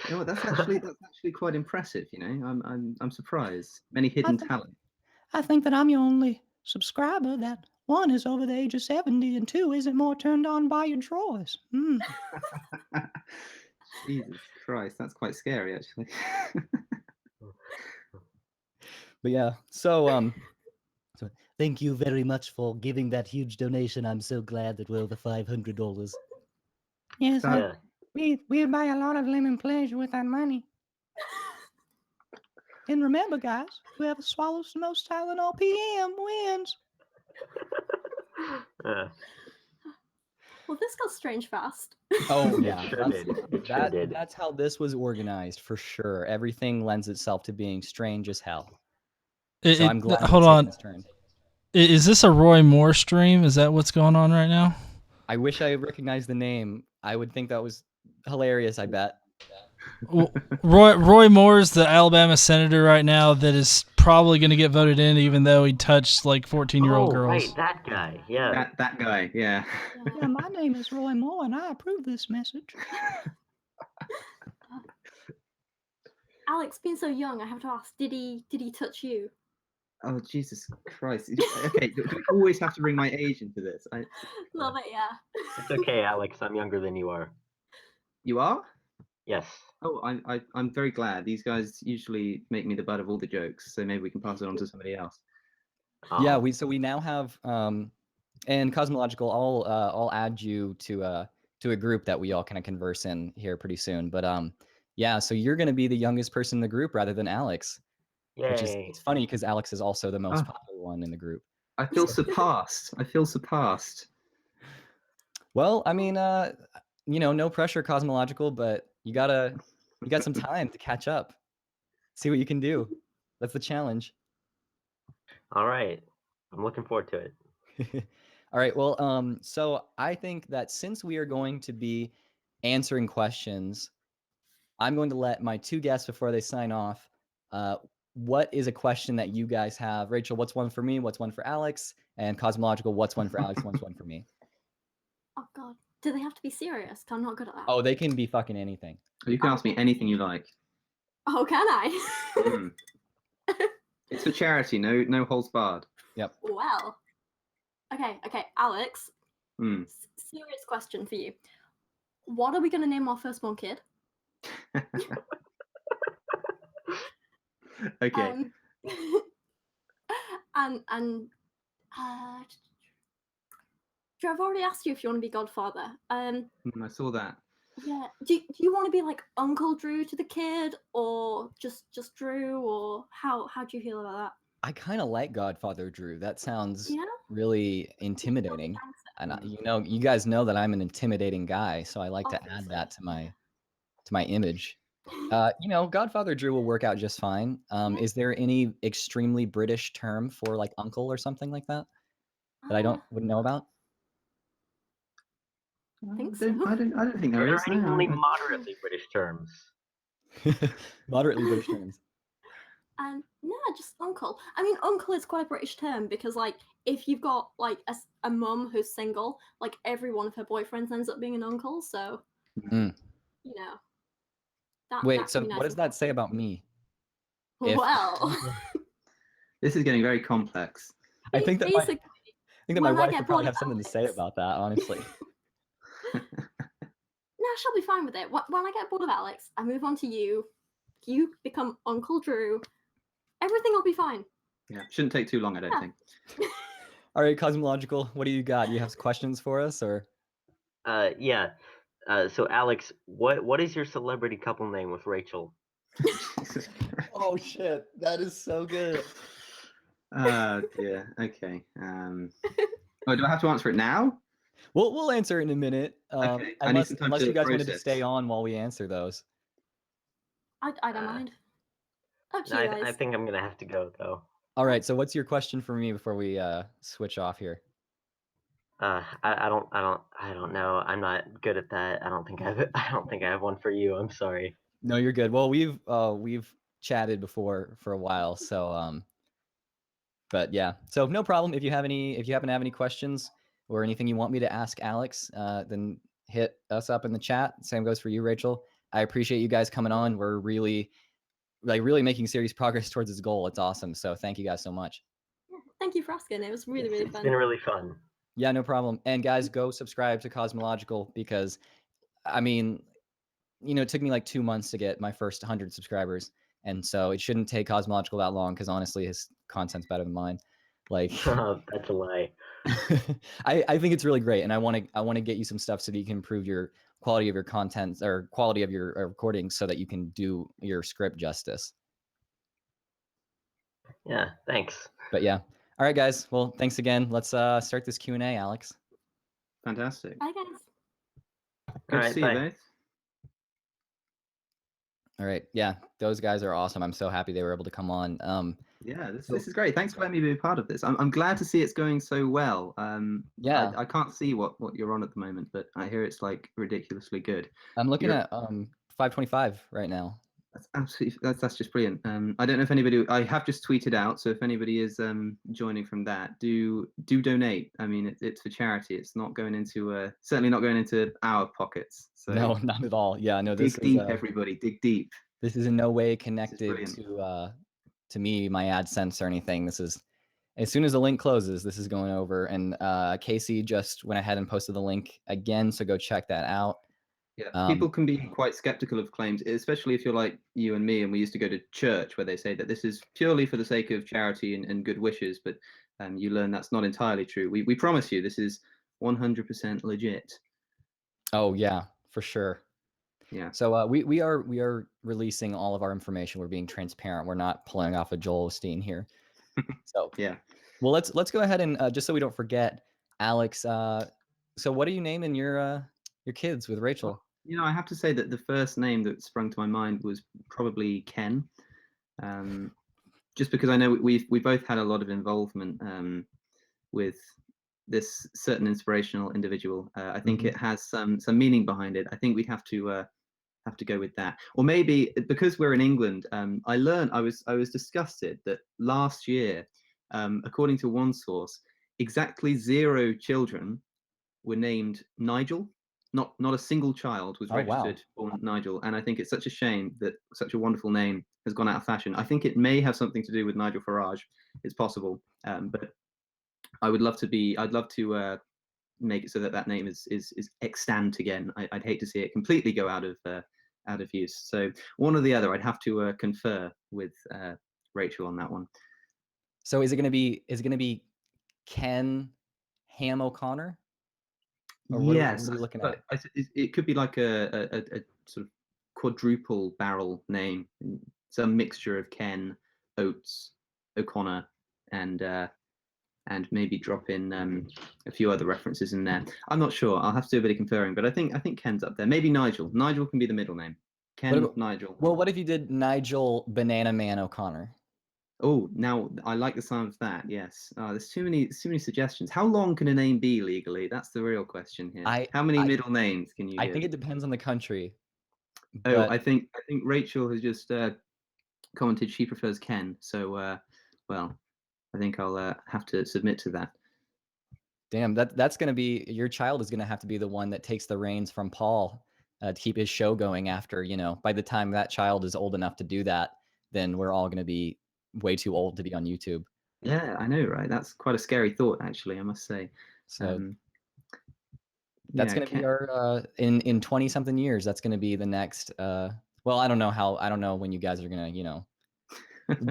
You know what, that's actually quite impressive. You know, I'm surprised. Many hidden talent. I think that I'm your only subscriber. That one is over the age of 70, and two isn't more turned on by your drawers. Jesus Christ, that's quite scary, actually. But yeah, so so thank you very much for giving that huge donation. I'm so glad that we're over $500. Yes, we buy a lot of lemon pleasure with that money. And remember, guys, whoever swallows the most Tylenol PM wins. Well, this got strange fast. Oh It yeah, sure did. It sure did. that's how this was organized for sure. Everything lends itself to being strange as hell. So I'm glad hold it's taken on. this turn. Is this a Roy Moore stream? Is that what's going on right now? I wish I recognized the name. I would think that was hilarious, I bet. Well, Roy Moore's the Alabama senator right now that is probably going to get voted in, even though he touched like 14-year-old Oh, girls. right, that guy. Yeah. That guy, yeah. Yeah, my name is Roy Moore, and I approve this message. Alex, being so young, I have to ask, did he touch you? Oh, Jesus Christ. Okay, do we always have to bring my age into this? Love it, yeah. It's okay, Alex. I'm younger than you are. You are? Yes. Oh, I'm very glad. These guys usually make me the butt of all the jokes, so maybe we can pass it on to somebody else. Yeah, we now have and Cosmological, I'll add you to a group that we all kind of converse in here pretty soon. But yeah, so you're going to be the youngest person in the group rather than Alex. Which is, Yay. it's funny because Alex is also the most popular one in the group. I feel surpassed. I feel surpassed. Well, I mean, no pressure, Cosmological, but you got some time to catch up. See what you can do. That's the challenge. All right. I'm looking forward to it. All right. Well, so I think that since we are going to be answering questions, I'm going to let my two guests before they sign off. What is a question that you guys have? Rachel, what's one for me? What's one for Alex? And Cosmological, what's one for Alex? What's one for me? Oh god, do they have to be serious? I'm not good at that. Oh, they can be fucking anything. You can ask me anything you like. Oh, can I? Mm. It's for charity. No holds barred. Yep. Well, okay, Alex. Mm. Serious question for you. What are we gonna name our firstborn kid? Okay. And Joe, I've already asked you if you want to be godfather. I saw that. Yeah. Do you want to be like Uncle Drew to the kid, or just Drew, or how do you feel about that? I kind of like Godfather Drew. That sounds Yeah? really intimidating. And you guys know that I'm an intimidating guy, so I like to add that to my image. Godfather Drew will work out just fine. Is there any extremely British term for like uncle or something like that that I wouldn't know about? I think so. I don't think there is. There are only moderately British terms. Moderately British terms. No, just uncle. I mean, uncle is quite a British term because, like, if you've got like a mum who's single, like every one of her boyfriends ends up being an uncle. So, Mm. Wait, that so can be nice what does that say about me? Well, this is getting very complex. I think that basically, my when I wife get would probably bored have of something to say about that, honestly. no, she'll be fine with it. When I get bored of Alex, I move on to you. You become Uncle Drew. Everything will be fine. Yeah, shouldn't take too long, I don't think. All right, Cosmological, what do you got? You have questions for us, or? Yeah. So Alex, what is your celebrity couple name with Rachel? Oh shit, that is so good. Yeah. Okay. Oh, do I have to answer it now? We'll answer it in a minute. Okay. I need Unless some time you to guys wanted to process. stay on while we answer those. I don't mind. Up to you guys. I think I'm gonna have to go though. All right. So what's your question for me before we switch off here? I don't know. I'm not good at that. I don't think I have one for you. I'm sorry. No, you're good. Well, we've chatted before for a while, so but yeah. So no problem. If you happen to have any questions or anything you want me to ask Alex, then hit us up in the chat. Same goes for you, Rachel. I appreciate you guys coming on. We're really making serious progress towards this goal. It's awesome. So thank you guys so much. Thank you for asking. It was really It's fun. been really fun. Yeah, no problem. And guys, go subscribe to Cosmological because, I mean, it took me like 2 months to get my first 100 subscribers. And so it shouldn't take Cosmological that long because honestly, his content's better than mine. Like, that's a lie. I think it's really great. And I want to get you some stuff so that you can improve your quality of your content or quality of your recording so that you can do your script justice. Yeah, thanks. But yeah. All right, guys. Well, thanks again. Let's start this Q&A, Alex. Fantastic. Bye, guys. Good to right, see bye. you both. All right. Yeah, those guys are awesome. I'm so happy they were able to come on. Yeah, this So- this is great. Thanks for letting me be a part of this. I'm glad to see it's going so well. Yeah. I can't see what you're on at the moment, but I hear it's like ridiculously good. I'm looking You're- at 525 right now. That's absolutely that's just brilliant. I don't know if anybody. I have just tweeted out, so if anybody is joining from that, do donate. I mean, it's for charity. It's not going into certainly not going into our pockets. So No, not at all. Yeah, no, this dig is deep, everybody. Dig deep. this is in no way connected brilliant. to me, my AdSense or anything. This is as soon as the link closes, this is going over. And KC just went ahead and posted the link again, so go check that out. Yeah, people can be quite skeptical of claims, especially if you're like you and me, and we used to go to church where they say that this is purely for the sake of charity and good wishes, but you learn that's not entirely true. We promise you this is 100% legit. Oh yeah, for sure. Yeah. So we are releasing all of our information. We're being transparent. We're not pulling off a Joel Osteen here. So yeah. Well, let's go ahead and just so we don't forget, Alex. So what are you naming your kids with Rachel? You know, I have to say that the first name that sprung to my mind was probably Ken, just because I know we both had a lot of involvement with this certain inspirational individual. I think it has some meaning behind it. I think we'd have to go with that, or maybe because we're in England. I was disgusted that last year, according to one source, exactly 0 children were named Nigel. Not a single child was registered born Nigel, and I think it's such a shame that such a wonderful name has gone out of fashion. I think it may have something to do with Nigel Farage. It's possible, but I would love to be. I'd love to make it so that name is extant again. I'd hate to see it completely go out of use. So one or the other, I'd have to confer with Rachel on that one. So is it going to be Ken Ham O'Connor? Or Yes, what are we looking but at? it could be like a sort of quadruple barrel name, some mixture of Ken, Oates, O'Connor, and maybe drop in a few other references in there. I'm not sure. I'll have to do a bit of conferring, but I think Ken's up there. Maybe Nigel. Nigel can be the middle name. Ken, Nigel. Well, what if you did Nigel Banana Man O'Connor? Oh, now I like the sound of that. Yes. There's too many suggestions. How long can a name be legally? That's the real question here. How many middle names can you? I think it depends on the country. Oh, I think Rachel has just commented she prefers Ken. So, well, I think I'll have to submit to that. Damn, that's gonna be your child is gonna have to be the one that takes the reins from Paul to keep his show going. After by the time that child is old enough to do that, then we're all gonna be way too old to be on YouTube. Yeah, I know, right? That's quite a scary thought, actually. I must say. So that's gonna be our in 20 something years. That's gonna be the next. Well, I don't know when you guys are gonna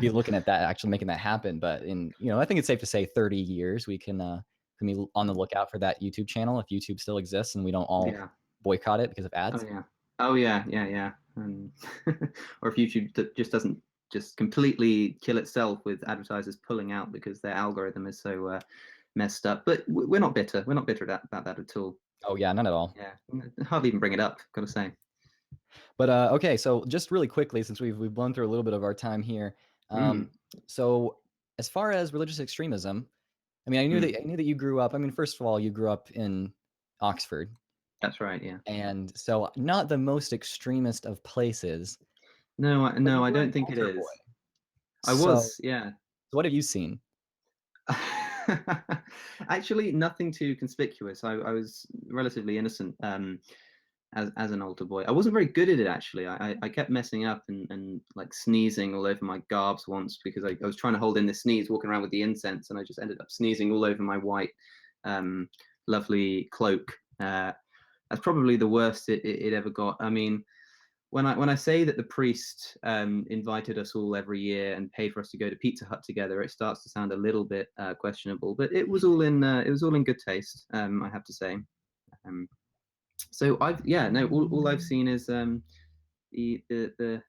be looking at that, actually making that happen. But I think it's safe to say 30 years we can be on the lookout for that YouTube channel if YouTube still exists and we don't all boycott it because of ads. Oh yeah. Or if YouTube just doesn't completely kill itself with advertisers pulling out because their algorithm is so messed up. But we're not bitter. We're not bitter about that at all. Oh yeah, not at all. Yeah, hardly even bring it up. Gotta say. But okay, so just really quickly, since we've blown through a little bit of our time here, so as far as religious extremism, I mean, I knew that you grew up. I mean, first of all, you grew up in Oxford. That's right. Yeah. And so, not the most extremist of places. No, I don't think it is. I was, yeah. So what have you seen? Actually, nothing too conspicuous. I was relatively innocent as an altar boy. I wasn't very good at it, actually. I kept messing up and like sneezing all over my garbs once because I was trying to hold in the sneeze walking around with the incense, and I just ended up sneezing all over my white lovely cloak. That's probably the worst it ever got. I mean, when I say that the priest invited us all every year and paid for us to go to Pizza Hut together, it starts to sound a little bit questionable. But it was all in good taste, I have to say. So all I've seen is the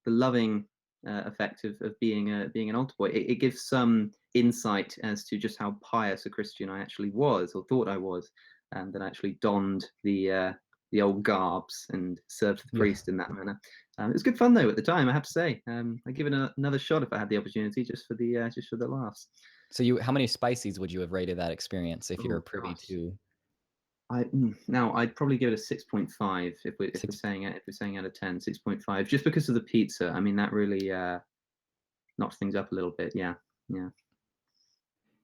loving effect of being an altar boy. It gives some insight as to just how pious a Christian I actually was or thought I was. than actually donned the old garbs and served the priest in that manner. It was good fun though at the time, I have to say. I'd give it another shot if I had the opportunity, just for the laughs. So how many spices would you have rated that experience if you're privy to? I'd probably give it a 6.5 if we're saying out of 10, 6.5, just because of the pizza. I mean, that really knocked things up a little bit. Yeah.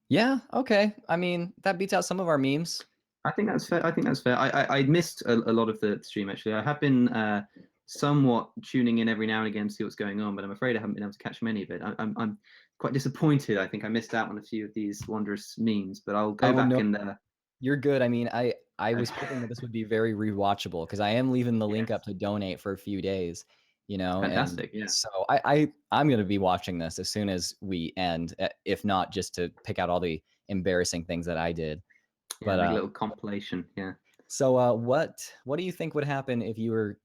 Yeah. Okay. I mean, that beats out some of our memes. I think that's fair. I missed a lot of the stream actually. I have been somewhat tuning in every now and again to see what's going on, but I'm afraid I haven't been able to catch many of it. I'm quite disappointed. I think I missed out on a few of these wondrous memes, but I'll go back in there. You're good. I mean, I was hoping that this would be very rewatchable because I am leaving the link up to donate for a few days, Fantastic, and yeah. so I'm going to be watching this as soon as we end, if not just to pick out all the embarrassing things that I did. Yeah, make a little compilation. Yeah. So what do you think would happen if you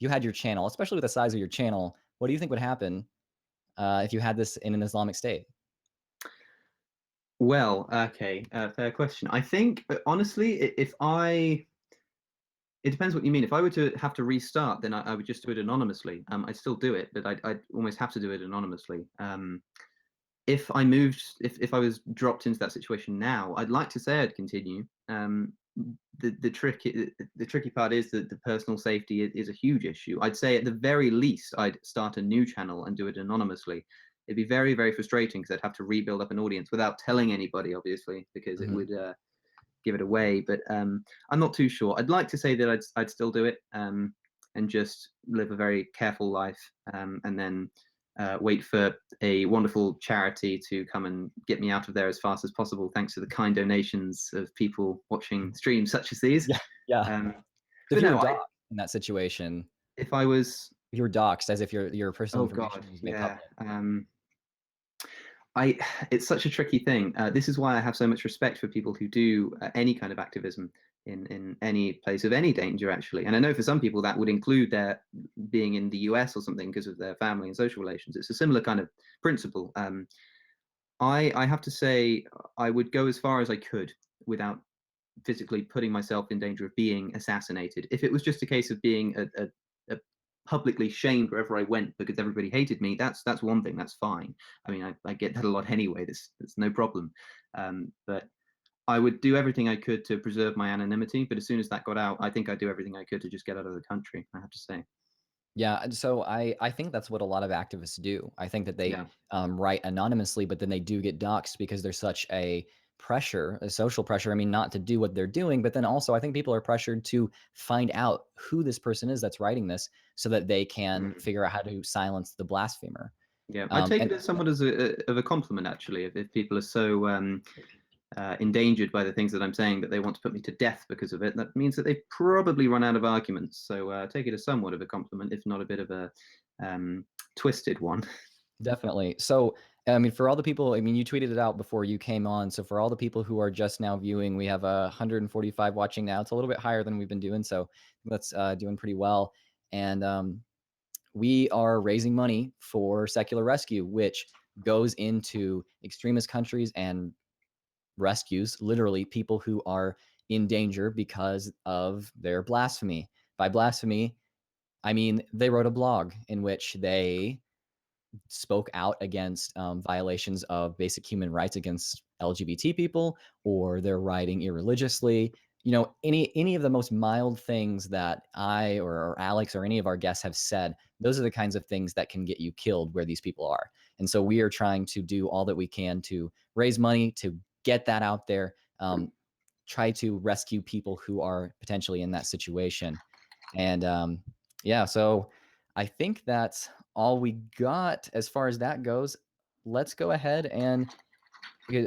had your channel, especially with the size of your channel? What do you think would happen if you had this in an Islamic state? Well, okay, fair question. I think, honestly, it depends what you mean. If I were to have to restart, then I would just do it anonymously. I'd still do it, but I'd almost have to do it anonymously. If I was dropped into that situation now, I'd like to say I'd continue. The tricky part is that the personal safety is a huge issue. I'd say at the very least, I'd start a new channel and do it anonymously. It'd be very, very frustrating because I'd have to rebuild up an audience without telling anybody, obviously, because it would give it away. But I'm not too sure. I'd like to say that I'd still do it and just live a very careful life, and then wait for a wonderful charity to come and get me out of there as fast as possible, thanks to the kind donations of people watching streams such as these. Yeah. If you were doxxed in that situation, if I was, you were doxxed, as if your personal information was made yeah. public. It's such a tricky thing. This is why I have so much respect for people who do any kind of activism in any place of any danger, actually. And I know for some people that would include their being in the US or something because of their family and social relations. It's a similar kind of principle. I have to say I would go as far as I could without physically putting myself in danger of being assassinated. If it was just a case of being a publicly shamed wherever I went because everybody hated me, that's one thing. That's fine. I mean, I get that a lot anyway. That's no problem. But I would do everything I could to preserve my anonymity. But as soon as that got out, I think I'd do everything I could to just get out of the country, I have to say. Yeah, so I think that's what a lot of activists do. I think that they write anonymously, but then they do get doxxed because there's such a pressure, a social pressure. I mean, not to do what they're doing, but then also I think people are pressured to find out who this person is that's writing this so that they can figure out how to silence the blasphemer. Yeah, I take it as somewhat of a compliment, actually, if people are so endangered by the things that I'm saying that they want to put me to death because of it. That means that they've probably run out of arguments. So take it as somewhat of a compliment, if not a bit of a twisted one. Definitely. So, I mean, for all the people, I mean, you tweeted it out before you came on. So for all the people who are just now viewing, we have 145 watching now. It's a little bit higher than we've been doing. So that's doing pretty well. And we are raising money for Secular Rescue, which goes into extremist countries and rescues literally people who are in danger because of their blasphemy. By blasphemy, I mean they wrote a blog in which they spoke out against violations of basic human rights against LGBT people, or they're writing irreligiously. You know, any of the most mild things that I or Alex or any of our guests have said, those are the kinds of things that can get you killed where these people are. And so we are trying to do all that we can to raise money to get that out there, try to rescue people who are potentially in that situation. And yeah, so I think that's all we got as far as that goes. Let's go ahead and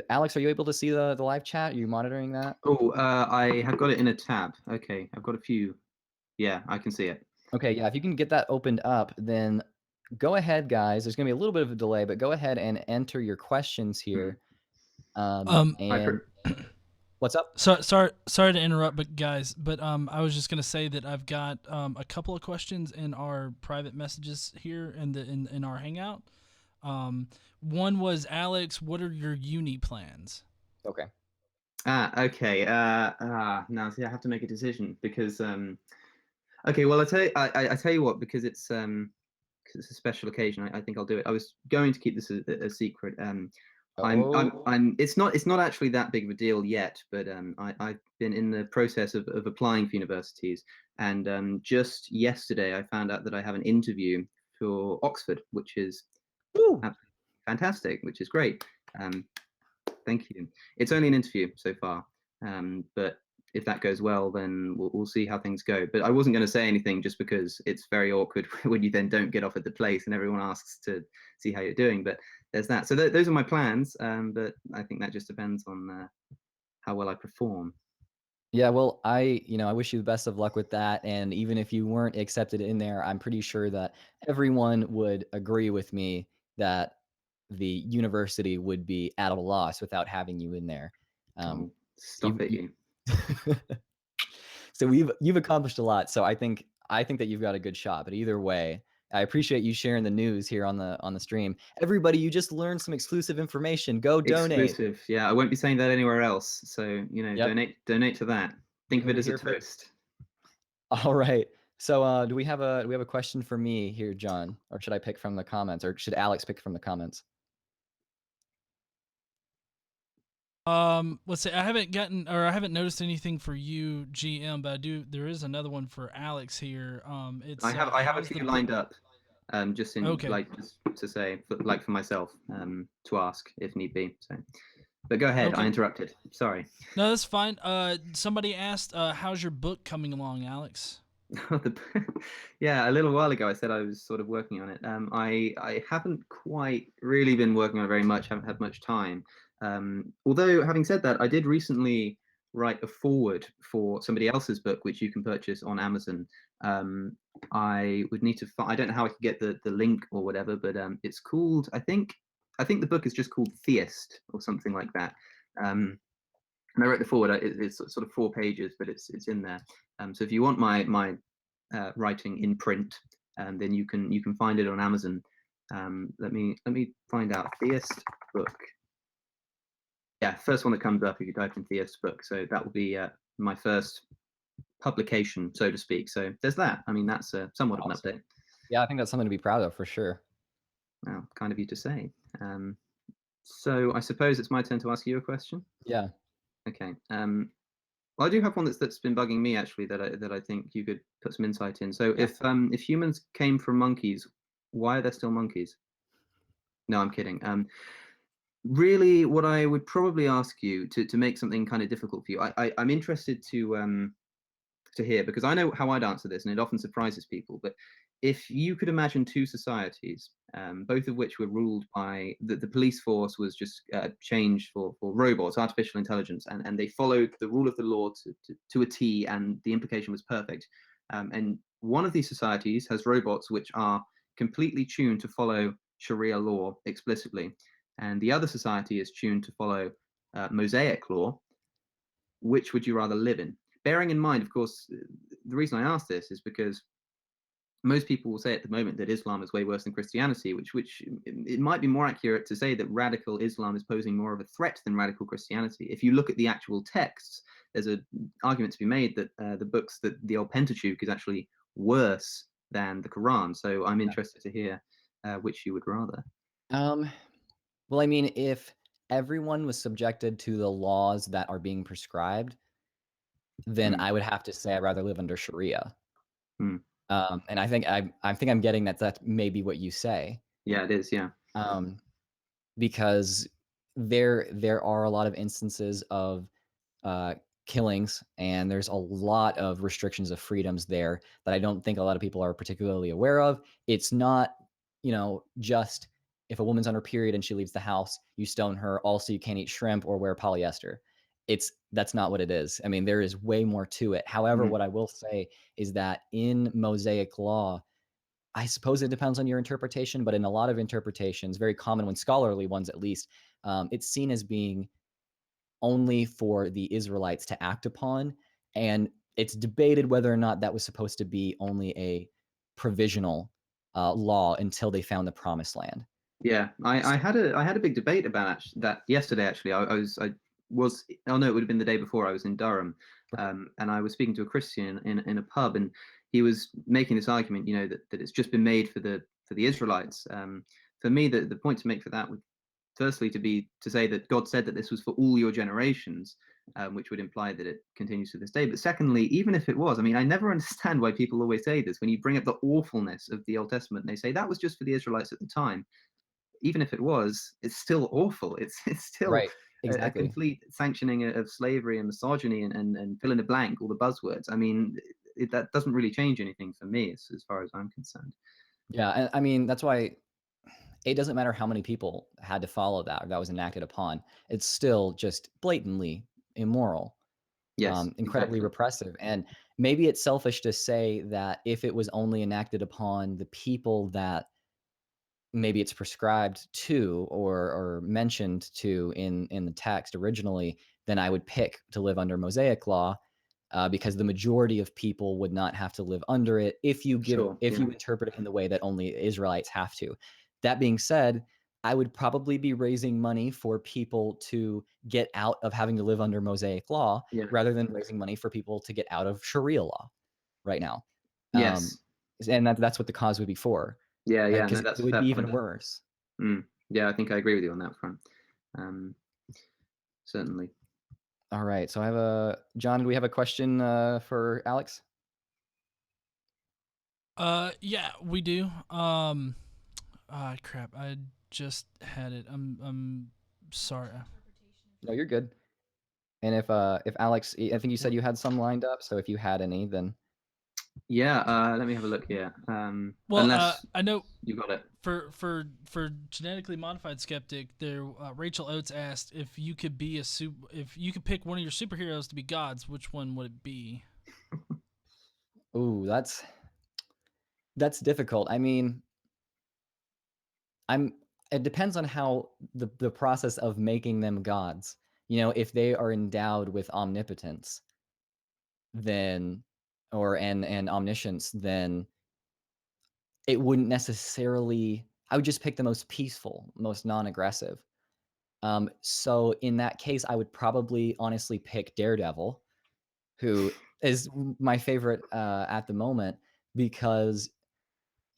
Alex, are you able to see the live chat? Are you monitoring that? Oh, I have got it in a tab. Okay, I've got a few. Yeah, I can see it. Okay, yeah, if you can get that opened up, then go ahead, guys. There's going to be a little bit of a delay, but go ahead and enter your questions here. And what's up? Sorry to interrupt, but guys, I was just gonna say that I've got a couple of questions in our private messages here in our hangout. One was, Alex, what are your uni plans? Okay. Okay. Now, see, I have to make a decision because okay. Well, I tell you what, because it's a special occasion. I think I'll do it. I was going to keep this a secret. I'm. It's not actually that big of a deal yet, but I've been in the process of applying for universities, and just yesterday I found out that I have an interview for Oxford, which is absolutely fantastic, which is great. Thank you. It's only an interview so far, but if that goes well, then we'll see how things go. But I wasn't going to say anything just because it's very awkward when you then don't get offered the place and everyone asks to see how you're doing. But there's that. So those are my plans, but I think that just depends on how well I perform. Yeah, well, I wish you the best of luck with that. And even if you weren't accepted in there, I'm pretty sure that everyone would agree with me that the university would be at a loss without having you in there. Stop it, you. So you've accomplished a lot. So I think that you've got a good shot. But either way, I appreciate you sharing the news here on the stream. Everybody, you just learned some exclusive information. Go donate. Exclusive. Yeah, I won't be saying that anywhere else. So donate to that. Think of it as a toast. All right. So do we have a question for me here, John? Or should I pick from the comments? Or should Alex pick from the comments? Let's see. I haven't noticed anything for you, GM, but there is another one for Alex here. It's I have a few lined up, just Okay. just to say, for myself, to ask if need be. So, but go ahead. I Okay. interrupted. Sorry. No, that's fine. Somebody asked, how's your book coming along, Alex? Yeah, a little while ago I said I was sort of working on it. I haven't quite really been working on it very much. Haven't had much time. Although having said that, I did recently write a foreword for somebody else's book, which you can purchase on Amazon. I would need to. I don't know how I could get the link or whatever, but it's called. I think the book is just called Theist or something like that. And I wrote the foreword. It's sort of 4 pages, but it's in there. So if you want my writing in print, then you can find it on Amazon. Let me find out. Theist book. Yeah, first one that comes up if you type in Theist book. So that will be my first publication, so to speak. So there's that. I mean, that's somewhat of an update. Yeah, I think that's something to be proud of for sure. Well, kind of you to say. So I suppose it's my turn to ask you a question. Yeah. Okay. Well, I do have one that's been bugging me actually that I think you could put some insight in. So if humans came from monkeys, why are there still monkeys? No, I'm kidding. Really, what I would probably ask you to make something kind of difficult for you, I'm interested to hear, because I know how I'd answer this, and it often surprises people. But if you could imagine 2 societies, both of which were ruled by the police force was just changed for robots, artificial intelligence, and they followed the rule of the law to a T, and the implication was perfect. And one of these societies has robots which are completely tuned to follow Sharia law explicitly, and the other society is tuned to follow Mosaic law. Which would you rather live in? Bearing in mind, of course, the reason I ask this is because most people will say at the moment that Islam is way worse than Christianity, which it might be more accurate to say that radical Islam is posing more of a threat than radical Christianity. If you look at the actual texts, there's an argument to be made that the old Pentateuch is actually worse than the Quran. So I'm interested to hear which you would rather. Well, I mean, if everyone was subjected to the laws that are being prescribed, then I would have to say I'd rather live under Sharia. And I think I'm getting that may be what you say. Yeah, it is. Yeah. Because there are a lot of instances of killings, and there's a lot of restrictions of freedoms there that I don't think a lot of people are particularly aware of. It's not, just if a woman's on her period and she leaves the house, you stone her. Also, you can't eat shrimp or wear polyester. That's not what it is. I mean, there is way more to it. However, what I will say is that in Mosaic law, I suppose it depends on your interpretation, but in a lot of interpretations, very common one, scholarly ones at least, it's seen as being only for the Israelites to act upon. And it's debated whether or not that was supposed to be only a provisional law until they found the promised land. Yeah, I had a big debate about that yesterday. Actually, I was, oh no, it would have been the day before. I was in Durham, and I was speaking to a Christian in a pub, and he was making this argument, you know, that it's just been made for the Israelites. For me, the point to make for that would firstly to say that God said that this was for all your generations, which would imply that it continues to this day. But secondly, even if it was, I mean, I never understand why people always say this when you bring up the awfulness of the Old Testament. They say that was just for the Israelites at the time. Even if it was, it's still awful. It's still Right. a Exactly. complete sanctioning of slavery and misogyny and fill in the blank, all the buzzwords. I mean, that doesn't really change anything for me as far as I'm concerned. Yeah, and I mean, that's why it doesn't matter how many people had to follow that or that was enacted upon. It's still just blatantly immoral, Yes, incredibly exactly. repressive. And maybe it's selfish to say that if it was only enacted upon the people that maybe it's prescribed to or mentioned to in the text originally, then I would pick to live under Mosaic law, because the majority of people would not have to live under it if you Sure, if yeah. you interpret it in the way that only Israelites have to. That being said, I would probably be raising money for people to get out of having to live under Mosaic law Yeah. rather than raising money for people to get out of Sharia law right now. Yes. And that's what the cause would be for. Yeah, Right? yeah, no, Because that's it a would fair be point. even worse. Yeah, I think I agree with you on that front. Certainly. All right. So I have John, do we have a question for Alex? Yeah, we do. Crap, I just had it. I'm sorry. No, you're good. And if Alex, I think you said you had some lined up, so if you had any, then Yeah, let me have a look here. Well, Unless I know you got it. For genetically modified skeptic, there Rachel Oates asked if you could be if you could pick one of your superheroes to be gods, which one would it be? Ooh, that's difficult. I mean, it depends on how the process of making them gods. You know, if they are endowed with omnipotence, then and omniscience, then it wouldn't necessarily. I would just pick the most peaceful, most non-aggressive. So in that case, I would probably honestly pick Daredevil, who is my favorite at the moment because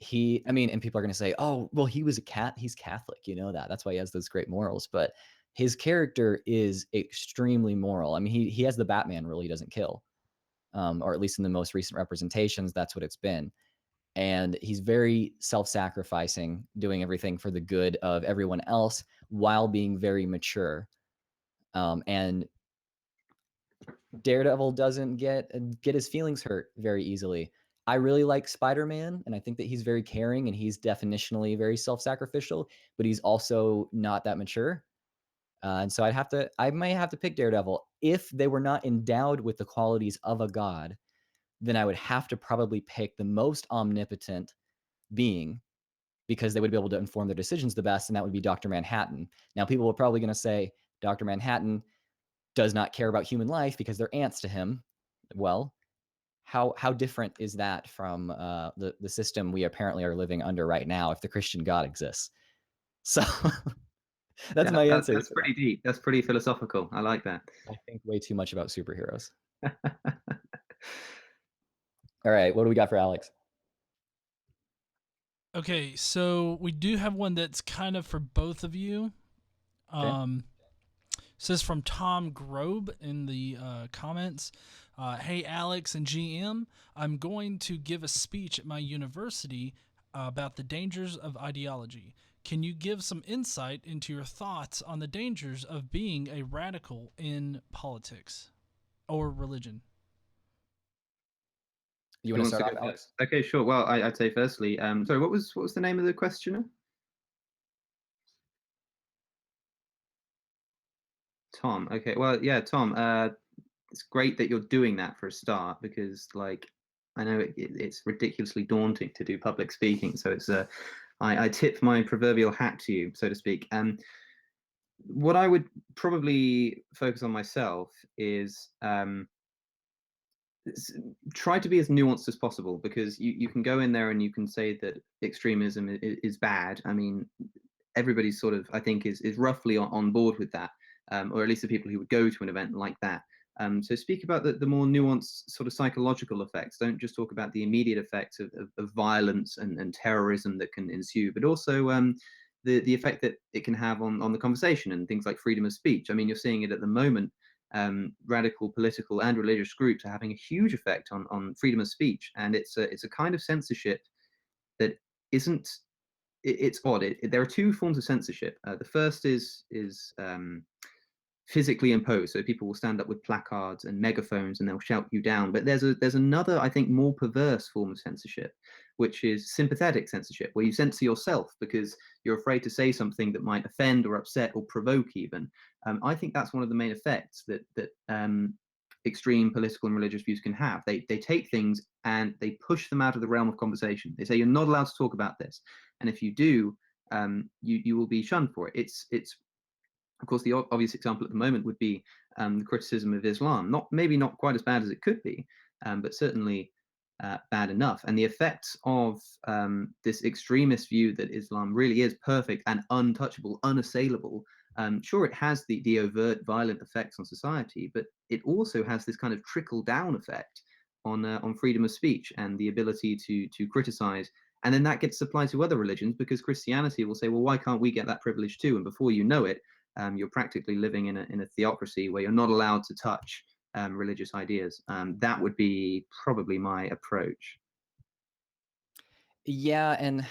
I mean, and people are going to say, oh, well, he's Catholic, you know that. That's why he has those great morals. But his character is extremely moral. I mean, he has the Batman rule, he doesn't kill. Or at least in the most recent representations, that's what it's been. And he's very self-sacrificing, doing everything for the good of everyone else while being very mature. And Daredevil doesn't get his feelings hurt very easily. I really like Spider-Man, and I think that he's very caring and he's definitionally very self-sacrificial, but he's also not that mature. And so I might have to pick Daredevil. If they were not endowed with the qualities of a god, then I would have to probably pick the most omnipotent being because they would be able to inform their decisions the best, and that would be Dr. Manhattan. Now, people are probably going to say Dr. Manhattan does not care about human life because they're ants to him. Well, how different is that from the system we apparently are living under right now if the Christian God exists? So that's my answer. That's pretty deep. That's pretty philosophical. I like that. I think way too much about superheroes. All right, what do we got for Alex? Okay, so we do have one that's kind of for both of you. Okay. Says from Tom Grobe in the comments, hey Alex and GM, I'm going to give a speech at my university about the dangers of ideology. Can you give some insight into your thoughts on the dangers of being a radical in politics or religion? You want to start off, Alex? Okay, sure. Well, I'd say firstly, sorry, what was the name of the questioner? Tom. Okay. Well, yeah, Tom. It's great that you're doing that for a start because, like, I know it's ridiculously daunting to do public speaking. So it's I tip my proverbial hat to you, so to speak. What I would probably focus on myself is try to be as nuanced as possible because you can go in there and you can say that extremism is bad. I mean, everybody sort of, I think, is roughly on board with that. or at least the people who would go to an event like that. So speak about the more nuanced sort of psychological effects. Don't just talk about the immediate effects of violence and terrorism that can ensue, but also the effect that it can have on the conversation and things like freedom of speech. I mean, you're seeing it at the moment. Radical political and religious groups are having a huge effect on freedom of speech, and it's a kind of censorship that isn't. It's odd. There are two forms of censorship. The first is physically imposed, so people will stand up with placards and megaphones and they'll shout you down. But there's another, I think, more perverse form of censorship, which is sympathetic censorship, where you censor yourself because you're afraid to say something that might offend or upset or provoke even. I think that's one of the main effects that extreme political and religious views can have. They take things and they push them out of the realm of conversation. They say you're not allowed to talk about this, and if you do, you will be shunned for it. It's of course, the obvious example at the moment would be the criticism of Islam. Maybe not quite as bad as it could be, but certainly bad enough. And the effects of this extremist view that Islam really is perfect and untouchable, unassailable. Sure, it has the overt violent effects on society, but it also has this kind of trickle down effect on freedom of speech and the ability to criticize. And then that gets applied to other religions, because Christianity will say, well, why can't we get that privilege too? And before you know it, you're practically living in a theocracy where you're not allowed to touch religious ideas. That would be probably my approach. Yeah, and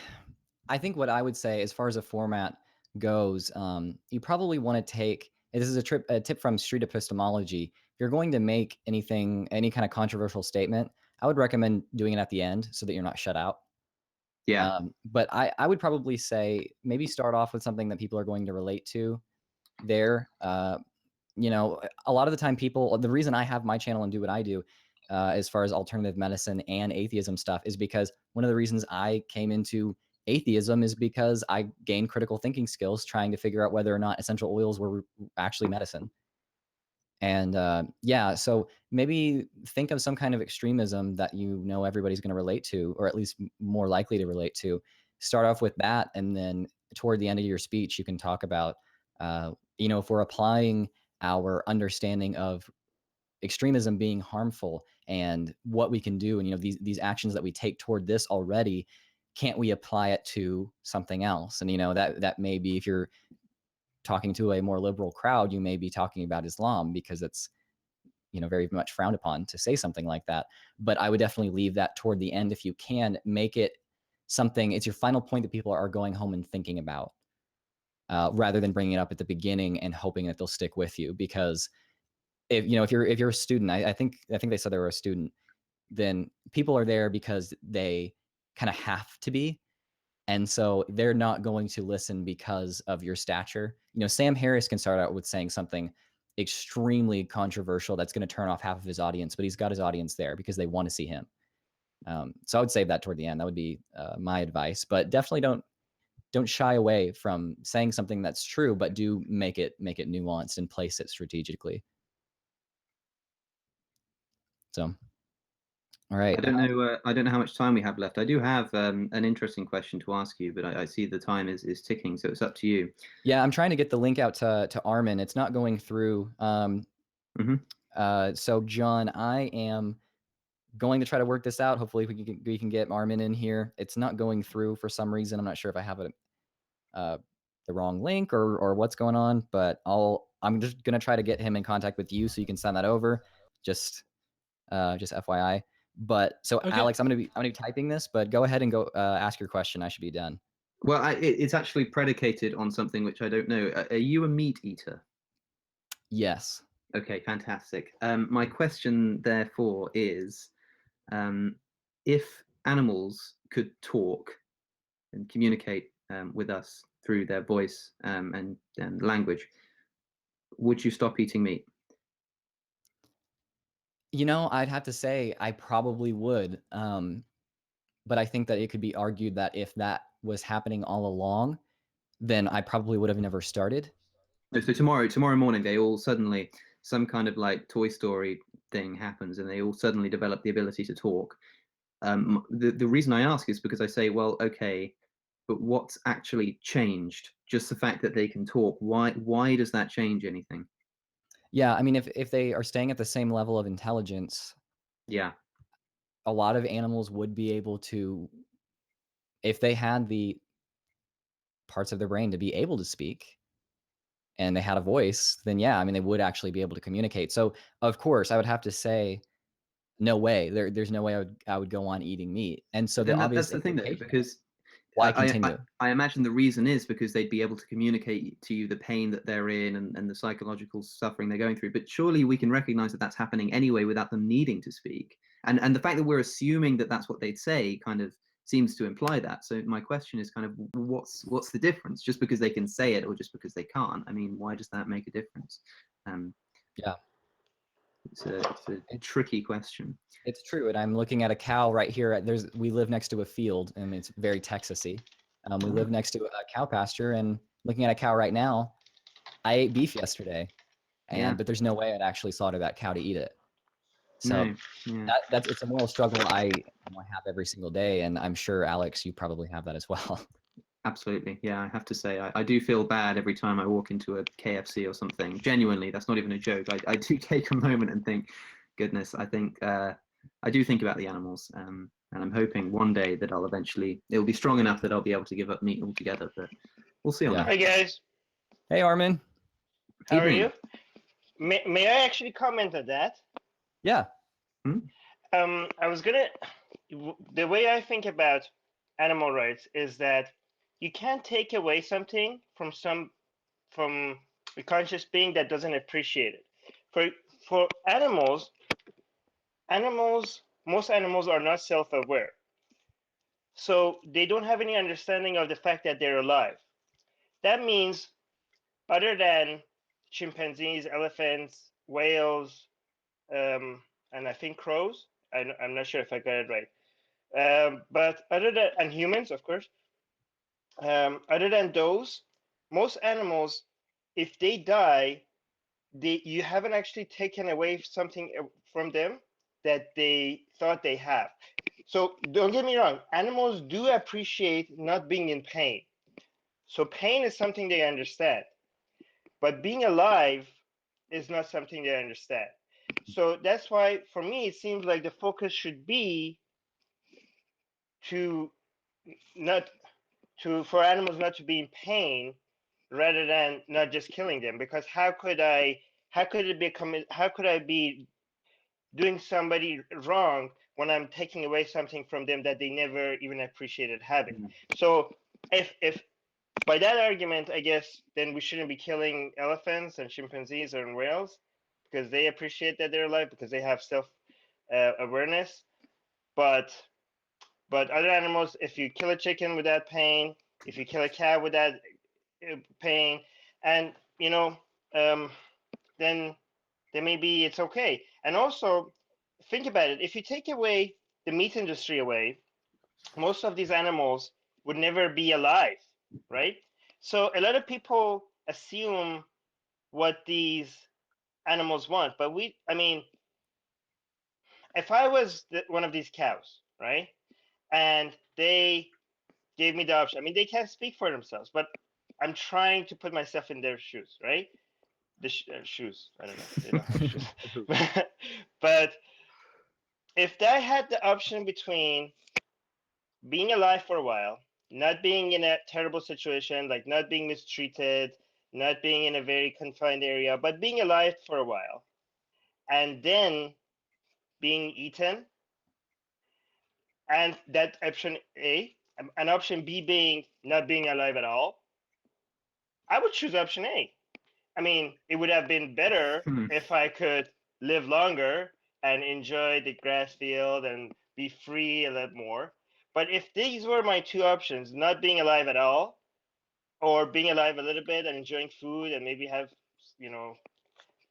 I think what I would say as far as a format goes, you probably want to take, and this is a tip from street epistemology. If you're going to make any kind of controversial statement, I would recommend doing it at the end so that you're not shut out. Yeah. But I would probably say maybe start off with something that people are going to relate to there. You know, a lot of the time the reason I have my channel and do what I do, as far as alternative medicine and atheism stuff, is because one of the reasons I came into atheism is because I gained critical thinking skills trying to figure out whether or not essential oils were actually medicine. And yeah, so maybe think of some kind of extremism that you know everybody's going to relate to, or at least more likely to relate to. Start off with that, and then toward the end of your speech, you can talk about, you know, if we're applying our understanding of extremism being harmful and what we can do, and you know these actions that we take toward this already, can't we apply it to something else? And you know that may be, if you're talking to a more liberal crowd, you may be talking about Islam because it's, you know, very much frowned upon to say something like that. But I would definitely leave that toward the end if you can. Make it something, it's your final point that people are going home and thinking about, rather than bringing it up at the beginning and hoping that they'll stick with you. Because if you're a student, I think they said they were a student, then people are there because they kind of have to be. And so they're not going to listen because of your stature. You know, Sam Harris can start out with saying something extremely controversial that's going to turn off half of his audience, but he's got his audience there because they want to see him. So I would save that toward the end. That would be my advice. But definitely don't shy away from saying something that's true, but do make it nuanced and place it strategically. So, all right. I don't know how much time we have left. I do have an interesting question to ask you, but I see the time is ticking, so it's up to you. Yeah, I'm trying to get the link out to Armin. It's not going through. So John, I am going to try to work this out. Hopefully we can get Armin in here. It's not going through for some reason. I'm not sure if I have the wrong link or what's going on, but I'm just gonna try to get him in contact with you so you can send that over. Just FYI. But so Okay. Alex, I'm gonna be typing this, but go ahead and go ask your question. I should be done. Well, it's actually predicated on something which I don't know. Are you a meat eater? Yes. Okay, fantastic. My question, therefore, is if animals could talk and communicate with us through their voice and language, would you stop eating meat? You know, I'd have to say I probably would. But I think that it could be argued that if that was happening all along, then I probably would have never started. So tomorrow morning, they all suddenly, some kind of like Toy Story thing happens, and they all suddenly develop the ability to talk. The reason I ask is because I say, well, okay, but what's actually changed? Just the fact that they can talk. Why does that change anything? Yeah, I mean, if they are staying at the same level of intelligence, Yeah. a lot of animals would be able to, if they had the parts of their brain to be able to speak and they had a voice, then yeah, I mean, they would actually be able to communicate. So of course, I would have to say, no way. There's no way I would go on eating meat. And so But the then obvious that's the thing, though, implication. because Why continue? I imagine the reason is because they'd be able to communicate to you the pain that they're in and the psychological suffering they're going through. But surely we can recognize that that's happening anyway without them needing to speak. And the fact that we're assuming that that's what they'd say kind of seems to imply that. So my question is kind of what's the difference? Just because they can say it or just because they can't? I mean, why does that make a difference? Yeah. It's a tricky question. It's true, and I'm looking at a cow right here. We live next to a field, and it's very Texasy. We live next to a cow pasture, and looking at a cow right now. I ate beef yesterday, but there's no way I'd actually slaughter that cow to eat it. So No. that's it's a moral struggle I have every single day, and I'm sure Alex, you probably have that as well. Absolutely. Yeah, I have to say, I do feel bad every time I walk into a KFC or something. Genuinely, that's not even a joke. I do take a moment and think, goodness, I think I do think about the animals. And I'm hoping one day that it'll be strong enough that I'll be able to give up meat altogether. But we'll see on that. Hi, guys. Hey, Armin. How are you? May I actually comment on that? Yeah. I was gonna. The way I think about animal rights is that you can't take away something from a conscious being that doesn't appreciate it. For animals, most animals are not self-aware, so they don't have any understanding of the fact that they're alive. That means, other than chimpanzees, elephants, whales, and I think crows. I'm not sure if I got it right. But and humans, of course. Other than those, most animals, if they die, you haven't actually taken away something from them that they thought they have. So don't get me wrong, animals do appreciate not being in pain. So pain is something they understand. But being alive is not something they understand. So that's why, for me, it seems like the focus should be for animals not to be in pain, rather than not just killing them. Because how could I be doing somebody wrong when I'm taking away something from them that they never even appreciated having? So if by that argument, I guess then we shouldn't be killing elephants and chimpanzees and whales, because they appreciate that they're alive, because they have self awareness. But other animals, if you kill a chicken without pain, if you kill a cow without pain, and then maybe it's okay. And also, think about it. If you take away the meat industry away, most of these animals would never be alive, right? So a lot of people assume what these animals want, but I mean, if I was one of these cows, right, and they gave me the option, I mean, they can't speak for themselves, but I'm trying to put myself in their shoes, right? The shoes, I don't know, they don't have shoes. But if I had the option between being alive for a while, not being in a terrible situation, like not being mistreated, not being in a very confined area, but being alive for a while, and then being eaten, and that option A, and option B being not being alive at all, I would choose option A. I mean, it would have been better if I could live longer and enjoy the grass field and be free a lot more. But if these were my two options, not being alive at all, or being alive a little bit and enjoying food and maybe have,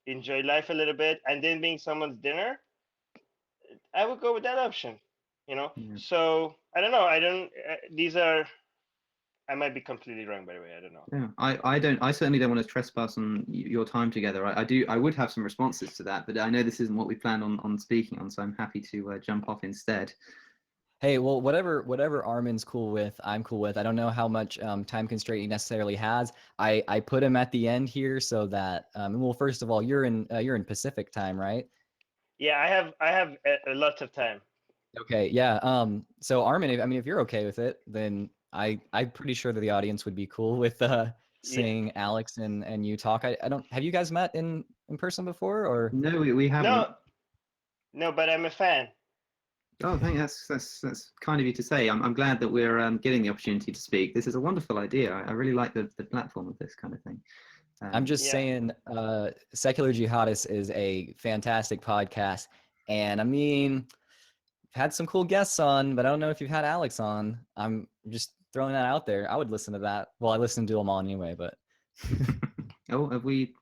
enjoy life a little bit, and then being someone's dinner, I would go with that option. So I don't know. I might be completely wrong, by the way. I don't know. Yeah, I certainly don't want to trespass on your time together. I would have some responses to that, but I know this isn't what we planned on speaking on, so I'm happy to jump off instead. Hey, well, whatever Armin's cool with, I'm cool with. I don't know how much time constraint he necessarily has. I put him at the end here so that well, first of all, you're in Pacific time, right? Yeah, I have a lot of time. Okay, yeah. So Armin, if you're okay with it, then I'm pretty sure that the audience would be cool with seeing Alex and you talk. I don't have you guys met in person before or? No, we haven't. No, but I'm a fan. Oh, thank that's kind of you to say. I'm glad that we're getting the opportunity to speak. This is a wonderful idea. I really like the platform of this kind of thing. I'm just saying, Secular Jihadist is a fantastic podcast, and I mean, I've had some cool guests on, but I don't know if you've had Alex on. I'm just throwing that out there. I would listen to that. Well, I listen to them all anyway, but. Oh, have we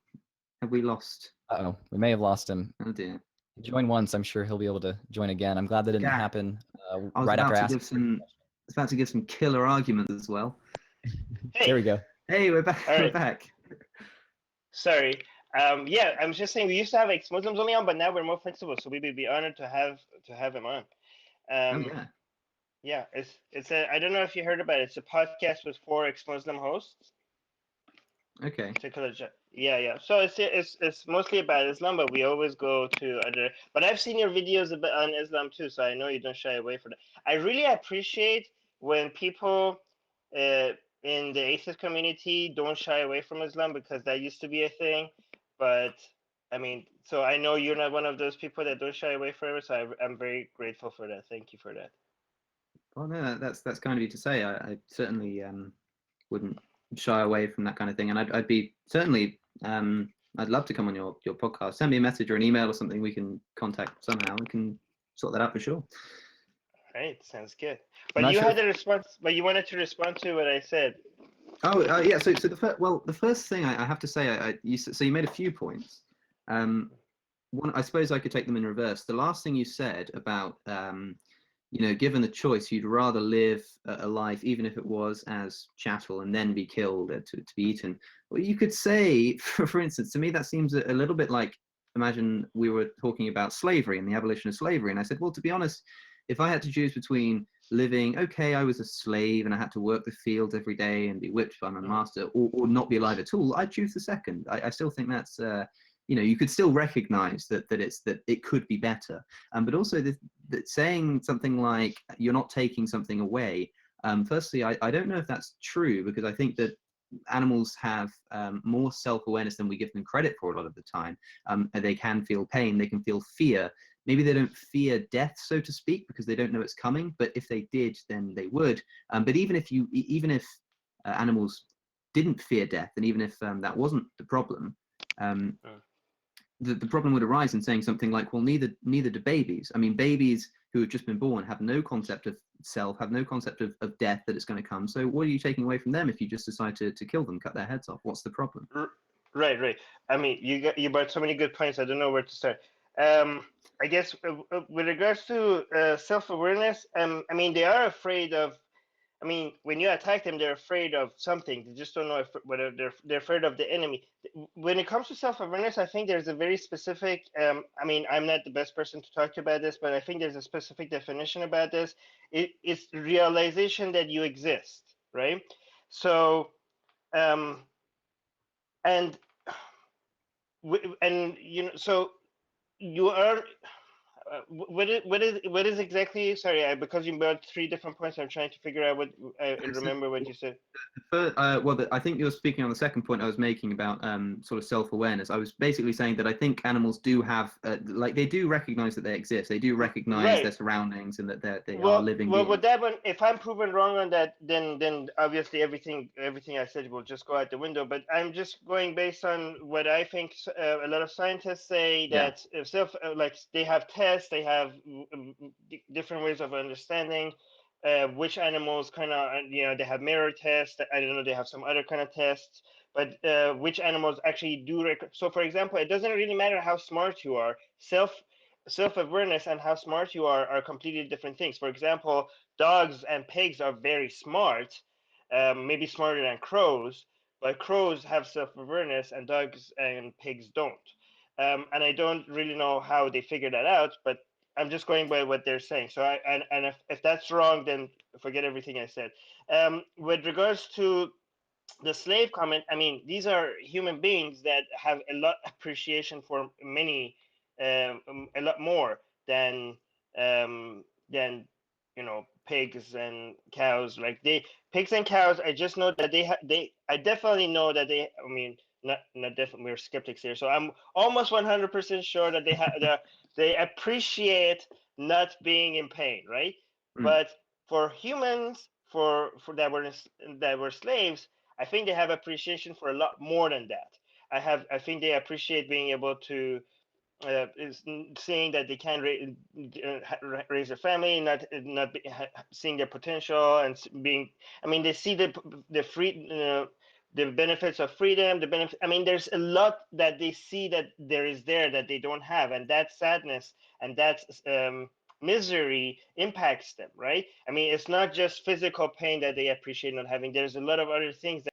lost? Uh-oh, we may have lost him. Oh dear. He joined once. I'm sure he'll be able to join again. I'm glad that didn't happen right after asking. I was about to give some killer arguments as well. Hey. There we go. Hey, we're back. All right. We're back. Sorry. Yeah, I'm just saying we used to have ex-Muslims only on, but now we're more flexible, so we would be honored to have him on. Yeah. Yeah, it's a I don't know if you heard about it. It's a podcast with 4 ex-Muslim hosts. Okay. Yeah. So it's mostly about Islam, but we always go to other. But I've seen your videos on Islam too, so I know you don't shy away from that. I really appreciate when people in the atheist community don't shy away from Islam, because that used to be a thing. But I mean, so I know you're not one of those people that don't shy away from it. So I'm very grateful for that. Thank you for that. Oh no, that's kind of you to say. I certainly wouldn't shy away from that kind of thing, and I'd be certainly I'd love to come on your podcast. Send me a message or an email or something. We can contact somehow. We can sort that out for sure. Right, sounds good. But you had a response. But you wanted to respond to what I said. Oh yeah. So the first thing I have to say, you made a few points. One, I suppose I could take them in reverse. The last thing you said about given the choice, you'd rather live a life, even if it was as chattel, and then be killed to be eaten. Well, you could say, for instance, to me, that seems a little bit like, imagine we were talking about slavery and the abolition of slavery. And I said, well, to be honest, if I had to choose between living, okay, I was a slave and I had to work the fields every day and be whipped by my master, or not be alive at all, I'd choose the second. I still think that's, you could still recognize that it could be better. But also that saying something like you're not taking something away. Firstly, I don't know if that's true, because I think that animals have more self-awareness than we give them credit for a lot of the time. They can feel pain, they can feel fear. Maybe they don't fear death, so to speak, because they don't know it's coming. But if they did, then they would. But even if animals didn't fear death, and even if that wasn't the problem, the problem would arise in saying something like, well, neither do babies. I mean, babies who have just been born have no concept of self, have no concept of death, that it's going to come. So what are you taking away from them if you just decide to kill them, cut their heads off? What's the problem? Right. I mean, you brought so many good points. I don't know where to start. I guess with regards to self-awareness, I mean, they are afraid of. I mean, when you attack them, they're afraid of something. They just don't know whether they're afraid of the enemy. When it comes to self-awareness, I think there's a very specific. I mean, I'm not the best person to talk to about this, but I think there's a specific definition about this. It's realization that you exist, right? So, and so you are. What is exactly? Sorry, because you brought 3 different points. I'm trying to figure out what I remember what you said. I think you're speaking on the second point I was making about sort of self-awareness. I was basically saying that I think animals do have, they do recognize that they exist. They do recognize their surroundings and that they are living beings. With that one, if I'm proven wrong on that, then obviously everything I said will just go out the window. But I'm just going based on what I think. A lot of scientists say that they have tests, they have different ways of understanding which animals kind of, they have mirror tests. I don't know, they have some other kind of tests, but which animals actually do. So, for example, it doesn't really matter how smart you are. Self-awareness and how smart you are completely different things. For example, dogs and pigs are very smart, maybe smarter than crows, but crows have self-awareness and dogs and pigs don't. And I don't really know how they figure that out, but I'm just going by what they're saying. So and if that's wrong, then forget everything I said. With regards to the slave comment, I mean, these are human beings that have a lot appreciation for many, a lot more than pigs and cows. Like pigs and cows, I just know that I definitely know that they. I mean, not definitely. We're skeptics here, so I'm almost 100% sure that they appreciate not being in pain, right? But for humans, for that were slaves, I think they have appreciation for a lot more than that. I think they appreciate being able to seeing that they can raise a family, not seeing their potential and being. I mean, they see the free. The benefits of freedom, the benefit. I mean, there's a lot that they see that there is there that they don't have, and that sadness and that misery impacts them, right? I mean, it's not just physical pain that they appreciate not having. There's a lot of other things that.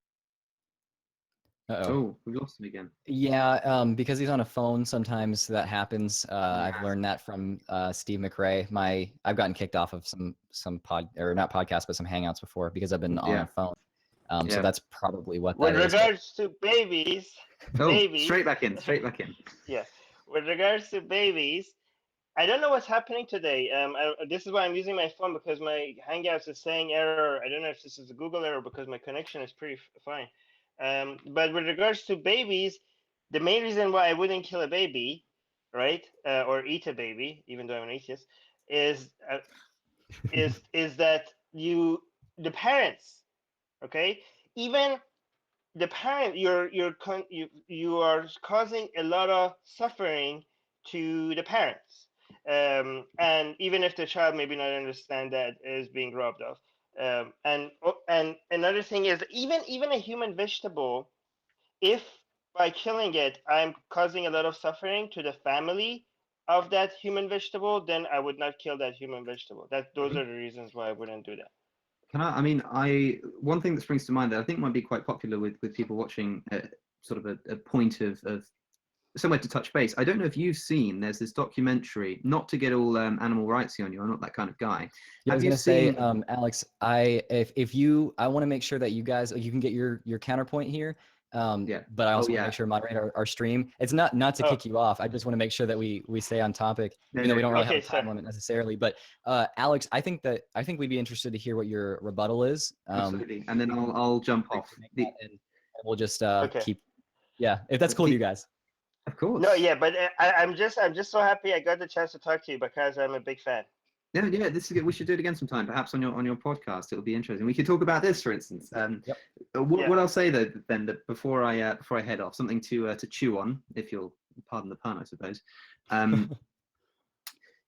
Uh-oh. Oh, we lost him again. Yeah, because he's on a phone, sometimes that happens. I've learned that from Steve McRae. I've gotten kicked off of some not podcasts, but some hangouts before because I've been on a phone. So that's probably what that With is. regards to babies, straight back in. Yeah, with regards to babies, I don't know what's happening today. This is why I'm using my phone because my Hangouts is saying error. I don't know if this is a Google error because my connection is pretty fine. But with regards to babies, the main reason why I wouldn't kill a baby, right, or eat a baby, even though I'm an atheist, is that the parents, okay, even the parent, you are causing a lot of suffering to the parents, and even if the child maybe not understand that is being robbed of, and another thing is even a human vegetable, if by killing it I'm causing a lot of suffering to the family of that human vegetable, then I would not kill that human vegetable. Those are the reasons why I wouldn't do that. One thing that springs to mind that I think might be quite popular with people watching, sort of a point of somewhere to touch base. I don't know if you've seen. There's this documentary. Not to get all animal rightsy on you. I'm not that kind of guy. Yeah, I was gonna say, Alex, I want to make sure that you guys you can get your counterpoint here. But I also want to make sure to moderate our stream. It's not to kick you off. I just want to make sure that we stay on topic. We don't really have a time limit necessarily. But Alex, I think we'd be interested to hear what your rebuttal is. Absolutely, and then I'll jump off. And we'll just keep. Yeah, if that's cool with you guys. Of course. No, yeah, but I'm just so happy I got the chance to talk to you because I'm a big fan. Yeah, this is good. We should do it again sometime, perhaps on your podcast. It'll be interesting. We could talk about this, for instance. What I'll say though, then, that before I head off, something to chew on, if you'll pardon the pun, I suppose.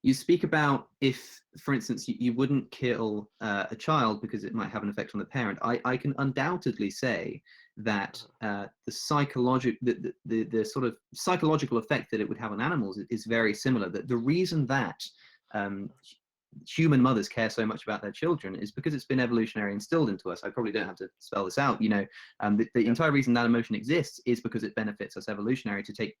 You speak about if, for instance, you wouldn't kill a child because it might have an effect on the parent. I can undoubtedly say that the sort of psychological effect that it would have on animals is very similar. That the reason that human mothers care so much about their children is because it's been evolutionary instilled into us. I probably don't have to spell this out. The entire reason that emotion exists is because it benefits us evolutionary to take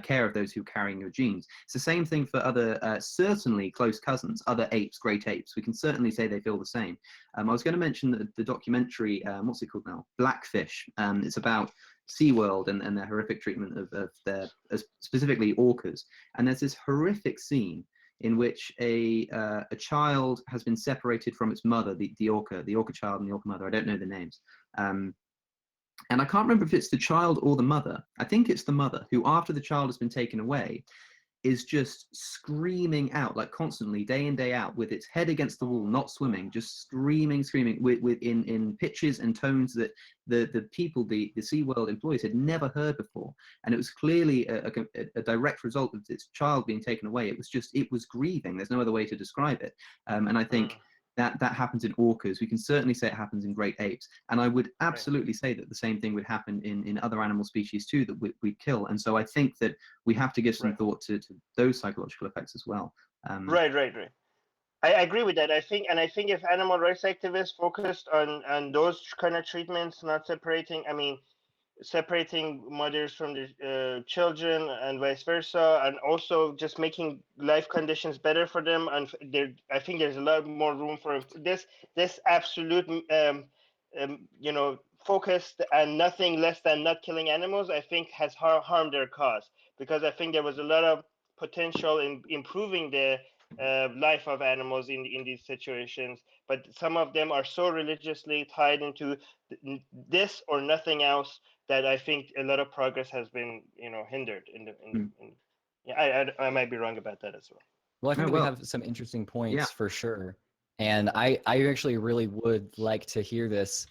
care of those who are carrying your genes. It's the same thing for other certainly close cousins, other apes, great apes. We can certainly say they feel the same. I was going to mention the documentary, what's it called now? Blackfish. It's about SeaWorld and their horrific treatment of their specifically orcas. And there's this horrific scene in which a child has been separated from its mother, the orca child and the orca mother. I don't know the names. And I can't remember if it's the child or the mother. I think it's the mother who, after the child has been taken away, is just screaming out, like constantly, day in, day out, with its head against the wall, not swimming, just screaming in pitches and tones that the people, the SeaWorld employees had never heard before. And it was clearly a direct result of its child being taken away. It was grieving. There's no other way to describe it. And I think that happens in orcas. We can certainly say it happens in great apes. And I would absolutely say that the same thing would happen in other animal species too, that we kill. And so I think that we have to give some thought to those psychological effects as well. Right. I agree with that. I think if animal rights activists focused on those kind of treatments, not separating, I mean, separating mothers from the children and vice versa, and also just making life conditions better for them. And I think there's a lot more room for this absolute, focused and nothing less than not killing animals. I think has harmed their cause, because I think there was a lot of potential in improving the life of animals in these situations, but some of them are so religiously tied into this or nothing else that I think a lot of progress has been, hindered. Yeah, I might be wrong about that as well. Well, I think Oh, that we well. have some interesting Yeah. points for sure. And I actually really would like to hear this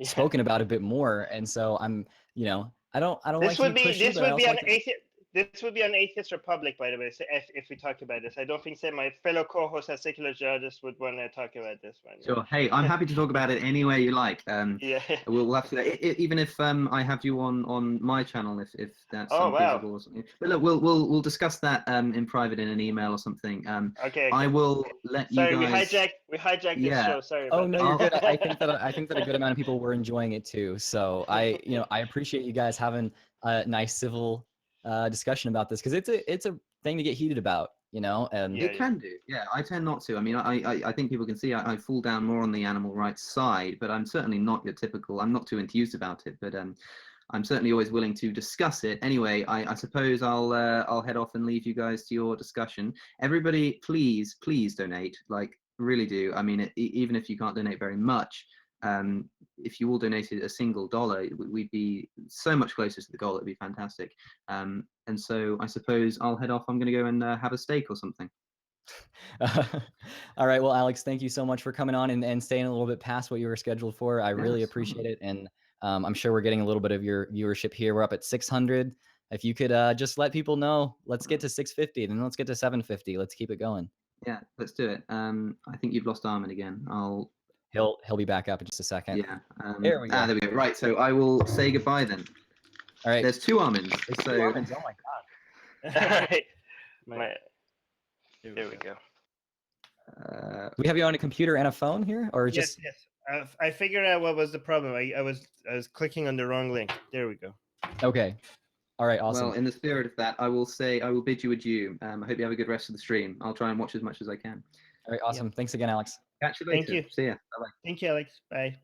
spoken about a bit more. And so I'm, I don't like to be pushy, but I also like to... This would be an atheist republic, by the way. So if we talk about this, I don't think my fellow co-host as secular judges would want to talk about this one. Sure. Hey, I'm happy to talk about it any way you like. Yeah. We'll have to, even if I have you on my channel, if that's Oh, wow. feasible or something. But look, we'll discuss that in private in an email or something. Okay. I will let you guys. We hijacked this show. Sorry. Oh about no, that. you're good. I think that a good amount of people were enjoying it too. So I appreciate you guys having a nice civil discussion about this, because it's a thing to get heated about, and It can do. Yeah, I tend not to. I mean, I think people can see I fall down more on the animal rights side, but I'm certainly not your typical. I'm not too enthused about it, but I'm certainly always willing to discuss it. Anyway, I suppose I'll head off and leave you guys to your discussion. Everybody, please donate. Like, really do. I mean, even if you can't donate very much, if you all donated a single dollar, we'd be so much closer to the goal. It'd be fantastic. And so I suppose I'll head off. I'm going to go and have a steak or something. All right. Well, Alex, thank you so much for coming on and staying a little bit past what you were scheduled for. I really appreciate it. And I'm sure we're getting a little bit of your viewership here. We're up at 600. If you could just let people know, let's get to 650, then let's get to 750. Let's keep it going. Yeah, let's do it. I think you've lost Armin again. He'll be back up in just a second. Yeah. There we go. There we go. Right. So I will say goodbye then. All right. There's two Armins. So. Two Armins. Oh my God. All right. There we go. We have you on a computer and a phone here, or Yes. I figured out what was the problem. I was clicking on the wrong link. There we go. Okay. All right. Awesome. Well, in the spirit of that, I will bid you adieu. I hope you have a good rest of the stream. I'll try and watch as much as I can. All right. Awesome. Thanks again, Alex. Catch you later. Thank you. See ya. Bye-bye. Thank you, Alex. Bye.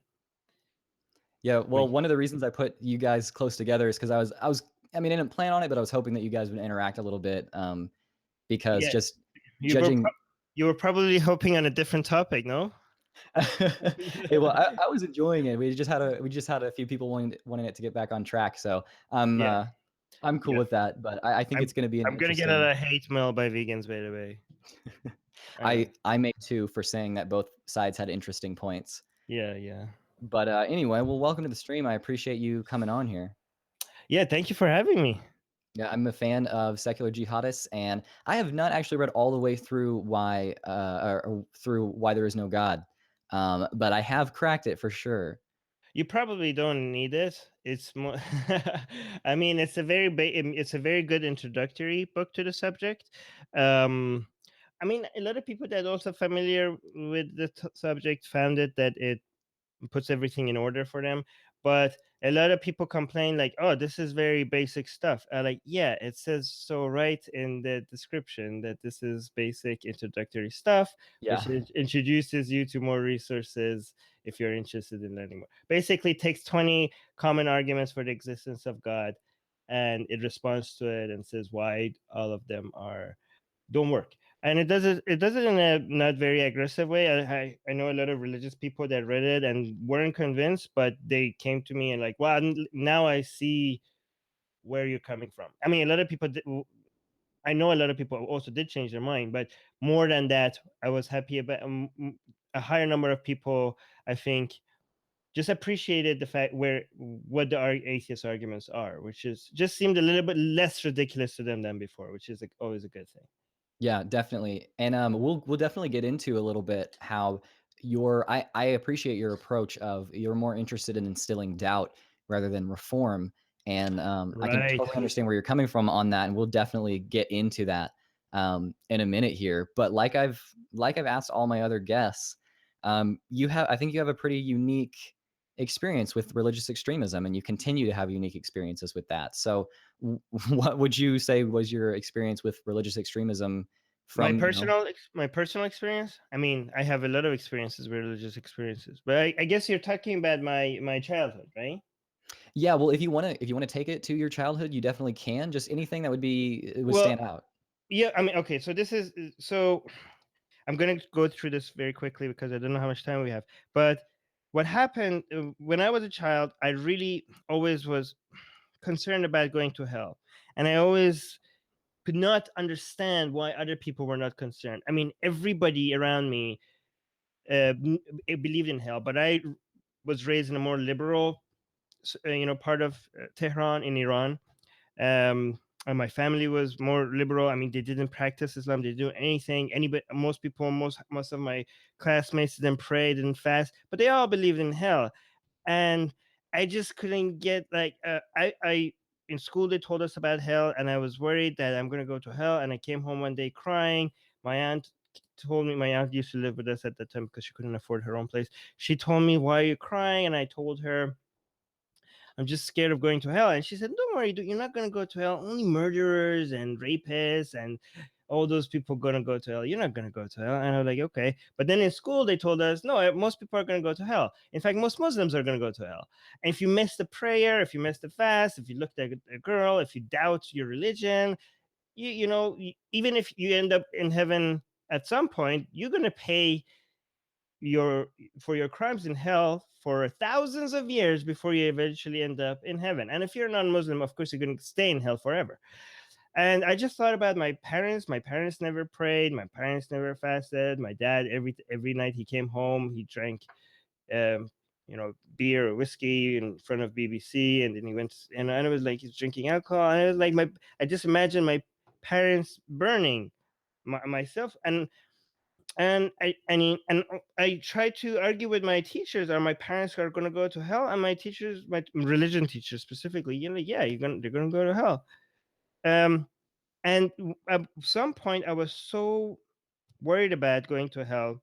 Yeah. Well, one of the reasons I put you guys close together is because I didn't plan on it, but I was hoping that you guys would interact a little bit, because just judging. You were probably hoping on a different topic, no? Hey, well, I was enjoying it. We just had a few people wanting it to get back on track, so I'm cool with that. But I think it's going to be. I'm going to get a hate mail by vegans, by the way. I may too, for saying that both sides had interesting points. Yeah. But anyway, well, welcome to the stream. I appreciate you coming on here. Yeah, thank you for having me. Yeah, I'm a fan of secular jihadists, and I have not actually read all the way through why there is no God, but I have cracked it for sure. You probably don't need it. It's more. I mean, it's a very good introductory book to the subject. I mean, a lot of people that are also familiar with the subject found that it puts everything in order for them, but a lot of people complain like, oh, this is very basic stuff. Like, yeah, it says so right in the description that this is basic introductory stuff, which introduces you to more resources if you're interested in learning more. Basically takes 20 common arguments for the existence of God, and it responds to it and says why all of them don't work. And it does it in a not very aggressive way. I know a lot of religious people that read it and weren't convinced, but they came to me and like, well, now I see where you're coming from. I mean, I know a lot of people also did change their mind, but more than that, I was happy about a higher number of people, I think, just appreciated the fact what the atheist arguments are, which just seemed a little bit less ridiculous to them than before, which is always a good thing. Yeah, definitely. And we'll definitely get into a little bit how I appreciate your approach of you're more interested in instilling doubt rather than reform. And I can totally understand where you're coming from on that. And we'll definitely get into that in a minute here. But like I've asked all my other guests, I think you have a pretty unique experience with religious extremism, and you continue to have unique experiences with that. So what would you say was your experience with religious extremism My from, my personal experience. I mean, I have a lot of experiences with religious experiences, but I guess you're talking about my childhood, right? Yeah, well, if you want to take it to your childhood, you definitely can. Just anything that would Well, stand out. yeah, I mean, okay, so this is so I'm going to go through this very quickly because I don't know how much time we have. But what happened when I was a child, I really always was concerned about going to hell. And I always could not understand why other people were not concerned. I mean, everybody around me believed in hell, but I was raised in a more liberal, part of Tehran in Iran. And my family was more liberal. I mean, they didn't practice Islam. They didn't do anything. Most people, most of my classmates didn't pray, didn't fast, but they all believed in hell. And I just couldn't get I in school they told us about hell, and I was worried that I'm gonna go to hell. And I came home one day crying. My aunt told me, my aunt used to live with us at the time because she couldn't afford her own place. She told me, "Why are you crying?" And I told her, "I'm just scared of going to hell." And she said, "Don't worry, dude, you're not going to go to hell. Only murderers and rapists and all those people going to go to hell. You're not going to go to hell." And I was like, okay. But then in school, they told us, no, most people are going to go to hell. In fact, most Muslims are going to go to hell. And if you miss the prayer, if you miss the fast, if you looked at a girl, if you doubt your religion, even if you end up in heaven at some point, you're going to pay for your crimes in hell for thousands of years before you eventually end up in heaven. And if you're a non-Muslim, of course, you're going to stay in hell forever. And I just thought about my parents. My parents never prayed. My parents never fasted. My dad, every night he came home, he drank, beer or whiskey in front of BBC, and then he went, and I was like, he's drinking alcohol. And I was like, I just imagine my parents burning myself, and I try to argue with my teachers, are my parents are going to go to hell? And my teachers, my religion teachers specifically, yeah, they're going to go to hell. And at some point I was so worried about going to hell.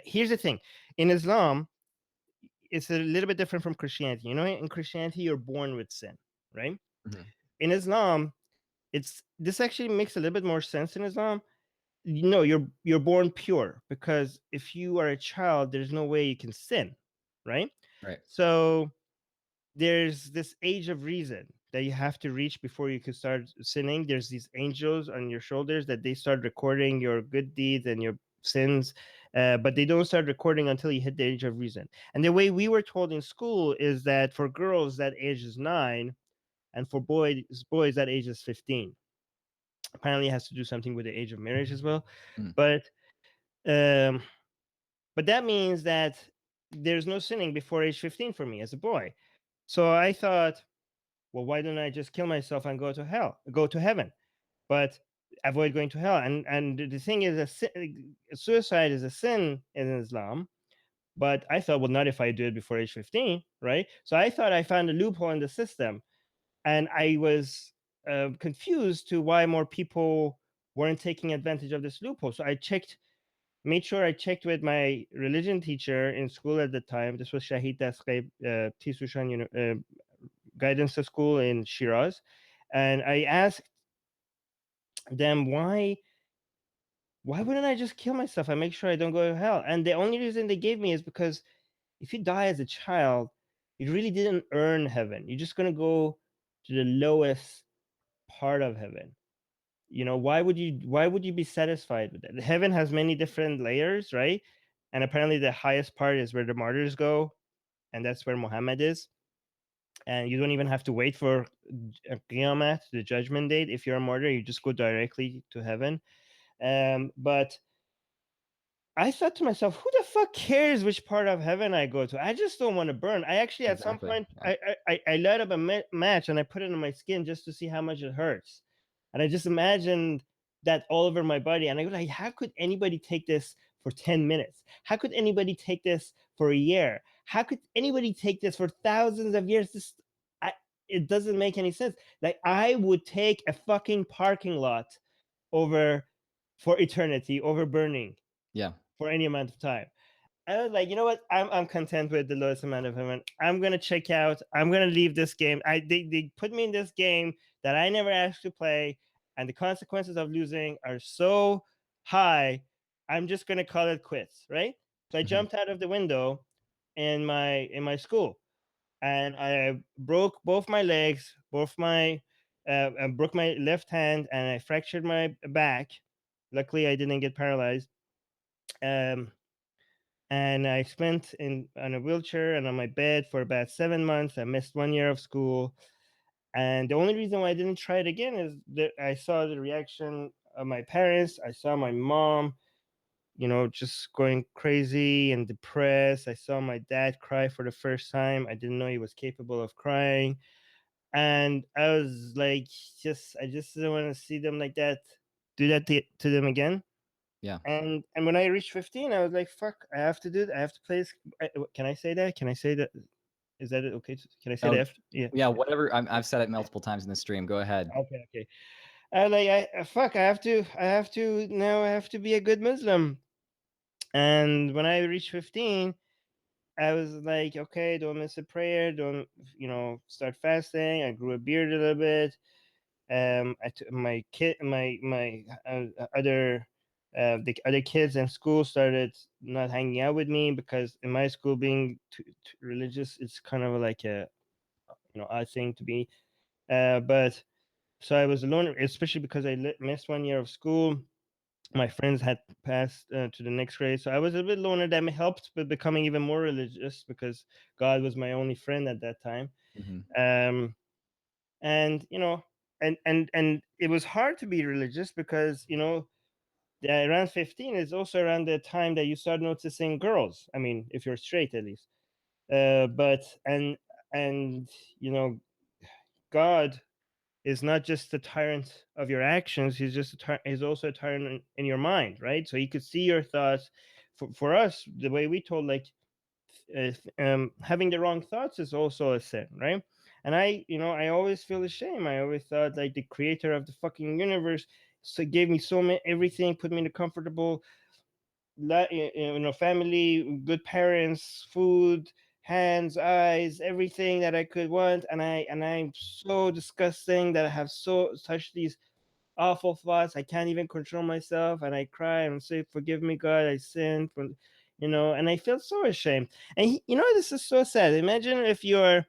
Here's the thing. In Islam, it's a little bit different from Christianity. In Christianity, you're born with sin, right? In Islam, this actually makes a little bit more sense in Islam. No, you're born pure, because if you are a child, there's no way you can sin, right? Right. So there's this age of reason that you have to reach before you can start sinning. There's these angels on your shoulders that they start recording your good deeds and your sins, but they don't start recording until you hit the age of reason. And the way we were told in school is that for girls that age is 9, and for boys that age is 15. Apparently it has to do something with the age of marriage as well. But that means that there's no sinning before age 15 for me as a boy. So I thought, well, why don't I just kill myself and go to heaven, but avoid going to hell? And the thing is, suicide is a sin in Islam. But I thought, well, not if I do it before age 15, right? So I thought I found a loophole in the system, and I was confused to why more people weren't taking advantage of this loophole. So I made sure I checked with my religion teacher in school at the time. This was Shahid Dasghi Tisushan Guidance School in Shiraz. And I asked them, why wouldn't I just kill myself and make sure I don't go to hell? And the only reason they gave me is because if you die as a child, you really didn't earn heaven. You're just going to go to the lowest part of heaven. Why would you be satisfied with that? Heaven has many different layers, right? And apparently the highest part is where the martyrs go, and that's where Muhammad is. And you don't even have to wait for Qiyamah, the judgment date. If you're a martyr, you just go directly to heaven. But I thought to myself, who the fuck cares which part of heaven I go to? I just don't want to burn. I actually, at some point, I light up a match and I put it on my skin just to see how much it hurts. And I just imagined that all over my body. And I go like, how could anybody take this for 10 minutes? How could anybody take this for a year? How could anybody take this for thousands of years? It doesn't make any sense. Like, I would take a fucking parking lot for eternity over burning. Yeah. For any amount of time. I was like, you know what? I'm content with the lowest amount of payment. I'm gonna check out. I'm gonna leave this game. They put me in this game that I never asked to play, and the consequences of losing are so high. I'm just gonna call it quits, right? So I jumped out of the window in my school, and I broke both my legs, I broke my left hand, and I fractured my back. Luckily, I didn't get paralyzed. And I spent on a wheelchair and on my bed for about 7 months. I missed 1 year of school, and the only reason why I didn't try it again is that I saw the reaction of my parents. I saw my mom, just going crazy and depressed. I saw my dad cry for the first time. I didn't know he was capable of crying, and I was like, I just didn't want to see them like that, do that to them again. Yeah. And when I reached 15, I was like, "Fuck! I have to do it. I have to play this." Can I say that? Can I say that? Is that okay? Can I say that? Yeah, whatever. I've said it multiple times in the stream. Go ahead. Okay. Fuck! I have to now. I have to be a good Muslim. And when I reached 15, I was like, okay, don't miss a prayer. Don't start fasting. I grew a beard a little bit. My other the other kids in school started not hanging out with me, because in my school, being too religious, it's kind of like a odd thing to be. But so I was alone, especially because I missed 1 year of school. My friends had passed to the next grade, so I was a bit loner. That helped with becoming even more religious, because God was my only friend at that time. And and it was hard to be religious, because around 15 is also around the time that you start noticing girls. I mean, if you're straight, at least. But and God is not just a tyrant of your actions. He's just he's also a tyrant in your mind, right? So he could see your thoughts. For us, the way we told, like, having the wrong thoughts is also a sin, right? And I always feel ashamed. I always thought, like, the creator of the fucking universe gave me everything, put me in a comfortable family, good parents, food, hands, eyes, everything that I could want. And I'm so disgusting that I have such these awful thoughts. I can't even control myself, and I cry and say, "Forgive me, God, I sinned." And I feel so ashamed. And this is so sad. Imagine if you're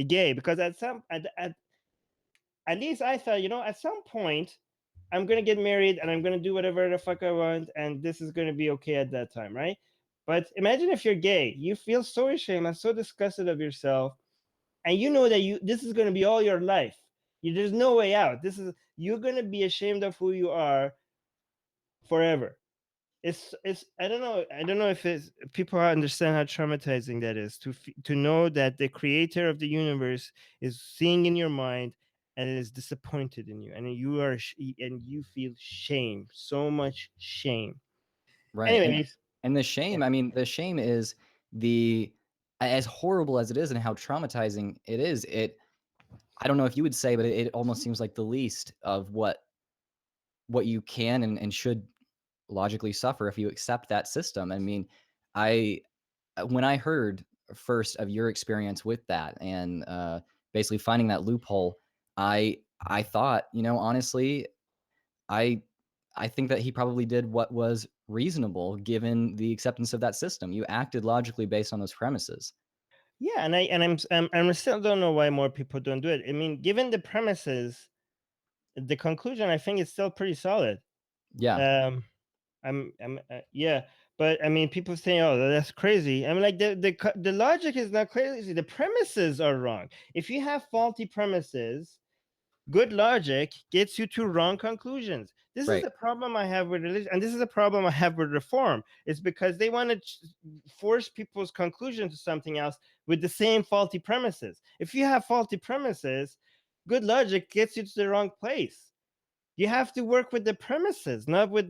gay, because at least I thought, at some point, I'm gonna get married and I'm gonna do whatever the fuck I want, and this is gonna be okay at that time, right? But imagine if you're gay, you feel so ashamed and so disgusted of yourself, and you know that this is gonna be all your life. There's no way out. You're gonna be ashamed of who you are forever. It's I don't know if people understand how traumatizing that is, to know that the creator of the universe is seeing in your mind and is disappointed in you, and you feel shame, so much shame. Right. Anyways, and the shame, I mean, the shame is as horrible as it is and how traumatizing it is, I don't know if you would say, but it almost seems like the least of what you can and should logically suffer if you accept that system. I mean, when I heard first of your experience with that, and basically finding that loophole, I thought, honestly, I think that he probably did what was reasonable given the acceptance of that system. You acted logically based on those premises. Yeah, I'm still don't know why more people don't do it. I mean, given the premises, the conclusion, I think, is still pretty solid. Yeah. Yeah, but I mean, people say, "Oh, that's crazy." I mean, like, the logic is not crazy. The premises are wrong. If you have faulty premises, good logic gets you to wrong conclusions. This is Right. the problem I have with religion, and this is the problem I have with reform. It's because they want to force people's conclusion to something else with the same faulty premises. If you have faulty premises, good logic gets you to the wrong place. You have to work with the premises, not with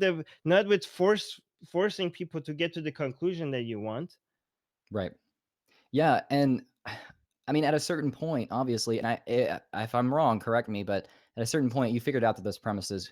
forcing people to get to the conclusion that you want. Right. Yeah, and I mean, at a certain point, obviously, and if I'm wrong, correct me, but at a certain point, you figured out that those premises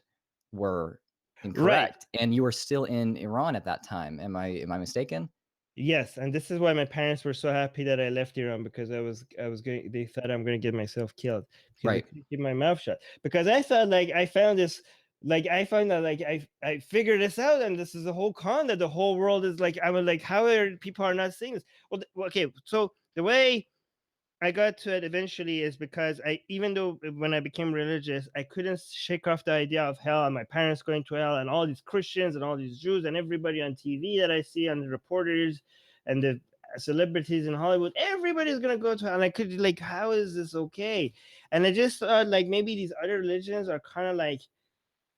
were incorrect, and you were still in Iran at that time. Am I mistaken? Yes, and this is why my parents were so happy that I left Iran, because I was going. They thought I'm going to get myself killed because I Right. couldn't keep my mouth shut. Because I thought like I found this, like I found that like I figured this out, and this is the whole con that the whole world is like. I was like, how are people are not seeing this? Well, okay, so the way I got to it eventually is because even though when I became religious, I couldn't shake off the idea of hell and my parents going to hell and all these Christians and all these Jews and everybody on TV that I see and the reporters and the celebrities in Hollywood, everybody's gonna go to hell. And I could like, how is this okay? And I just thought like maybe these other religions are kind of like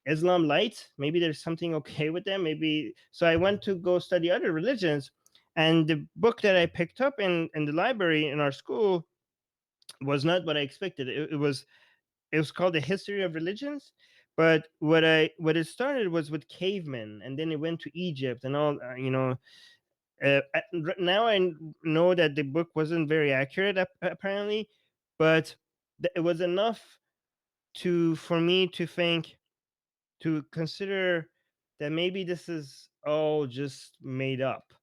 Islam light. Maybe there's something okay with them. Maybe so. I went to go study other religions, and the book that I picked up in the library in our school was not what I expected. It was called The History of Religions, but what it started was with cavemen, and then it went to Egypt and all. Now I know that the book wasn't very accurate apparently, but it was enough for me to think, to consider that maybe this is all just made up,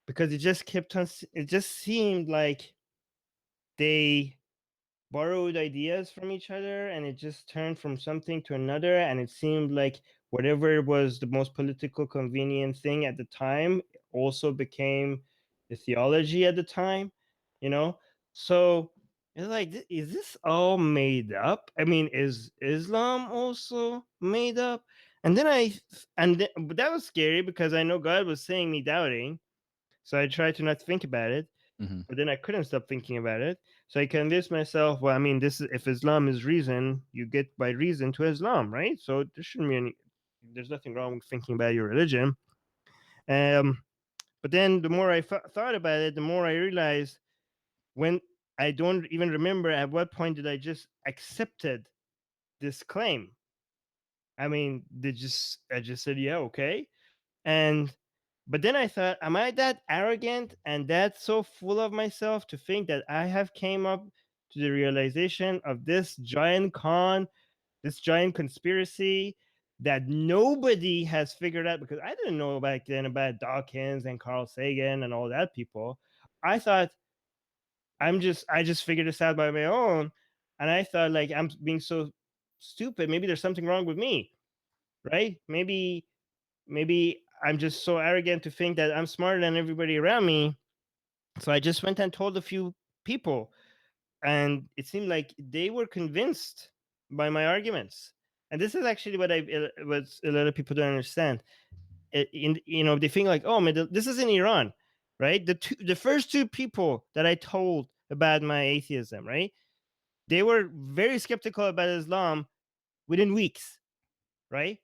because it just kept on. It just seemed like they borrowed ideas from each other, and it just turned from something to another, and it seemed like whatever was the most political convenient thing at the time also became the theology at the time, you know. So it's like, is this all made up? I mean, is Islam also made up? And then but that was scary, because I know God was saying me doubting, so I tried to not think about it, Mhm. but then I couldn't stop thinking about it. So I convinced myself, well, I mean, this is, if Islam is reason, you get by reason to Islam, right? So there shouldn't be there's nothing wrong with thinking about your religion. But then the more I thought about it, the more I realized, when I don't even remember at what point did I just accepted this claim. I mean, I just said, yeah, okay. And but then I thought, am I that arrogant and that so full of myself to think that I have came up to the realization of this giant con, this giant conspiracy that nobody has figured out? Because I didn't know back then about Dawkins and Carl Sagan and all that people. I thought I just figured this out by my own, and I thought like I'm being so stupid. Maybe there's something wrong with me, right? Maybe I'm just so arrogant to think that I'm smarter than everybody around me. So I just went and told a few people, and it seemed like they were convinced by my arguments. And this is actually what a lot of people don't understand. They think like, oh man, this is in Iran, right? The first two people that I told about my atheism, right? They were very skeptical about Islam within weeks, right?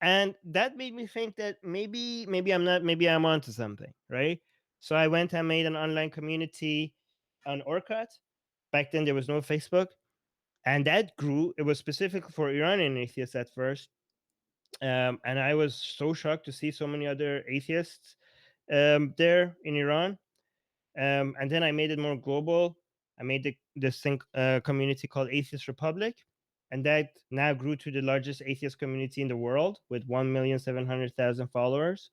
And that made me think that maybe I'm not, maybe I'm onto something, right? So I went and made an online community on Orkut. Back then there was no Facebook, and that grew. It was specific for Iranian atheists at first, and I was so shocked to see so many other atheists there in Iran. And then I made it more global. I made this thing community called Atheist Republic, and that now grew to the largest atheist community in the world with 1,700,000 followers,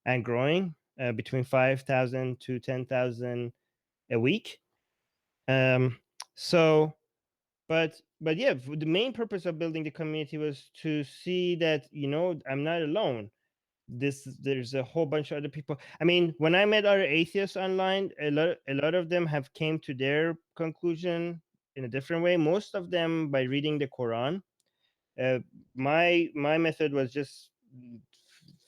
and growing between 5,000 to 10,000 a week. Um, so, but yeah, the main purpose of building the community was to see that I'm not alone. There's a whole bunch of other people. I mean, when I met other atheists online, a lot of them have came to their conclusion in a different way. Most of them by reading the Quran. My method was just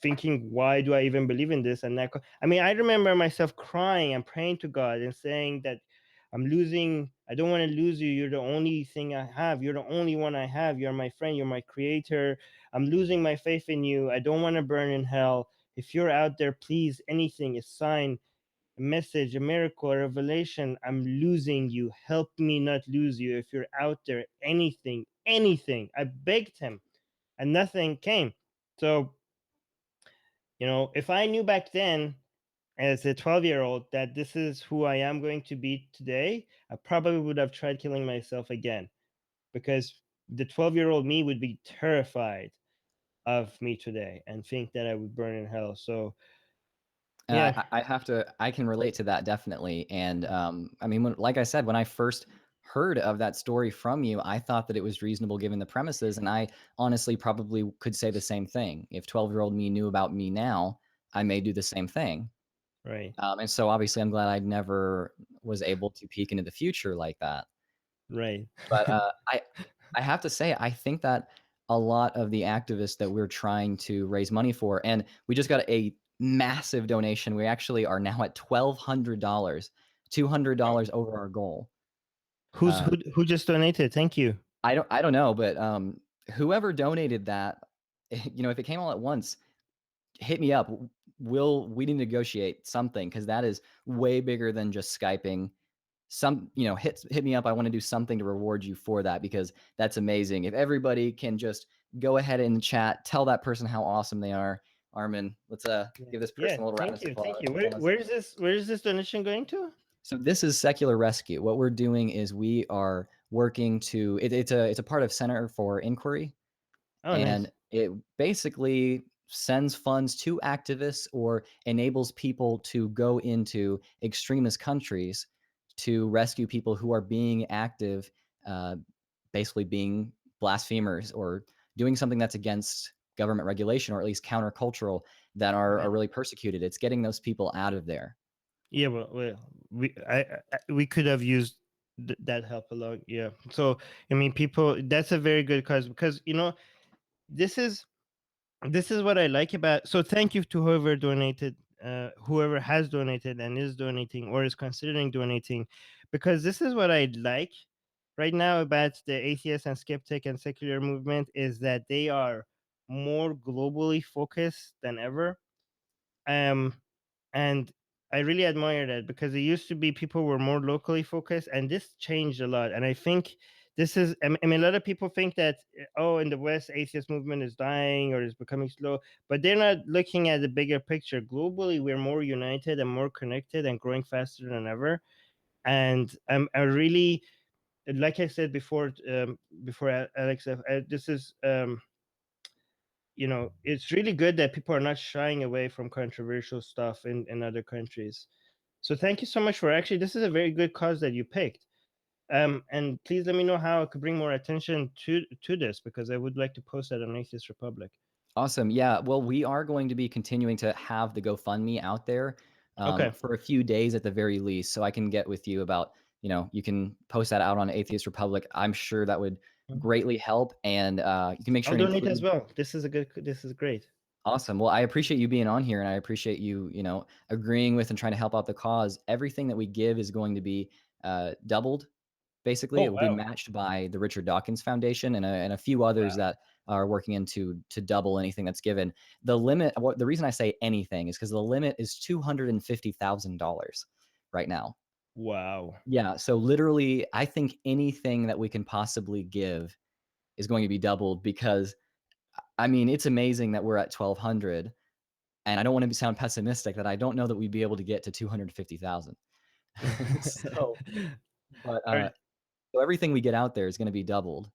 thinking, why do I even believe in this? And that, I mean, I remember myself crying and praying to God and saying that I don't want to lose you. You're the only thing I have. You're the only one I have. You're my friend. You're my creator. I'm losing my faith in you. I don't want to burn in hell. If you're out there, please, anything, a sign, a message, a miracle, a revelation, I'm losing you. Help me not lose you. If you're out there, anything, anything. I begged him, and nothing came. So, if I knew back then as a 12-year-old that this is who I am going to be today, I probably would have tried killing myself again, because the 12-year-old me would be terrified of me today and think that I would burn in hell. So And Yeah. I can relate to that definitely. And I mean, like I said, when I first heard of that story from you, I thought that it was reasonable given the premises. And I honestly probably could say the same thing. If 12-year-old me knew about me now, I may do the same thing. Right. And so obviously I'm glad I never was able to peek into the future like that. Right. But I have to say, I think that a lot of the activists that we're trying to raise money for, and we just got a massive donation. We actually are now at $1,200, $200 over our goal. Who just donated? Thank you. I don't know, but whoever donated that, if it came all at once, hit me up. We need to negotiate something because that is way bigger than just Skyping. Hit me up. I want to do something to reward you for that because that's amazing. If everybody can just go ahead and chat, tell that person how awesome they are. Armin, let's give this person a little round of applause. Thank you. Where is this donation going to? So this is Secular Rescue. What we're doing is we are working to it's a part of Center for Inquiry. Oh, and nice. it basically sends funds to activists or enables people to go into extremist countries to rescue people who are being active, basically being blasphemers or doing something that's against government regulation or at least countercultural that are really persecuted. It's getting those people out of there. Yeah, well we could have used that help a lot. Yeah. So I mean, people, that's a very good cause because this is what I like about. So thank you to whoever donated, whoever has donated and is donating or is considering donating, because this is what I like right now about the atheist and skeptic and secular movement is that they are more globally focused than ever. And I really admire that because it used to be people were more locally focused, and this changed a lot. And I think this is, I mean, a lot of people think that, oh, in the West, atheist movement is dying or is becoming slow, but they're not looking at the bigger picture. Globally, we're more united and more connected and growing faster than ever. And I really, like I said before, before Alex, this is, it's really good that people are not shying away from controversial stuff in other countries. So thank you so much for this is a very good cause that you picked. And please let me know how I could bring more attention to this because I would like to post that on Atheist Republic. Awesome. Yeah. Well, we are going to be continuing to have the GoFundMe out there for a few days at the very least. So I can get with you about, you can post that out on Atheist Republic. I'm sure that would greatly help. And you can make sure I'll to donate as include. well. This is great. Awesome. Well, I appreciate you being on here and I appreciate you, agreeing with and trying to help out the cause. Everything that we give is going to be doubled. Basically, Oh, it will be wow. matched by the Richard Dawkins Foundation and a few others that are working into to double anything that's given. The limit, the reason I say anything is because the limit is $250,000 right now. Wow. Yeah. So literally, I think anything that we can possibly give is going to be doubled because, I mean, it's amazing that we're at 1,200, and I don't want to sound pessimistic that I don't know that we'd be able to get to 250,000. So, but so everything we get out there is going to be doubled.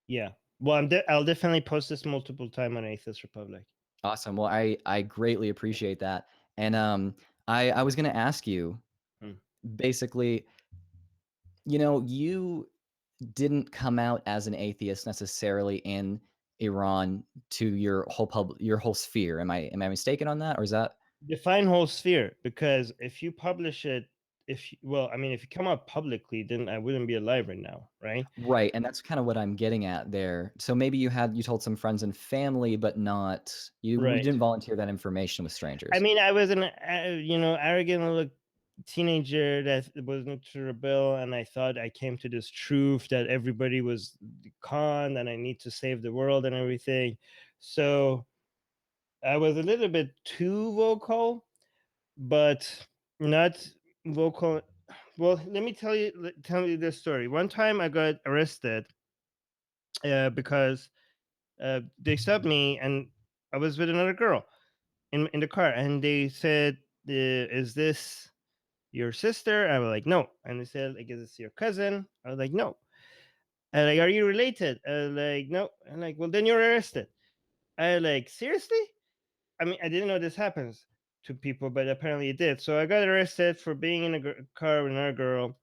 Yeah. Well, I'll definitely post this multiple times on Atheist Republic. Awesome. Well, I greatly appreciate that. And I was going to ask you, basically, you didn't come out as an atheist necessarily in Iran to your whole sphere. Am I mistaken on that, or is that? Define whole sphere, because if you publish it, if you come out publicly, then I wouldn't be alive right now, right? Right, and that's kind of what I'm getting at there. So maybe you told some friends and family, but not you. We Right. didn't volunteer that information with strangers. I mean, I was an arrogant little teenager that wasn't to rebel, and I thought I came to this truth that everybody was con, and I need to save the world and everything. So I was a little bit too vocal, but not vocal. Well, let me tell you this story. One time I got arrested because they stopped me, and I was with another girl in the car, and they said, "Is this your sister?" I was like, "No." And they said, "Like, is this your cousin?" I was like, "No." And like, "Are you related?" I was like, "No." And like, "Well, then you're arrested." I was like, "Seriously?" I mean, I didn't know this happens. to people, but apparently it did. So I got arrested for being in a car with another girl.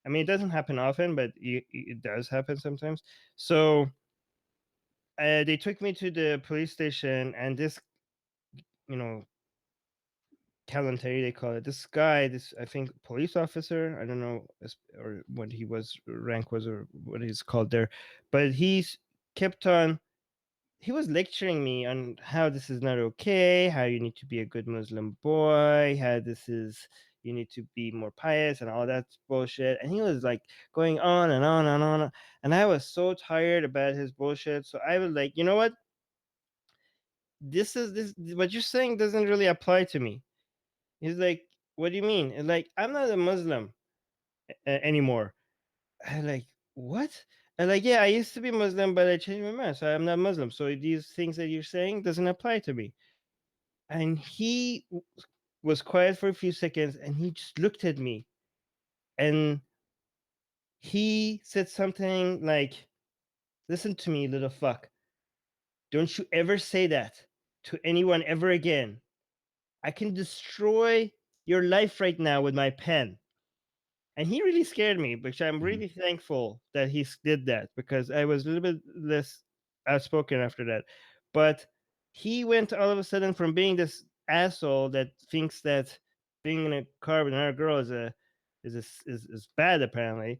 I mean, it doesn't happen often, but it does happen sometimes. So they took me to the police station, and this, Calantari, they call it. This guy, this, I think, police officer, I don't know or what he was rank was or what he's called there, but he's kept on. He was lecturing me on how this is not okay, how you need to be a good Muslim boy, how this is, you need to be more pious and all that bullshit. And he was like going on and on and on. And I was so tired about his bullshit. So I was like, you know what? This what you're saying doesn't really apply to me. He's like, what do you mean? And like, I'm not a Muslim anymore. I'm like, what? And like, yeah, I used to be Muslim, but I changed my mind, so I'm not Muslim. So these things that you're saying doesn't apply to me. And he was quiet for a few seconds, and he just looked at me, and he said something like, "Listen to me, little fuck. Don't you ever say that to anyone ever again. I can destroy your life right now with my pen." And he really scared me, which I'm really thankful that he did that, because I was a little bit less outspoken after that. But he went all of a sudden from being this asshole that thinks that being in a car with another girl is bad apparently,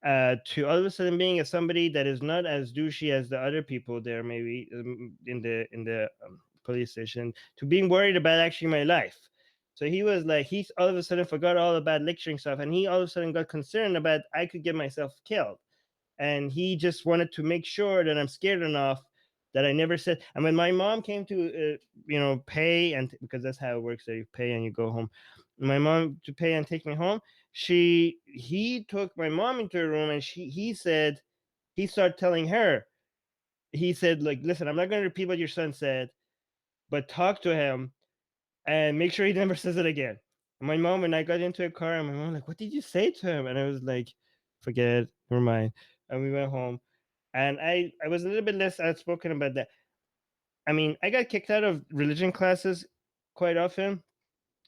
to all of a sudden being somebody that is not as douchey as the other people there, maybe in the police station, to being worried about actually my life. So he was like, he all of a sudden forgot all about lecturing stuff, and he all of a sudden got concerned about I could get myself killed, and he just wanted to make sure that I'm scared enough that I never said. And when my mom came to, pay, and because that's how it works, that you pay and you go home. My mom to pay and take me home. He took my mom into a room, and he said, he started telling her. He said, like, listen, I'm not going to repeat what your son said, but talk to him and make sure he never says it again. And my mom and I got into a car, and my mom like, what did you say to him? And I was like, forget it, never mind. And we went home. And I was a little bit less outspoken about that. I mean, I got kicked out of religion classes quite often,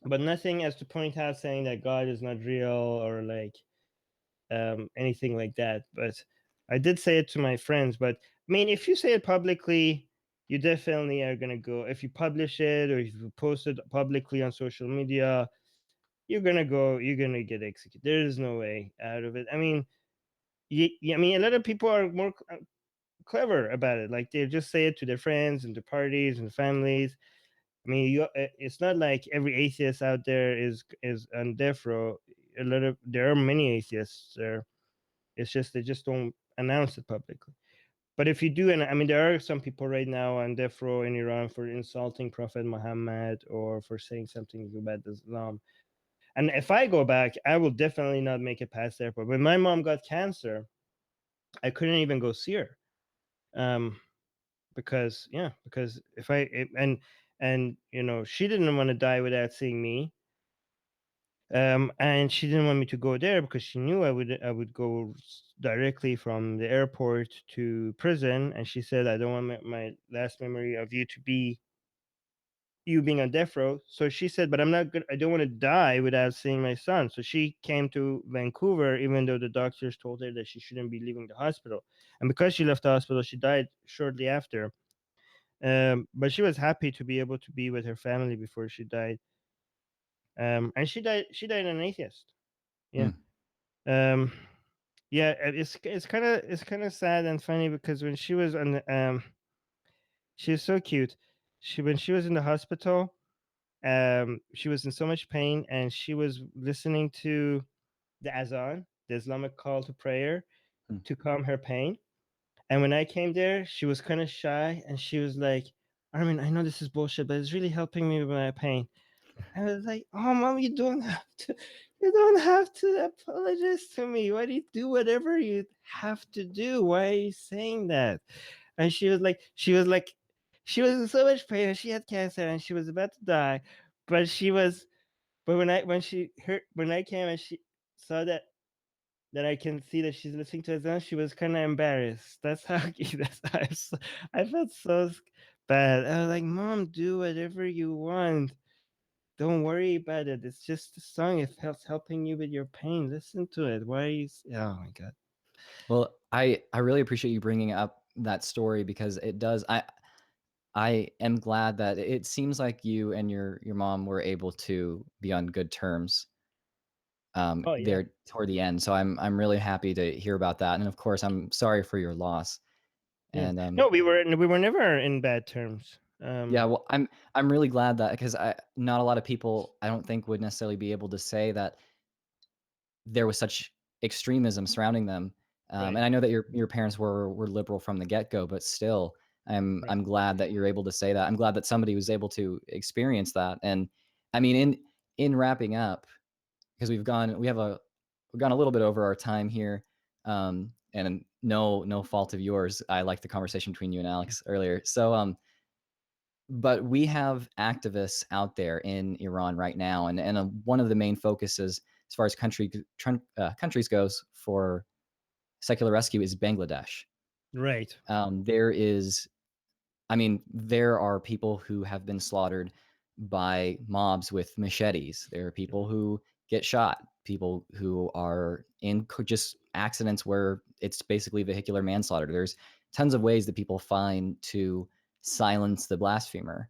but nothing as to point out saying that God is not real or like anything like that. But I did say it to my friends. But I mean, if you say it publicly, you definitely are gonna go. If you publish it or if you post it publicly on social media, you're gonna go. You're gonna get executed. There is no way out of it. I mean, I mean, a lot of people are more clever about it. Like they just say it to their friends and to parties and families. I mean, it's not like every atheist out there is on death row. There are many atheists there. It's just they just don't announce it publicly. But if you do, and I mean, there are some people right now on death row in Iran for insulting Prophet Muhammad or for saying something about Islam. And if I go back, I will definitely not make it past the airport. When my mom got cancer, I couldn't even go see her. Because if and she didn't want to die without seeing me, and she didn't want me to go there because she knew I would go directly from the airport to prison, and she said I don't want my last memory of you to be you being on death row. So she said, but I don't want to die without seeing my son. So she came to Vancouver, even though the doctors told her that she shouldn't be leaving the hospital, and because she left the hospital, she died shortly after. But she was happy to be able to be with her family before she died. And she died an atheist. Yeah. Yeah, it's kind of sad and funny because when she was on she was so cute. When she was in the hospital, she was in so much pain, and she was listening to the azan, the Islamic call to prayer, to calm her pain. And when I came there, she was kind of shy, and she was like, Armin, I know this is bullshit, but it's really helping me with my pain. I was like, oh, mom, you don't have to apologize to me. Why do you do whatever you have to do? Why are you saying that? And she was in so much pain, and she had cancer, and she was about to die. But when I came and she saw that I can see that she's listening to us, she was kind of embarrassed. That's how I felt so bad. I was like, Mom, do whatever you want. don't worry about it. It's just a song. If it's helping you with your pain, listen to it. Why are you? Oh my god. Well, I really appreciate you bringing up that story because it does. I am glad that it seems like you and your mom were able to be on good terms Oh yeah. there toward the end. So I'm really happy to hear about that. And of course, I'm sorry for your loss. Yeah. And No, we were never in bad terms. yeah, well, I'm really glad that because not a lot of people I don't think would necessarily be able to say that there was such extremism surrounding them. Right. And I know that your parents were liberal from the get-go, but still, I'm glad that you're able to say that. I'm glad that somebody was able to experience that. And I mean, in wrapping up, because we've gone a little bit over our time here, and no fault of yours. I like the conversation between you and Alex earlier. So but we have activists out there in Iran right now, and one of the main focuses as far as countries goes for secular rescue is Bangladesh. Right. There is, I mean, there are people who have been slaughtered by mobs with machetes. There are people who get shot, people who are in just accidents where it's basically vehicular manslaughter. There's tons of ways that people find to silence the blasphemer.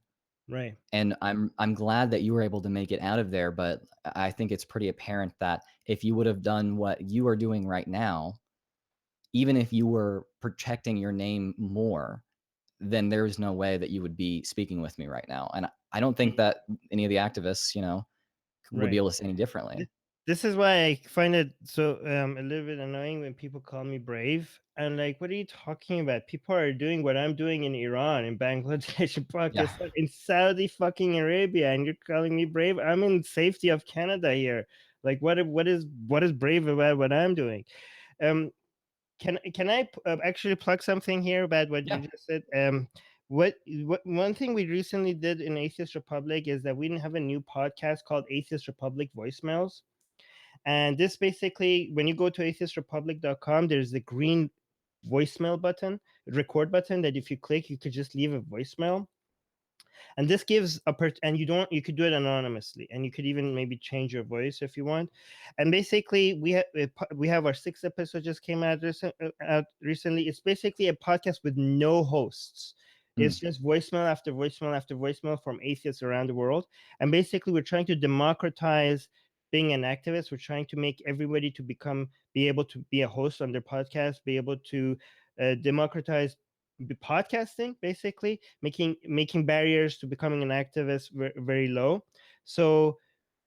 Right. And I'm glad that you were able to make it out of there, but I think it's pretty apparent that if you would have done what you are doing right now, even if you were protecting your name more, then there is no way that you would be speaking with me right now. And I don't think that any of the activists, would be able to say any differently. This is why I find it so a little bit annoying when people call me brave. I'm like, what are you talking about? People are doing what I'm doing in Iran, in Bangladesh, in Pakistan, in Saudi fucking Arabia, and you're calling me brave? I'm in safety of Canada here. Like, what is brave about what I'm doing? Can I actually plug something here about what you just said? What one thing we recently did in Atheist Republic is that we didn't have a new podcast called Atheist Republic Voicemails. And this basically, when you go to atheistrepublic.com, there's the green voicemail button, record button, that if you click, you could just leave a voicemail. And this gives and you could do it anonymously, and you could even maybe change your voice if you want. And basically, we have our 6th episode just came out recently. It's basically a podcast with no hosts. It's just voicemail after voicemail after voicemail from atheists around the world. And basically, we're trying to democratize being an activist. We're trying to make everybody to be able to be a host on their podcast, be able to democratize podcasting, basically making barriers to becoming an activist very low. So,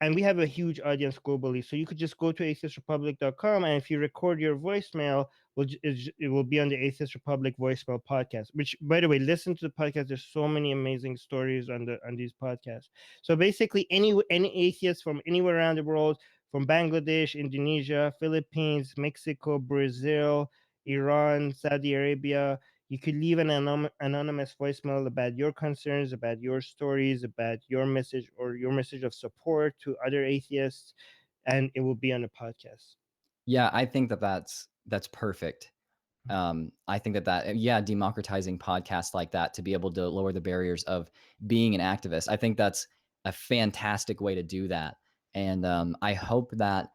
and we have a huge audience globally, so you could just go to atheistrepublic.com, and if you record your voicemail, it will be on the Atheist Republic voicemail podcast, which, by the way, listen to the podcast. There's so many amazing stories on these podcasts. So basically, any atheist from anywhere around the world, from Bangladesh, Indonesia, Philippines, Mexico, Brazil, Iran, Saudi Arabia, you could leave an anonymous voicemail about your concerns, about your stories, about your message, or your message of support to other atheists, and it will be on the podcast. Yeah, I think that's perfect. I think that democratizing podcasts like that to be able to lower the barriers of being an activist. I think that's a fantastic way to do that. And I hope that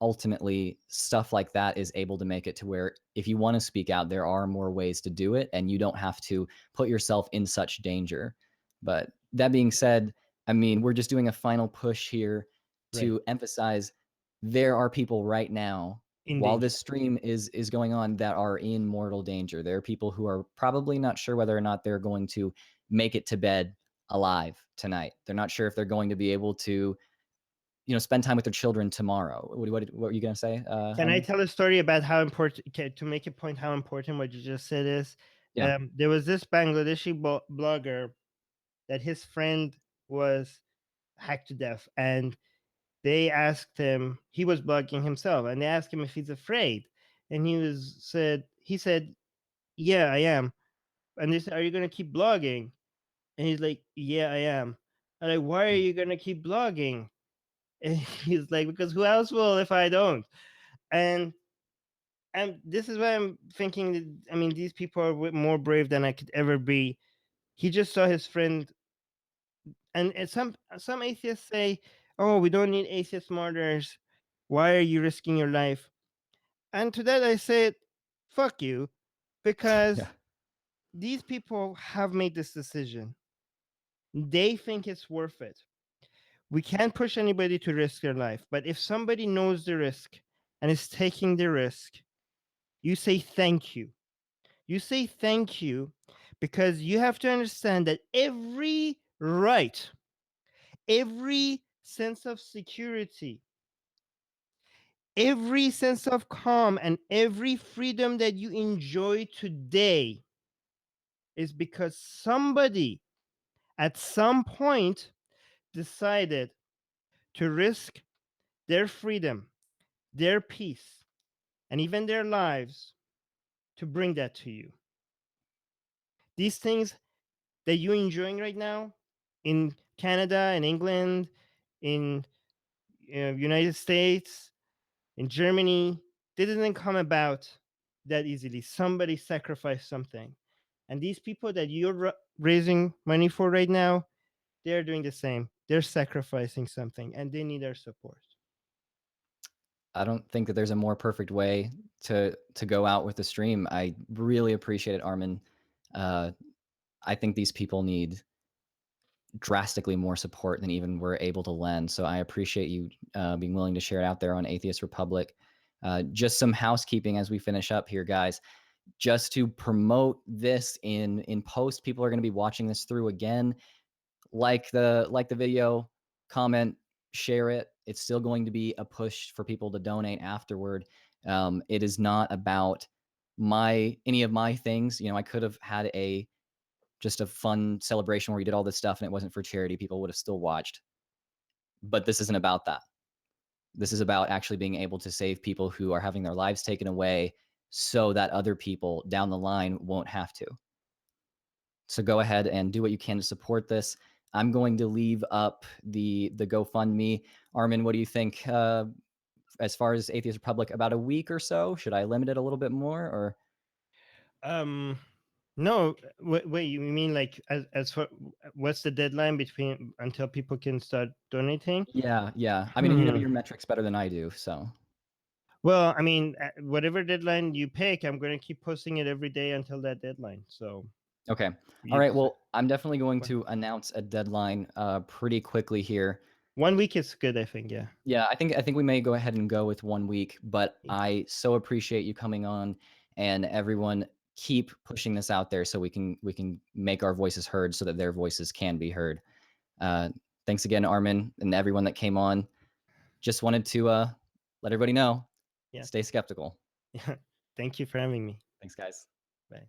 ultimately stuff like that is able to make it to where if you want to speak out, there are more ways to do it and you don't have to put yourself in such danger. But that being said, I mean, we're just doing a final push here to emphasize there are people right now while this stream is going on that are in mortal danger. There are people who are probably not sure whether or not they're going to make it to bed alive tonight. They're not sure if they're going to be able to, spend time with their children tomorrow. What were you going to say? Can I tell a story about how important, to make a point how important what you just said is? Yeah. There was this Bangladeshi blogger that his friend was hacked to death, and they asked him, he was blogging himself, and they asked him if he's afraid, and he said, yeah, I am. And they said, are you going to keep blogging? And he's like, yeah, I am. I'm like, why are you going to keep blogging? And he's like, because who else will if I don't? And this is why I'm thinking that, I mean, these people are more brave than I could ever be. He just saw his friend and some atheists say, "Oh, we don't need atheist martyrs. Why are you risking your life?" And to that I said, "Fuck you," because these people have made this decision. They think it's worth it. We can't push anybody to risk their life, but if somebody knows the risk and is taking the risk, you say thank you. You say thank you because you have to understand that every right, every sense of security, every sense of calm, and every freedom that you enjoy today is because somebody at some point decided to risk their freedom, their peace, and even their lives to bring that to you. These things that you're enjoying right now in Canada, in England, in United States, in Germany, they didn't come about that easily. Somebody sacrificed something. And these people that you're raising money for right now, they're doing the same. They're sacrificing something and they need our support. I don't think that there's a more perfect way to go out with the stream. I really appreciate it, Armin. I think these people need drastically more support than even we're able to lend. So I appreciate you being willing to share it out there on Atheist Republic. Just some housekeeping as we finish up here, guys. Just to promote this in post, people are going to be watching this through again. Like the video, comment, share it. It's still going to be a push for people to donate afterward. It is not about any of my things. You know, I could have had just a fun celebration where we did all this stuff and it wasn't for charity. People would have still watched. But this isn't about that. This is about actually being able to save people who are having their lives taken away so that other people down the line won't have to. So go ahead and do what you can to support this. I'm going to leave up the GoFundMe. Armin, what do you think as far as Atheist Republic? About a week or so? Should I limit it a little bit more, or? No, wait, you mean like as for what's the deadline between until people can start donating? Yeah. I mean, you know your metrics better than I do, so. Well, I mean, whatever deadline you pick, I'm going to keep posting it every day until that deadline. So. Okay. All right. Well, I'm definitely going to announce a deadline pretty quickly here. 1 week is good, I think. Yeah. Yeah, I think we may go ahead and go with 1 week, but I so appreciate you coming on, and everyone keep pushing this out there so we can make our voices heard so that their voices can be heard. Thanks again, Armin, and everyone that came on. Just wanted to let everybody know, stay skeptical. Yeah. Thank you for having me. Thanks, guys. Bye.